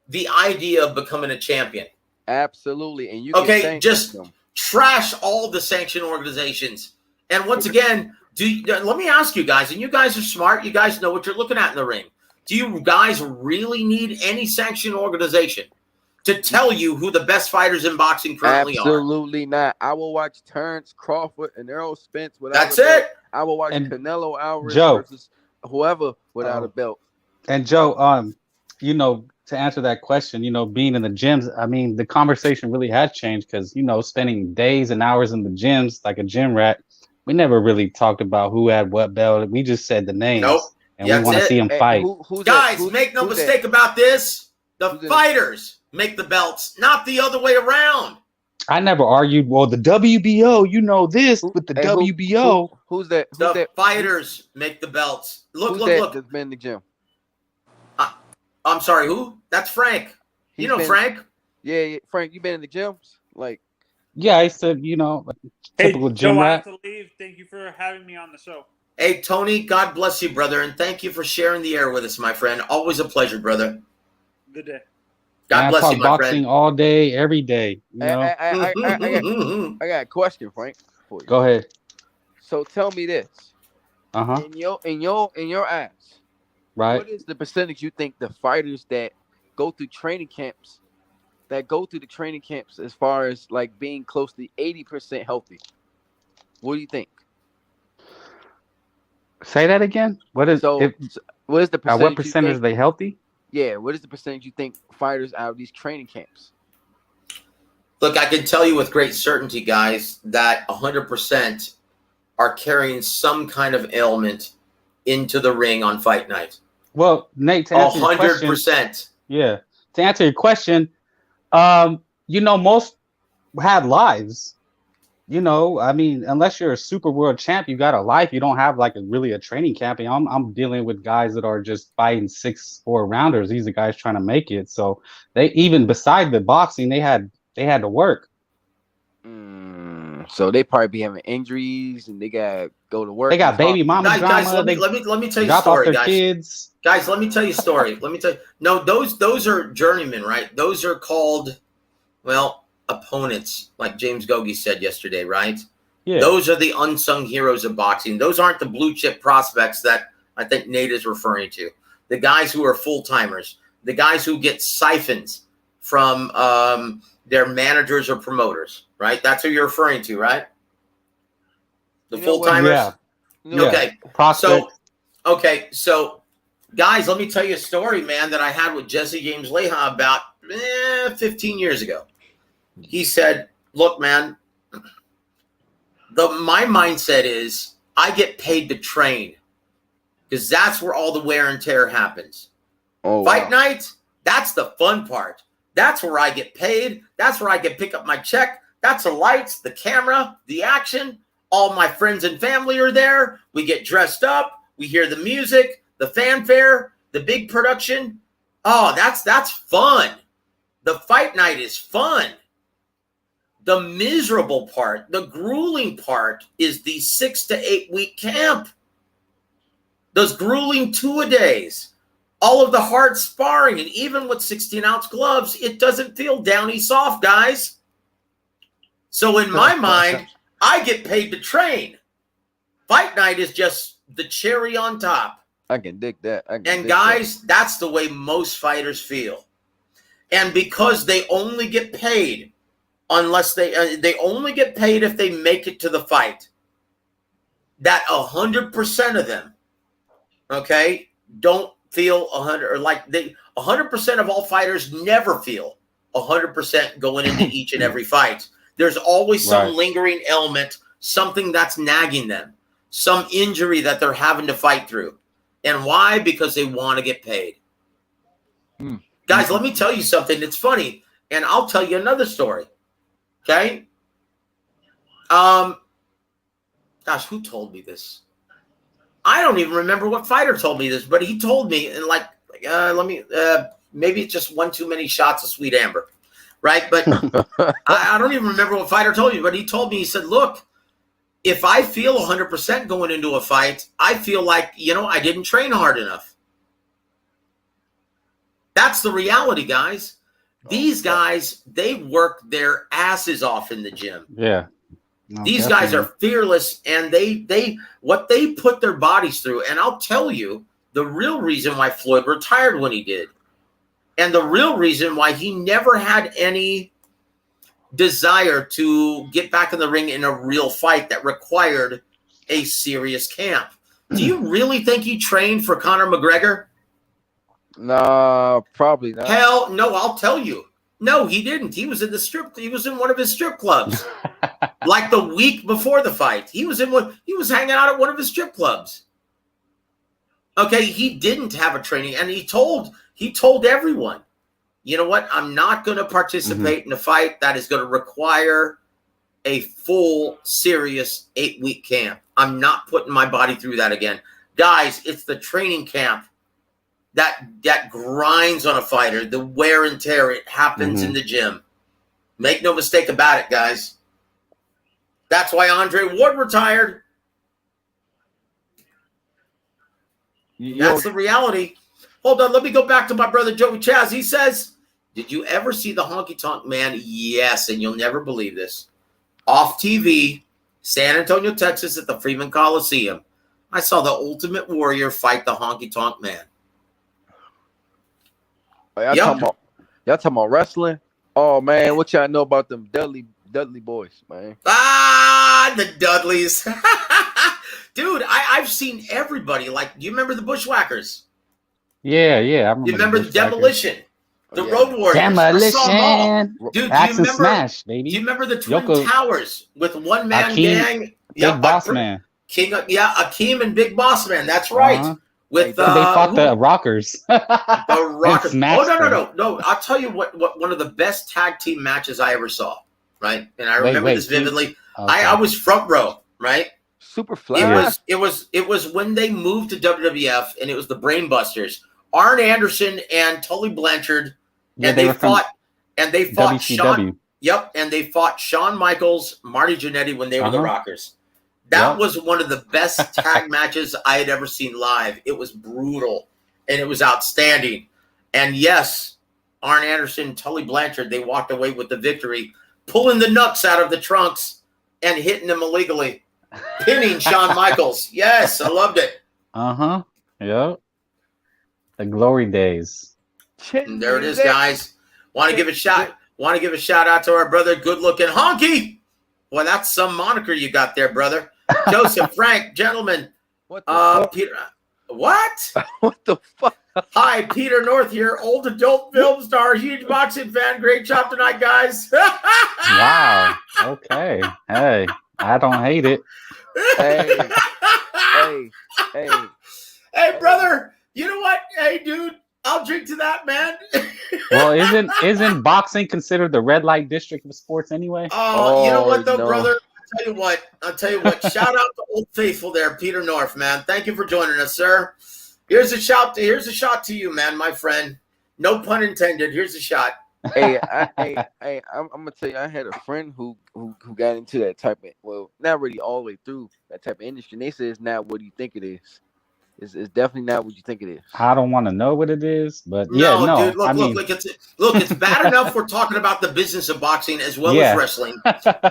the idea of becoming a champion. Absolutely. And you can Okay, thank just them. trash all the sanction organizations. And once again, let me ask you guys, and you guys are smart. You guys know what you're looking at in the ring. Do you guys really need any sanction organization to tell you who the best fighters in boxing currently are? Absolutely not. I will watch Terrence Crawford and Errol Spence without That's a belt. it. I will watch And Canelo Alvarez Joe. versus whoever without a belt. And Joe, you know, to answer that question, you know, being in the gyms, I mean, the conversation really had changed because, you know, spending days and hours in the gyms like a gym rat, we never really talked about who had what belt. We just said the names. Nope. And That's we want to it. see them fight. Who's Guys, that? make no who's mistake about this. The Who's that? fighters make the belts, not the other way around. I never argued, well, the WBO, you know this, Who- with the hey, who- WBO. Who's that? Who's The that? fighters make the belts. Who's Look. that that's been in the gym? I'm sorry, who? That's Frank. He's You know been- Frank? Yeah, Frank, you been in the gyms? Like, Yeah, I said, you know, Hey, typical Joe, gym I rat. have to leave. Thank you for having me on the show. Hey, Tony, God bless you, brother, and thank you for sharing the air with us, my friend. Always a pleasure, brother. Good day. God Man, I bless talk you, my boxing friend. all day, every day. You know, I got a question, Frank, for you. go ahead. So tell me this: Uh-huh. in your eyes, Right. what is the percentage you think the fighters that go through training camps, as far as like being close to 80% healthy? What do you think? Say that again. What is So, if, what is the at percentage? what you percentage are think- they healthy? Yeah, what is the percentage you think fighters out of these training camps? Look, I can tell you with great certainty, guys, that 100% are carrying some kind of ailment into the ring on fight night. Well, Nate, to answer your question, 100%. yeah. To answer your question, you know, most have lives. You know, I mean, unless you're a super world champ, you got a life. You don't have like a training camp. And I'm dealing with guys that are just fighting 6 4 rounders. These are guys trying to make it. So they, even beside the boxing, they had to work. So they probably be having injuries and they gotta go to work. They got baby mama drama. Guys, let They me tell you a drop off story, their guys. kids. Guys, let me tell you a story. Let me tell you. No, those are journeymen, right? Those are called, well, opponents, like James Gogi said yesterday, right? Yeah. Those are the unsung heroes of boxing. Those aren't the blue chip prospects that I think Nate is referring to. The guys who are full timers, the guys who get siphons from their managers or promoters, right? That's who you're referring to, right? The You know full what? timers. Yeah. You know, Okay. Prospects. So, guys, let me tell you a story, man, that I had with Jesse James Leha about 15 years ago. He said, look, man, my mindset is I get paid to train because that's where all the wear and tear happens. Fight night, that's the fun part. That's where I get paid. That's where I can pick up my check. That's the lights, the camera, the action. All my friends and family are there. We get dressed up. We hear the music, the fanfare, the big production. Oh, that's fun. The fight night is fun. The miserable part, the grueling part is the 6 to 8 week camp. Those grueling 2-a-days, all of the hard sparring, and even with 16-ounce gloves, it doesn't feel downy soft, guys. So in my mind, I get paid to train. Fight night is just the cherry on top. I can dig that. And guys, that's the way most fighters feel. And because they only get paid unless they only get paid if they make it to the fight, that 100% of them, okay, don't feel 100, or like 100% of all fighters never feel 100% going into each and every fight. There's always some lingering ailment, something that's nagging them, some injury that they're having to fight through. And why? Because they want to get paid. Guys, let me tell you something. It's funny, and I'll tell you another story. Okay? Gosh, who told me this? I don't even remember what fighter told me this, but he told me, and maybe it's just one too many shots of Sweet Amber, right? But I don't even remember what fighter told me, but he told me, he said, look, if I feel 100% going into a fight, I feel like, I didn't train hard enough. That's the reality, guys. These guys, they work their asses off in the gym. Yeah. No, These guys are fearless, and what they put their bodies through. And I'll tell you the real reason why Floyd retired when he did, and the real reason why he never had any desire to get back in the ring in a real fight that required a serious camp. Do you really think he trained for Conor McGregor? Nah, probably not. Hell no, I'll tell you. No, he didn't. He was in one of his strip clubs. Like the week before the fight. He was hanging out at one of his strip clubs. Okay, he didn't have a training, and he told everyone, you know what? I'm not going to participate in a fight that is going to require a full, serious 8-week camp. I'm not putting my body through that again. Guys, it's the training camp that grinds on a fighter, the wear and tear. It happens in the gym. Make no mistake about it, guys. That's why Andre Ward retired. That's the reality. Hold on, let me go back to my brother Joey Chaz. He says, did you ever see the Honky Tonk Man? Yes, and you'll never believe this. Off TV, San Antonio, Texas, at the Freeman Coliseum. I saw the Ultimate Warrior fight the Honky Tonk Man. Y'all talking about wrestling? Oh man, what y'all know about them Dudley boys, man? Ah, the Dudleys. Dude, I've seen everybody. Like, do you remember the Bushwhackers? Yeah. You remember the Demolition? The Road Warriors? Demolition. Dude, Axe and Smash, baby. Do you remember the Twin Towers with one man gang? Big Boss Man. Akeem and Big Boss Man. That's right. With they fought the Rockers. The Rockers. No. I'll tell you what one of the best tag team matches I ever saw. Right, and I remember this vividly. Okay. I was front row. Right. Super flat. It was when they moved to WWF, and it was the Brainbusters. Arn Anderson and Tully Blanchard, and they fought WCW. Shawn. Yep, and they fought Shawn Michaels, Marty Jannetty when they were the Rockers. That was one of the best tag matches I had ever seen live. It was brutal, and it was outstanding. And yes, Arn Anderson and Tully Blanchard, they walked away with the victory, pulling the nuts out of the trunks and hitting them illegally, pinning Shawn Michaels. Yes, I loved it. Yep. The glory days. And there it is, guys. Want to give a shout out to our brother, good looking Honky. Well, that's some moniker you got there, brother. Joseph, Frank, gentlemen. What the fuck? Peter. What? What the fuck? Hi, Peter North here, old adult film star, huge boxing fan. Great job tonight, guys. Wow. Okay. Hey, I don't hate it. Hey, brother. You know what? Hey, dude, I'll drink to that, man. Well, isn't boxing considered the red light district of sports anyway? Oh, you know what, though, brother? I'll tell you what. Shout out to Old Faithful there, Peter North, man. Thank you for joining us, sir. Here's a shot to you, man, my friend. No pun intended. Here's a shot. I'm gonna tell you, I had a friend who got into that type of, well, not really all the way through that type of industry. And they say it's not what you think it is. It's definitely not what you think it is. I don't want to know what it is, but dude, it's bad enough we're talking about the business of boxing as well as wrestling.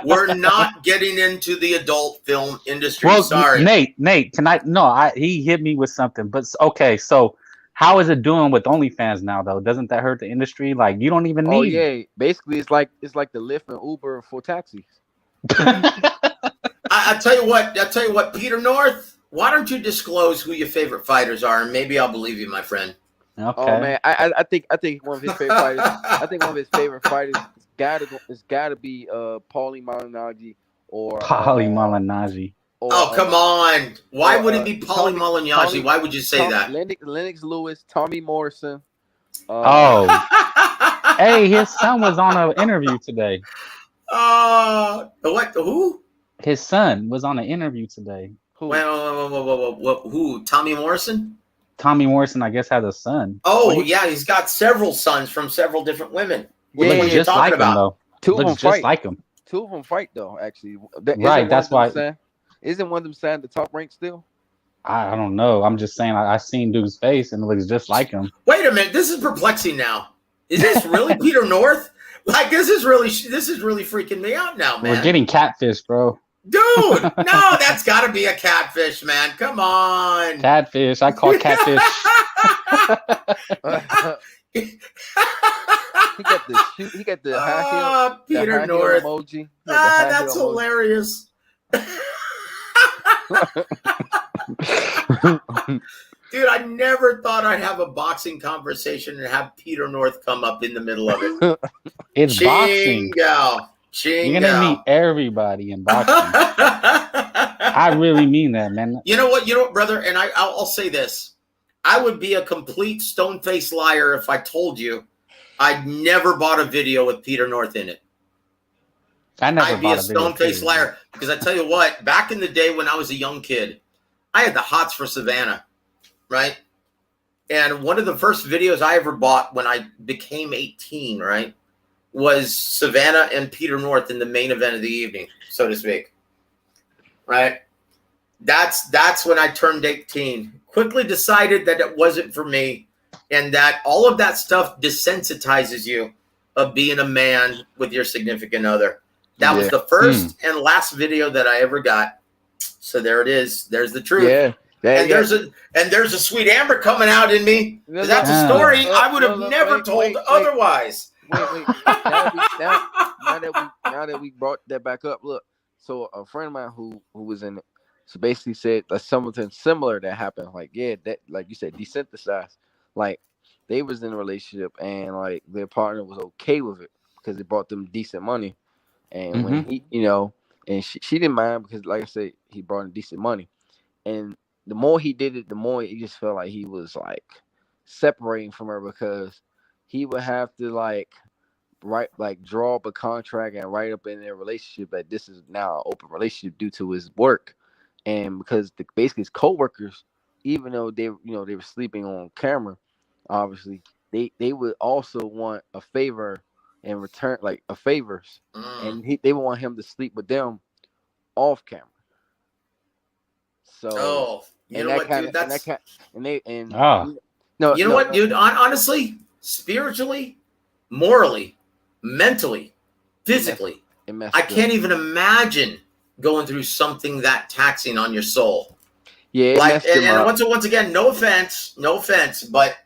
We're not getting into the adult film industry. Well, sorry, Nate, can I? No, he hit me with something. But okay, so how is it doing with OnlyFans now, though? Doesn't that hurt the industry? Like, you don't even need. Oh yeah, basically it's like the Lyft and Uber for taxis. I tell you what, Peter North. Why don't you disclose who your favorite fighters are, and maybe I'll believe you, my friend. Okay. Oh man, I think one of his favorite fighters. I think one of his favorite fighters has got to be Paulie Malignaggi or Paulie Malignaggi. Oh come on! Why would it be Paulie Malignaggi? Why would you say that? Lennox Lewis, Tommy Morrison. Hey, his son was on an interview today. What? Who? His son was on an interview today. Who? Who? Tommy Morrison? Tommy Morrison, I guess, has a son. Oh, yeah, he's got several sons from several different women. Which Yeah, one are you Looks just talking like him about? though. Two of them Looks just fight. like him. Two of them fight though. Actually, Right, that's why. Isn't one of them signed the top rank still? I don't know. I'm just saying. I seen dude's face and it looks just like him. Wait a minute, this is perplexing now. Is this really Peter North? Like, this is really freaking me out now, man. We're getting catfish, bro. Dude, no, that's got to be a catfish, man. Come on. Catfish. I call catfish. He got the high heel. Peter high North heel emoji. That's hilarious. Dude, I never thought I'd have a boxing conversation and have Peter North come up in the middle of it. It's boxing. You're gonna meet everybody in boxing. I really mean that, man. You know what, brother? And I'll say this: I would be a complete stone-faced liar if I told you I'd never bought a video with Peter North in it. I'd be a stone-faced liar because I tell you what, back in the day when I was a young kid, I had the hots for Savannah, right? And one of the first videos I ever bought when I became 18, right, was Savannah and Peter North in the main event of the evening, so to speak, right? That's when I turned 18. Quickly decided that it wasn't for me, and that all of that stuff desensitizes you of being a man with your significant other. That was the first and last video that I ever got. So there it is. There's the truth. Yeah. There's a sweet amber coming out in me. That's a story I would have never told otherwise. Wait. Now that we brought that back up, look. So a friend of mine who was in it, so basically said like something similar that happened. Like, that, like you said, desynthesized. Like they was in a relationship and like their partner was okay with it because it brought them decent money. And when he, and she didn't mind because, like I said, he brought in decent money. And the more he did it, the more it just felt like he was like separating from her because he would have to draw up a contract and write up in their relationship that this is now an open relationship due to his work. And because basically his coworkers, even though they were sleeping on camera, obviously they would also want a favor in return, like a favors, and they would want him to sleep with them off camera. So, you know what, dude? What, dude? Honestly, spiritually, morally, mentally, physically, I can't even imagine going through something that taxing on your soul. Yeah, and once again, no offense, but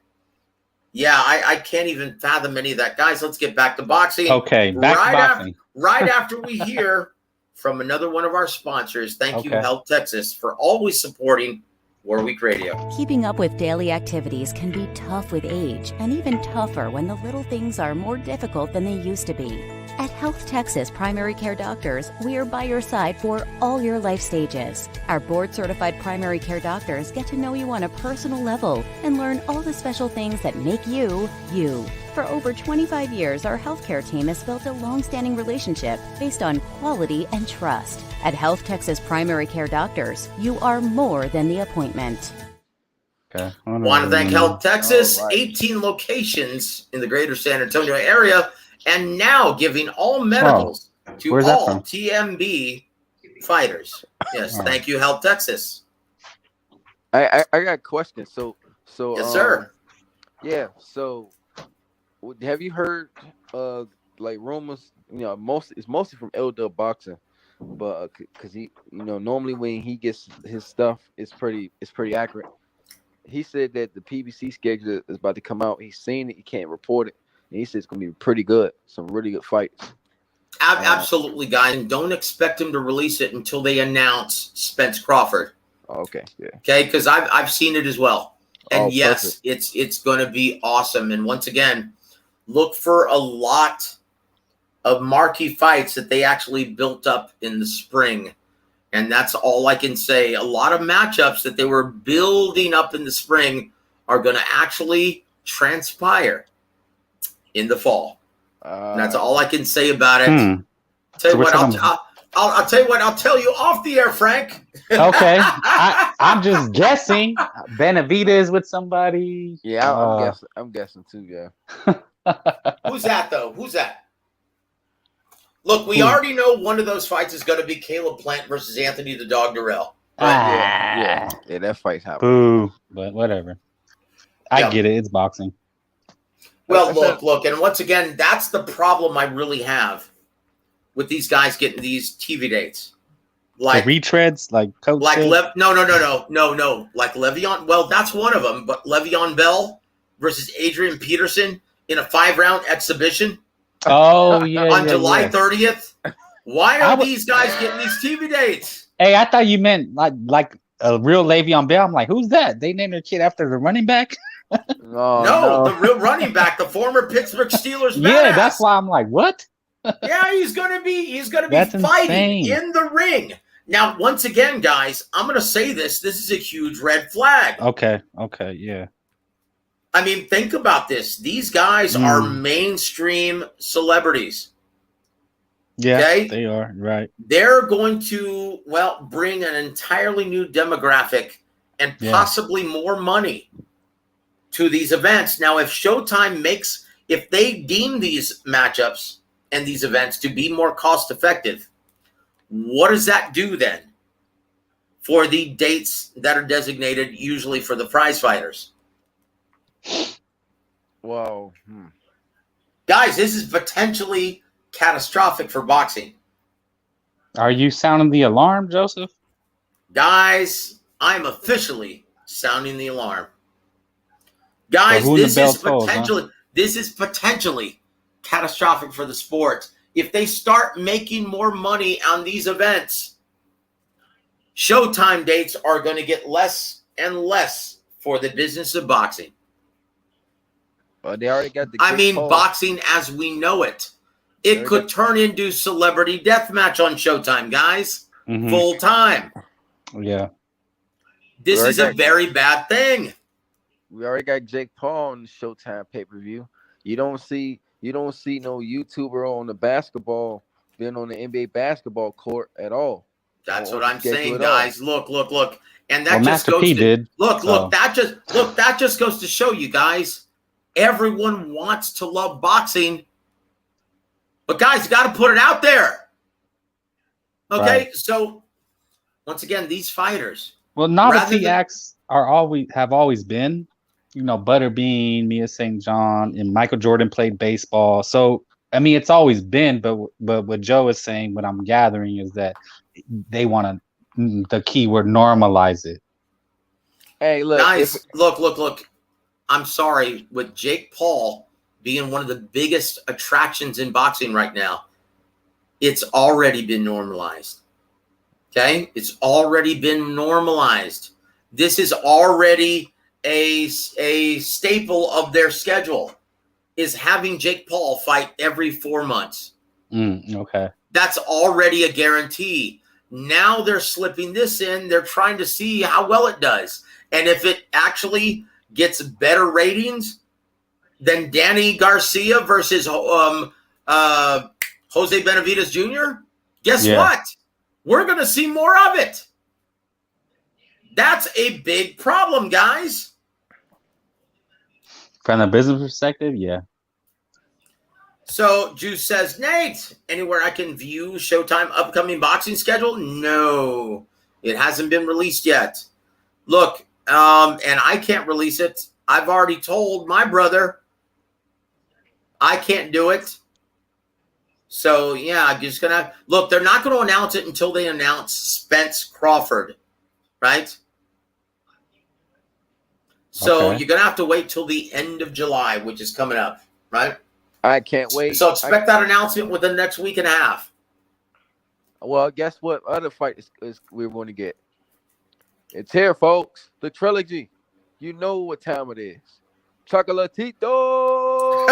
yeah, I can't even fathom any of that. Guys, let's get back to boxing. Okay, back to boxing. Right after we hear from another one of our sponsors. Thank you, Health Texas, for always supporting WAWR Week Radio. Keeping up with daily activities can be tough with age, and even tougher when the little things are more difficult than they used to be. At Health Texas Primary Care Doctors, we are by your side for all your life stages. Our board-certified primary care doctors get to know you on a personal level and learn all the special things that make you, you. For over 25 years, our healthcare team has built a long-standing relationship based on quality and trust. At Health Texas Primary Care Doctors, you are more than the appointment. Okay. Want to thank Health Texas, 18 locations in the greater San Antonio area, and now giving all medicals to all TMB fighters. Yes, thank you, Health Texas. I got a question. So yes, sir. Yeah. So, have you heard like rumors? It's mostly from W.A.W. Boxing, but because he, normally when he gets his stuff, it's pretty accurate. He said that the PBC schedule is about to come out. He's seen it. He can't report it. And he said it's going to be pretty good. Some really good fights. Absolutely, guys. And don't expect him to release it until they announce Spence Crawford. Okay. Yeah. Okay, because I've seen it as well. And yes, perfect. it's going to be awesome. And once again, look for a lot of marquee fights that they actually built up in the spring. And that's all I can say. A lot of matchups that they were building up in the spring are going to actually transpire in the fall. And that's all I can say about it. Tell you what, I'll tell you what. I'll tell you off the air, Frank. Okay, I'm just guessing. Benavidez with somebody. Yeah, I'm guessing too. Yeah. Who's that though? Who's that? Look, we already know one of those fights is going to be Caleb Plant versus Anthony the Dog Durrell. Yeah, that fight's happening. Boo, but whatever. I get it. It's boxing. Well, look, and once again, that's the problem I really have with these guys getting these TV dates. Like the retreads, like Coach said? No. Like Le'Veon. Well, that's one of them. But Le'Veon Bell versus Adrian Peterson in a 5-round exhibition. Oh yeah, on July 30th. Why are these guys getting these TV dates? Hey, I thought you meant like a real Le'Veon Bell. I'm like, who's that? They named their kid after the running back. No, the real running back, the former Pittsburgh Steelers. Yeah, that's why I'm like, what? Yeah, he's gonna be That's fighting insane. in the ring. Now, once again, guys, I'm gonna say this. This is a huge red flag. Okay, yeah. I mean, think about this. These guys are mainstream celebrities. Yeah, okay? They are, right. They're going to, bring an entirely new demographic and possibly more money to these events. Now, if if they deem these matchups and these events to be more cost effective, what does that do then for the dates that are designated usually for the prize fighters? Whoa. Guys, this is potentially catastrophic for boxing. Are you sounding the alarm, Joseph? Guys, I'm officially sounding the alarm. Guys, this is potentially catastrophic for the sport. If they start making more money on these events, Showtime dates are going to get less and less for the business of boxing. Well, they already got the. Boxing as we know it. It could turn into celebrity deathmatch on Showtime, guys. Full time. Yeah. This is a very bad thing. We already got Jake Paul on the Showtime pay-per-view. You don't see no YouTuber on the basketball being on the NBA basketball court at all. That's what I'm saying, guys. Look. And that Master P did. Look, that just goes to show you guys, everyone wants to love boxing. But guys, you got to put it out there. Okay? Right. So once again, these fighters. Well, novelty acts have always been, Butterbean, Mia St. John, and Michael Jordan played baseball. So it's always been, but what Joe is saying, what I'm gathering is that they want to, the keyword, normalize it. Hey, look, guys, look. I'm sorry, with Jake Paul being one of the biggest attractions in boxing right now, it's already been normalized. Okay? It's already been normalized. This is already a staple of their schedule, is having Jake Paul fight every 4 months. Okay. That's already a guarantee. Now they're slipping this in. They're trying to see how well it does. And if it actually gets better ratings than Danny Garcia versus Jose Benavidez Jr., guess what? We're going to see more of it. That's a big problem, guys. From a business perspective, yeah. So Juice says, Nate, anywhere I can view Showtime upcoming boxing schedule? No, it hasn't been released yet. Look, and I can't release it. I've already told my brother I can't do it. So, yeah, I'm just going to... Look, they're not going to announce it until they announce Spence Crawford, right? So you're going to have to wait till the end of July, which is coming up, right? I can't wait. So expect that announcement within the next week and a half. Well, guess what other fight is we're going to get? It's here, folks. The trilogy. You know what time it is. Chocolatito.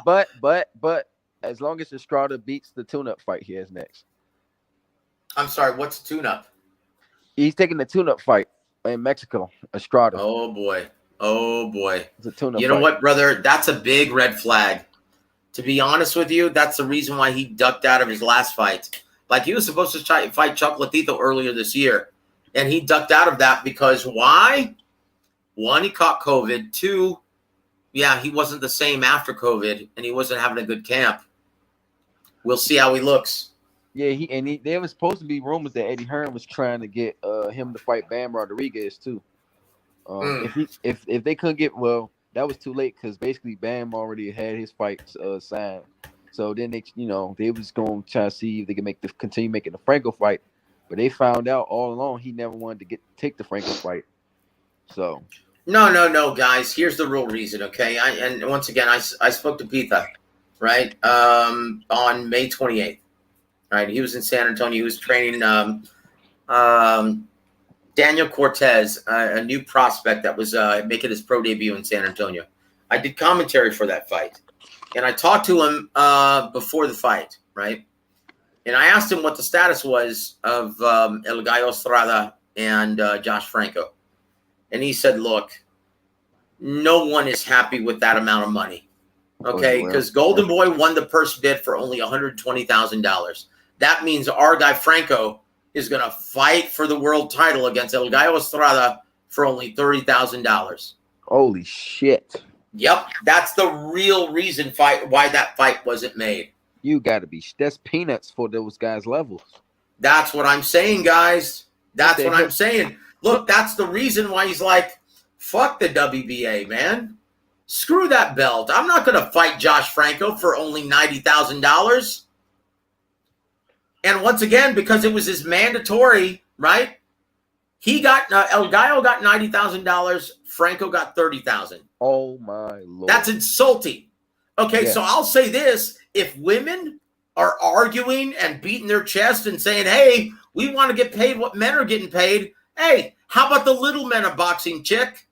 but as long as Estrada beats the tune-up fight, he has next. I'm sorry, what's the tune-up? He's taking the tune-up fight in Mexico, Estrada. Oh boy. It's a tune-up fight. What, brother? That's a big red flag To be honest with you, that's the reason why he ducked out of his last fight. Like, he was supposed to fight Chocolatito earlier this year, and he ducked out of that because why? One, he caught COVID. Two, yeah, he wasn't the same after COVID, and he wasn't having a good camp. We'll see how he looks. Yeah, there was supposed to be rumors that Eddie Hearn was trying to get him to fight Bam Rodriguez too. If they couldn't get, well, that was too late because basically Bam already had his fight signed. So then they was going to try to see if they could continue making the Franco fight, but they found out all along he never wanted to take the Franco fight. So no, guys. Here's the real reason. Okay, and once again, I spoke to Pita, right, on May 28th. Right, he was in San Antonio. He was training Daniel Cortez, a new prospect that was making his pro debut in San Antonio. I did commentary for that fight, and I talked to him before the fight, right? And I asked him what the status was of El Gallo Estrada and Josh Franco. And he said, look, no one is happy with that amount of money, okay? Because Golden Boy won the purse bid for only $120,000. That means our guy Franco is going to fight for the world title against El Gallo Estrada for only $30,000. Holy shit. Yep, that's the real reason why that fight wasn't made. You got to be – that's peanuts for those guys' levels. That's what I'm saying, guys. That's what I'm saying. Look, that's the reason why he's like, fuck the WBA, man. Screw that belt. I'm not going to fight Josh Franco for only $90,000. And once again, because it was his mandatory, right? He got El Gallo got $90,000. Franco got $30,000. Oh my Lord! That's insulting. Okay, yeah. So I'll say this: if women are arguing and beating their chest and saying, "Hey, we want to get paid what men are getting paid," hey, how about the little men of boxing, chick?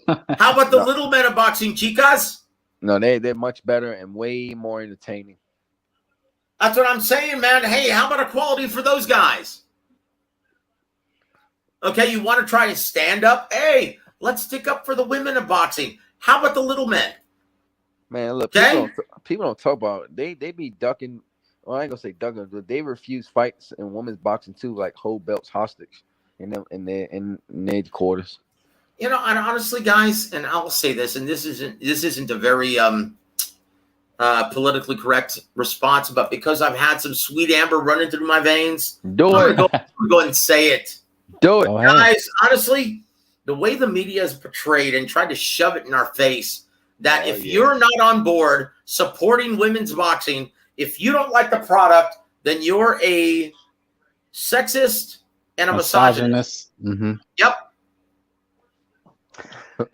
How about the little men of boxing, chicas? No, they're much better and way more entertaining. That's what I'm saying, man. Hey, how about equality for those guys? Okay, you want to try to stand up? Hey, let's stick up for the women of boxing. How about the little men? Man, look, okay? people don't talk about it. They be ducking. Well, I ain't gonna say ducking, but they refuse fights in women's boxing too, like hold belts hostage in their quarters. You know, and honestly, guys, and I'll say this, and this isn't a very politically correct response, but because I've had some sweet amber running through my veins, I'm gonna go ahead and say it. Do it, guys. Honestly, the way the media is portrayed and tried to shove it in our face that if you're not on board supporting women's boxing, if you don't like the product, then you're a sexist and a misogynist. Mm-hmm. Yep.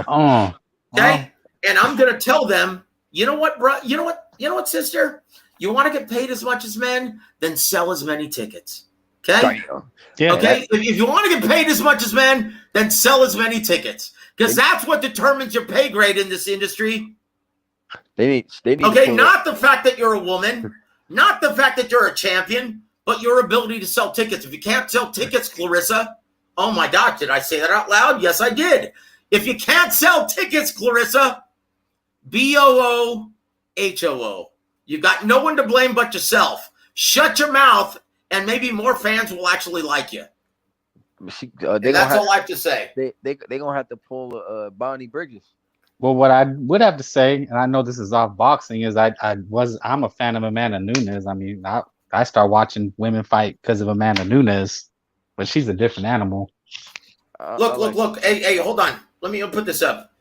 Okay. And I'm gonna tell them, you know what, bro? You know what, sister? You want to get paid as much as men? Then sell as many tickets. Okay. Yeah, okay. If you want to get paid as much as men, then sell as many tickets, because that's what determines your pay grade in this industry. They need. Okay, not the fact that you're a woman, not the fact that you're a champion, but your ability to sell tickets. If you can't sell tickets, Clarissa, oh my God, did I say that out loud? Yes, I did. If you can't sell tickets, Clarissa, BOOHOO, you got no one to blame but yourself. Shut your mouth, and maybe more fans will actually like you. That's all I have to say. They're gonna have to pull Bonnie Bridges. Well, what I would have to say, and I know this is off boxing, is I'm a fan of Amanda Nunes. I mean, I start watching women fight because of Amanda Nunes, but she's a different animal. Look. Hey, hold on. Let me put this up.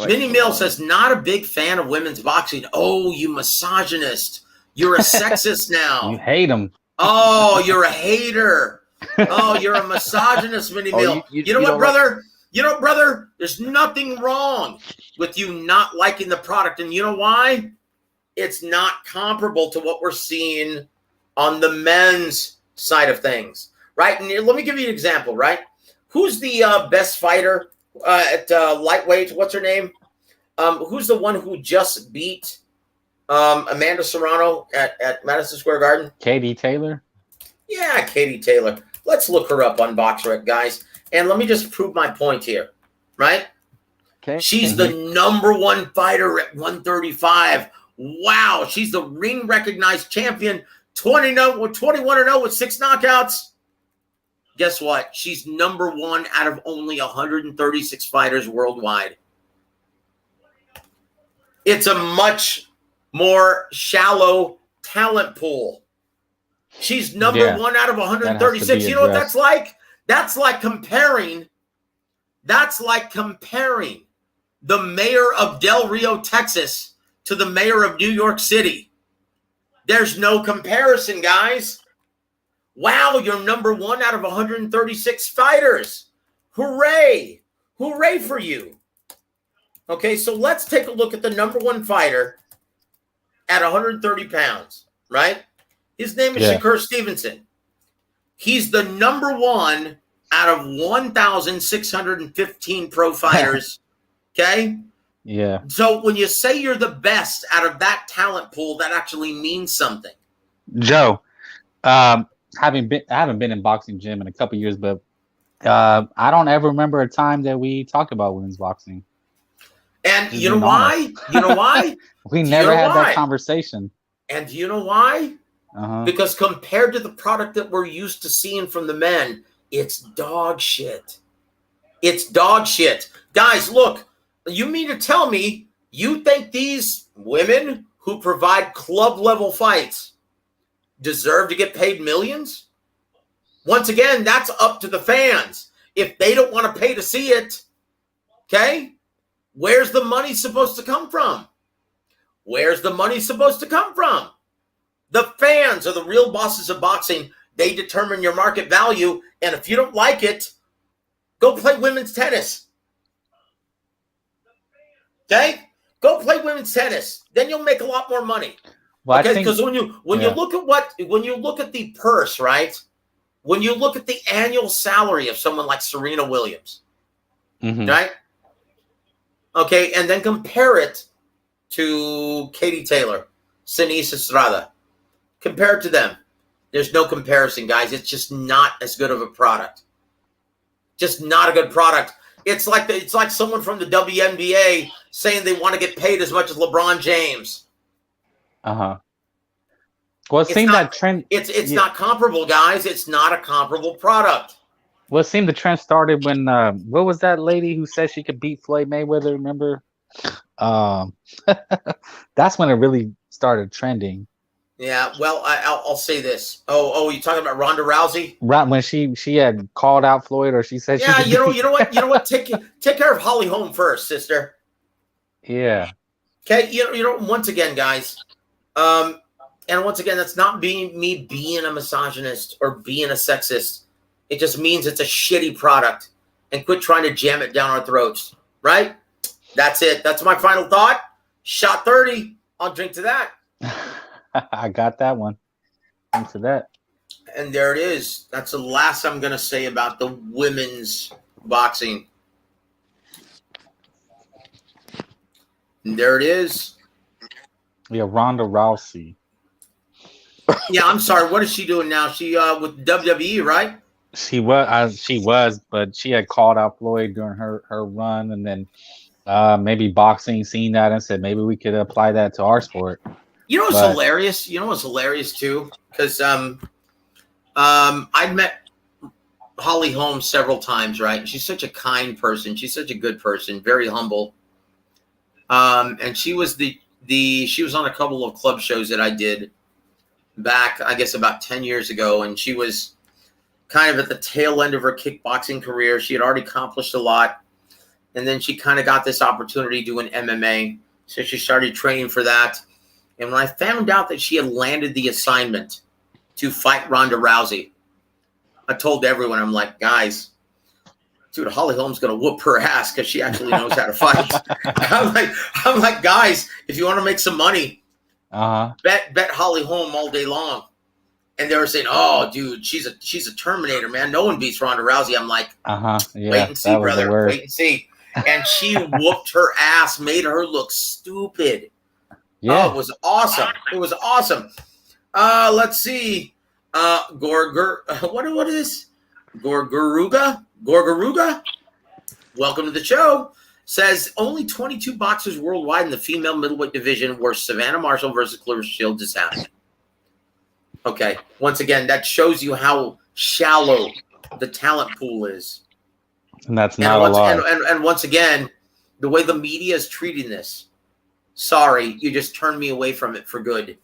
Minnie Mill says, not a big fan of women's boxing. Oh, you misogynist. You're a sexist now. You hate them. Oh, you're a hater. Oh, you're a misogynist, Minnie Mill. You know what, brother? You know, brother, there's nothing wrong with you not liking the product. And you know why? It's not comparable to what we're seeing on the men's side of things, right? And let me give you an example, right? Who's the best fighter at lightweight? What's her name? Who's the one who just beat Amanda Serrano at Madison Square Garden? Katie Taylor? Yeah, Katie Taylor. Let's look her up on BoxRec, guys. And let me just prove my point here, right? Okay. She's the number one fighter at 135 Wow, she's the ring recognized champion, 21-0 with 6 knockouts. Guess what? She's number 1 out of only 136 fighters worldwide. It's a much more shallow talent pool. She's number 1 out of 136. You know what that's like? That's like comparing the mayor of Del Rio, Texas to the mayor of New York City. There's no comparison, guys. Wow, you're number 1 out of 136 fighters. Hooray. Hooray for you. Okay, so let's take a look at the number 1 fighter at 130 pounds, right? His name is Shakur Stevenson. He's the number 1 out of 1,615 pro fighters, okay? Yeah. So when you say you're the best out of that talent pool, that actually means something. Joe, I haven't been in boxing gym in a couple years, but I don't ever remember a time that we talked about women's boxing. And you know why? You know why? We never had that conversation. And do you know why? Because compared to the product that we're used to seeing from the men, it's dog shit. It's dog shit. Guys, look, you mean to tell me you think these women who provide club level fights deserve to get paid millions? Once again, that's up to the fans. If they don't want to pay to see it, okay, where's the money supposed to come from? Where's the money supposed to come from? The fans are the real bosses of boxing. They determine your market value, and if you don't like it, go play women's tennis. Okay? Go play women's tennis. Then you'll make a lot more money. Well, okay, because when you look at the purse, right? When you look at the annual salary of someone like Serena Williams, right? Okay, and then compare it to Katie Taylor, Sinise Estrada. Compare it to them. There's no comparison, guys. It's just not as good of a product. Just not a good product. It's like someone from the WNBA saying they want to get paid as much as LeBron James. Well, it seemed that trend. It's not comparable, guys. It's not a comparable product. Well, it seemed the trend started when what was that lady who said she could beat Floyd Mayweather? Remember? That's when it really started trending. Yeah, well, I'll say this. Oh, you talking about Ronda Rousey? Right, when she had called out Floyd, or she said, "Yeah, you know what? Take care of Holly Holm first, sister." Yeah. Okay, you know. Once again, guys, and once again, that's not me being a misogynist or being a sexist. It just means it's a shitty product, and quit trying to jam it down our throats. Right? That's it. That's my final thought. Shot 30. I'll drink to that. I got that one. Thanks for that. And there it is. That's the last I'm going to say about the women's boxing. And there it is. Yeah, Ronda Rousey. Yeah, I'm sorry. What is she doing now? She with WWE, right? She was, but she had called out Floyd during her run, and then maybe boxing seen that and said maybe we could apply that to our sport. You know what's hilarious? You know what's hilarious too? Because I've met Holly Holm several times, right? She's such a kind person. She's such a good person, very humble. And she was she was on a couple of club shows that I did back, I guess, about 10 years ago, and she was kind of at the tail end of her kickboxing career. She had already accomplished a lot, and then she kind of got this opportunity doing MMA, so she started training for that. And when I found out that she had landed the assignment to fight Ronda Rousey, I told everyone, I'm like, guys, dude, Holly Holm's going to whoop her ass because she actually knows how to fight. I'm like, guys, if you want to make some money, bet Holly Holm all day long. And they were saying, oh, dude, she's a Terminator, man. No one beats Ronda Rousey. I'm like, yeah, wait and see, brother. Wait and see. And she whooped her ass, made her look stupid. Yeah. Oh, it was awesome. It was awesome. Let's see. What is this? Gorgaruga? Welcome to the show. says only 22 boxers worldwide in the female middleweight division were Savannah Marshall versus Clarissa Shields this happened. Okay, once again, that shows you how shallow the talent pool is. And that's not a lie. And once again, the way the media is treating this, sorry, you just turned me away from it for good.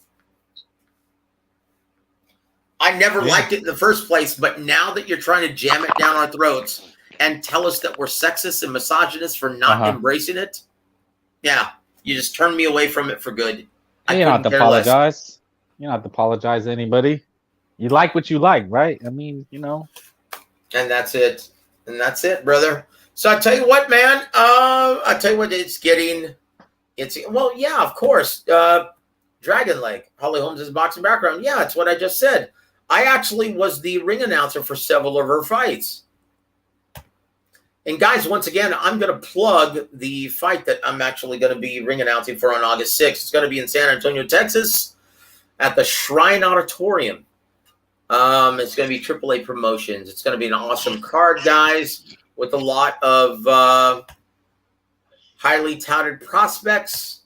I never liked it in the first place, but now that you're trying to jam it down our throats and tell us that we're sexist and misogynist for not embracing it, yeah, you just turned me away from it for good. You don't have to apologize. Less. You don't have to apologize to anybody. You like what you like, right? I mean, you know. And that's it. And that's it, brother. So I tell you what, man. I tell you what, well, yeah, of course. Dragon Leg, Holly Holmes' boxing background. Yeah, it's what I just said. I actually was the ring announcer for several of her fights. And guys, once again, I'm going to plug the fight that I'm actually going to be ring announcing for on August 6th. It's going to be in San Antonio, Texas, at the Shrine Auditorium. It's going to be AAA Promotions. It's going to be an awesome card, guys, with a lot of highly touted prospects.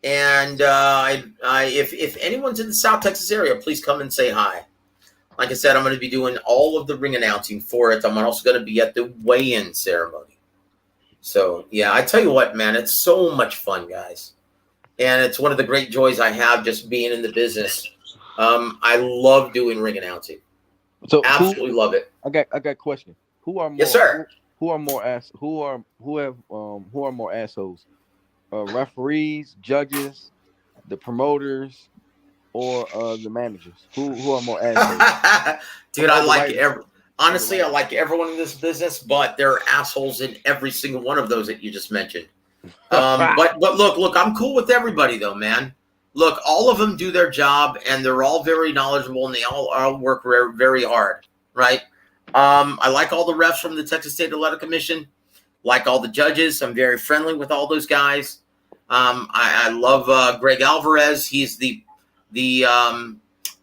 And if anyone's in the South Texas area, please come and say hi. Like I said, I'm going to be doing all of the ring announcing for it. I'm also going to be at the weigh-in ceremony. So, yeah, I tell you what, man, it's so much fun, guys. And it's one of the great joys I have just being in the business. I love doing ring announcing. So absolutely love it. I got a question. Who are more, yes, sir. Who are more assholes? Referees, judges, the promoters, or the managers? Who are more assholes? Dude, I like honestly, I like everyone in this business, but there are assholes in every single one of those that you just mentioned. But look, I'm cool with everybody though, man. Look, all of them do their job, and they're all very knowledgeable, and they all work very, very hard, right? I like all the refs from the Texas State Athletic Commission, like all the judges. I'm very friendly with all those guys. I love Greg Alvarez. He's the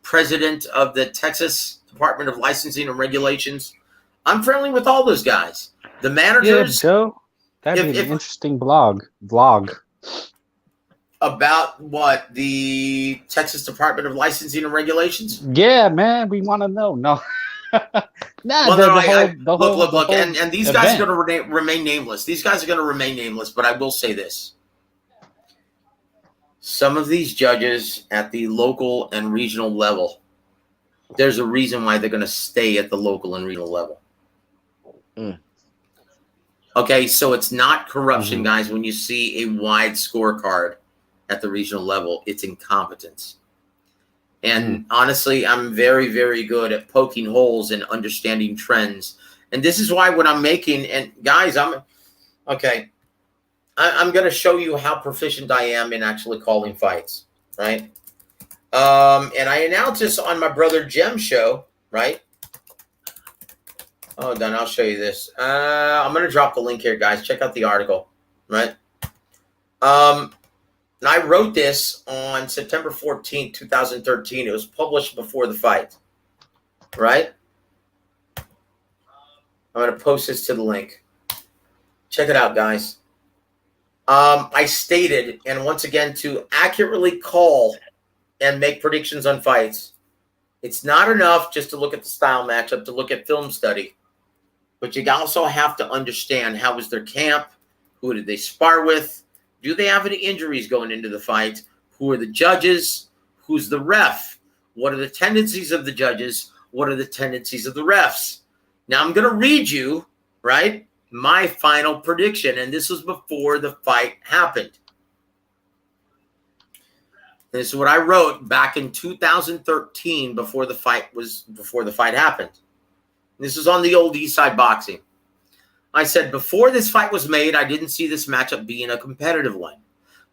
president of the Texas Department of Licensing and Regulations. I'm friendly with all those guys. The managers. Yeah, Joe, that'd be an interesting vlog. About what? The Texas Department of Licensing and Regulations? Yeah, man, we want to know. No. Look, and these guys are going to remain nameless. These guys are going to remain nameless, but I will say this. Some of these judges at the local and regional level, there's a reason why they're going to stay at the local and regional level. Okay, so it's not corruption, guys, when you see a wide scorecard at the regional level. It's incompetence. And honestly, I'm very, very good at poking holes and understanding trends. And this is why when I'm making, and guys, I'm going to show you how proficient I am in actually calling fights, right? And I announced this on my brother Jem's show, right? Oh, then I'll show you this. I'm going to drop the link here, guys. Check out the article, right? And I wrote this on September 14th, 2013. It was published before the fight, right? I'm going to post this to the link. Check it out, guys. I stated, and once again, to accurately call and make predictions on fights, it's not enough just to look at the style matchup, to look at film study. But you also have to understand how was their camp, who did they spar with, do they have any injuries going into the fight, who are the judges, who's the ref, what are the tendencies of the judges, what are the tendencies of the refs. Now I'm going to read you, right, my final prediction, and this was before the fight happened. This is what I wrote back in 2013 before the fight happened. This is on the old Eastside Boxing. I said, before this fight was made, I didn't see this matchup being a competitive one.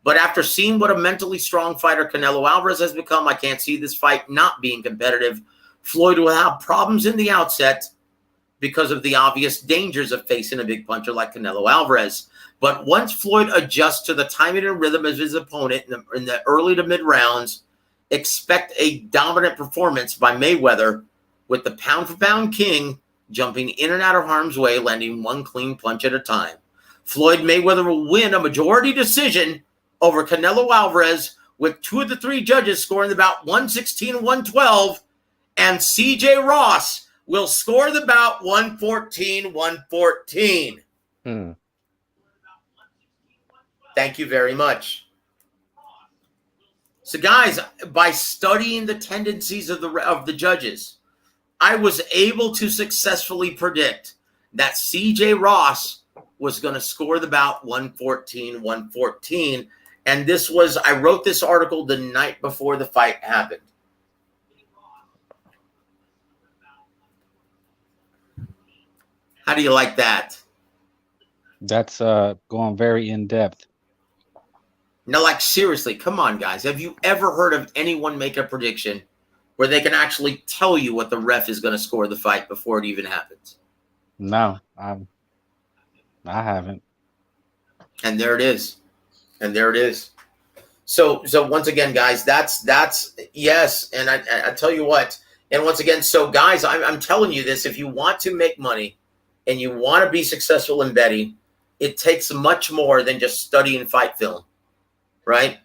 But after seeing what a mentally strong fighter Canelo Alvarez has become, I can't see this fight not being competitive. Floyd will have problems in the outset because of the obvious dangers of facing a big puncher like Canelo Alvarez. But once Floyd adjusts to the timing and rhythm of his opponent in the early to mid rounds, expect a dominant performance by Mayweather, with the pound-for-pound king jumping in and out of harm's way, landing one clean punch at a time. Floyd Mayweather will win a majority decision over Canelo Alvarez, with 2 of the 3 judges scoring the bout 116-112, and CJ Ross will score the bout 114-114. Thank you very much. So, guys, by studying the tendencies of the judges, I was able to successfully predict that CJ Ross was going to score the bout 114-114. And I wrote this article the night before the fight happened. How do you like that? That's going very in depth. Now, like, seriously, come on, guys. Have you ever heard of anyone make a prediction where they can actually tell you what the ref is going to score the fight before it even happens? No, I haven't. And there it is. So once again, guys, that's yes. And I tell you what, and once again, so guys, I'm telling you this, if you want to make money and you want to be successful in betting, it takes much more than just studying fight film, right?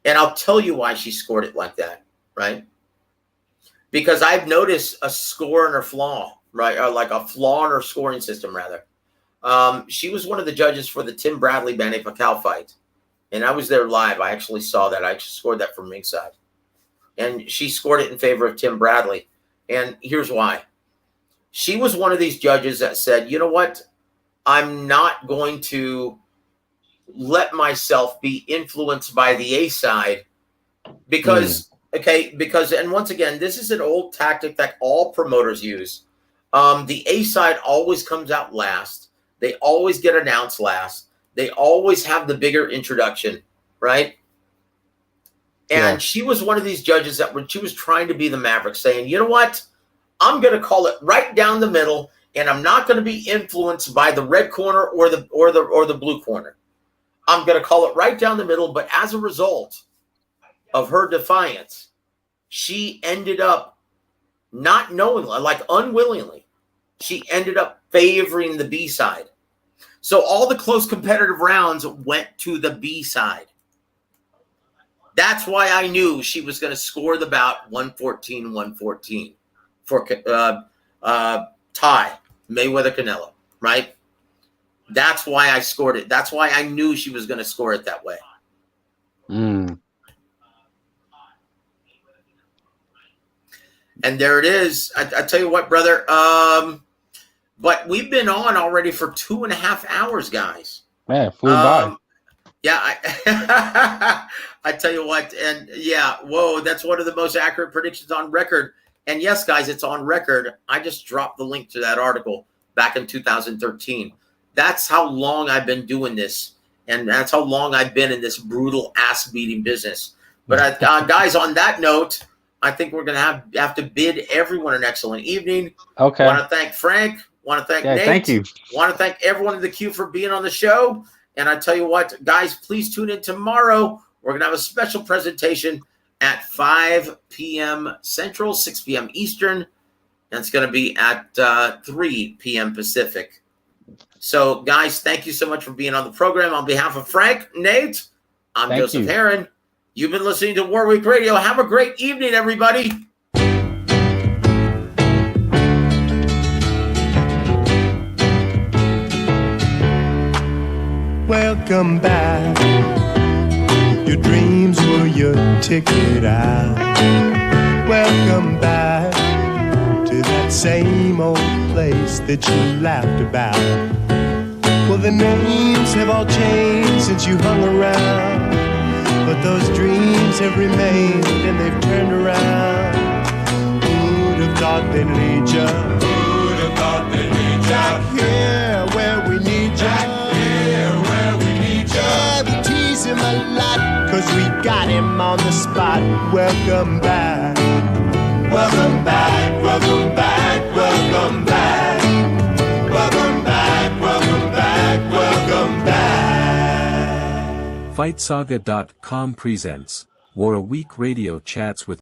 And I'll tell you why she scored it like that, right? Because I've noticed a score in her flaw, right? Or like a flaw in her scoring system, rather. She was one of the judges for the Tim Bradley Manny Pacquiao fight. And I was there live. I actually saw that. I actually scored that from ringside. And she scored it in favor of Tim Bradley. And here's why. She was one of these judges that said, you know what? I'm not going to let myself be influenced by the A side because, and once again, this is an old tactic that all promoters use. The A side always comes out last. They always get announced last. They always have the bigger introduction, right? And she was one of these judges that when she was trying to be the Maverick, saying, you know what? I'm going to call it right down the middle, and I'm not going to be influenced by the red corner or the blue corner. I'm going to call it right down the middle. But as a result of her defiance, she ended up not knowingly, like unwillingly, she ended up favoring the B side. So all the close competitive rounds went to the B side. That's why I knew she was going to score the bout 114-114 for tie Mayweather Canelo, right? That's why I scored it. That's why I knew she was going to score it that way. And there it is. I tell you what, brother. But we've been on already for 2.5 hours, guys. Man, flew by. Yeah, I tell you what, and yeah, whoa, that's one of the most accurate predictions on record. And yes, guys, it's on record. I just dropped the link to that article back in 2013. That's how long I've been doing this, and that's how long I've been in this brutal ass-beating business. But guys, on that note, I think we're going to have to bid everyone an excellent evening. Okay. Want to thank Frank. Want to thank Nate. Thank you. Want to thank everyone in the queue for being on the show. And I tell you what, guys, please tune in tomorrow. We're going to have a special presentation at 5 p.m. Central, 6 p.m. Eastern. And it's going to be at 3 p.m. Pacific. So, guys, thank you so much for being on the program. On behalf of Frank, Nate, I'm Joseph Heron. You've been listening to WAWR Week Radio. Have a great evening, everybody. Welcome back. Your dreams were your ticket out. Welcome back to that same old place that you laughed about. Well, the names have all changed since you hung around, but those dreams have remained and they've turned around. Who'd have thought they'd lead you? Who'd have thought they'd lead you? Back here where we need you. Back here where we need you. Yeah, we tease him a lot, 'cause we got him on the spot. Welcome back. Welcome back. Welcome back. Welcome back. Welcome back. Welcome back. Welcome back. FightSaga.com presents WAWR Week Radio Chats with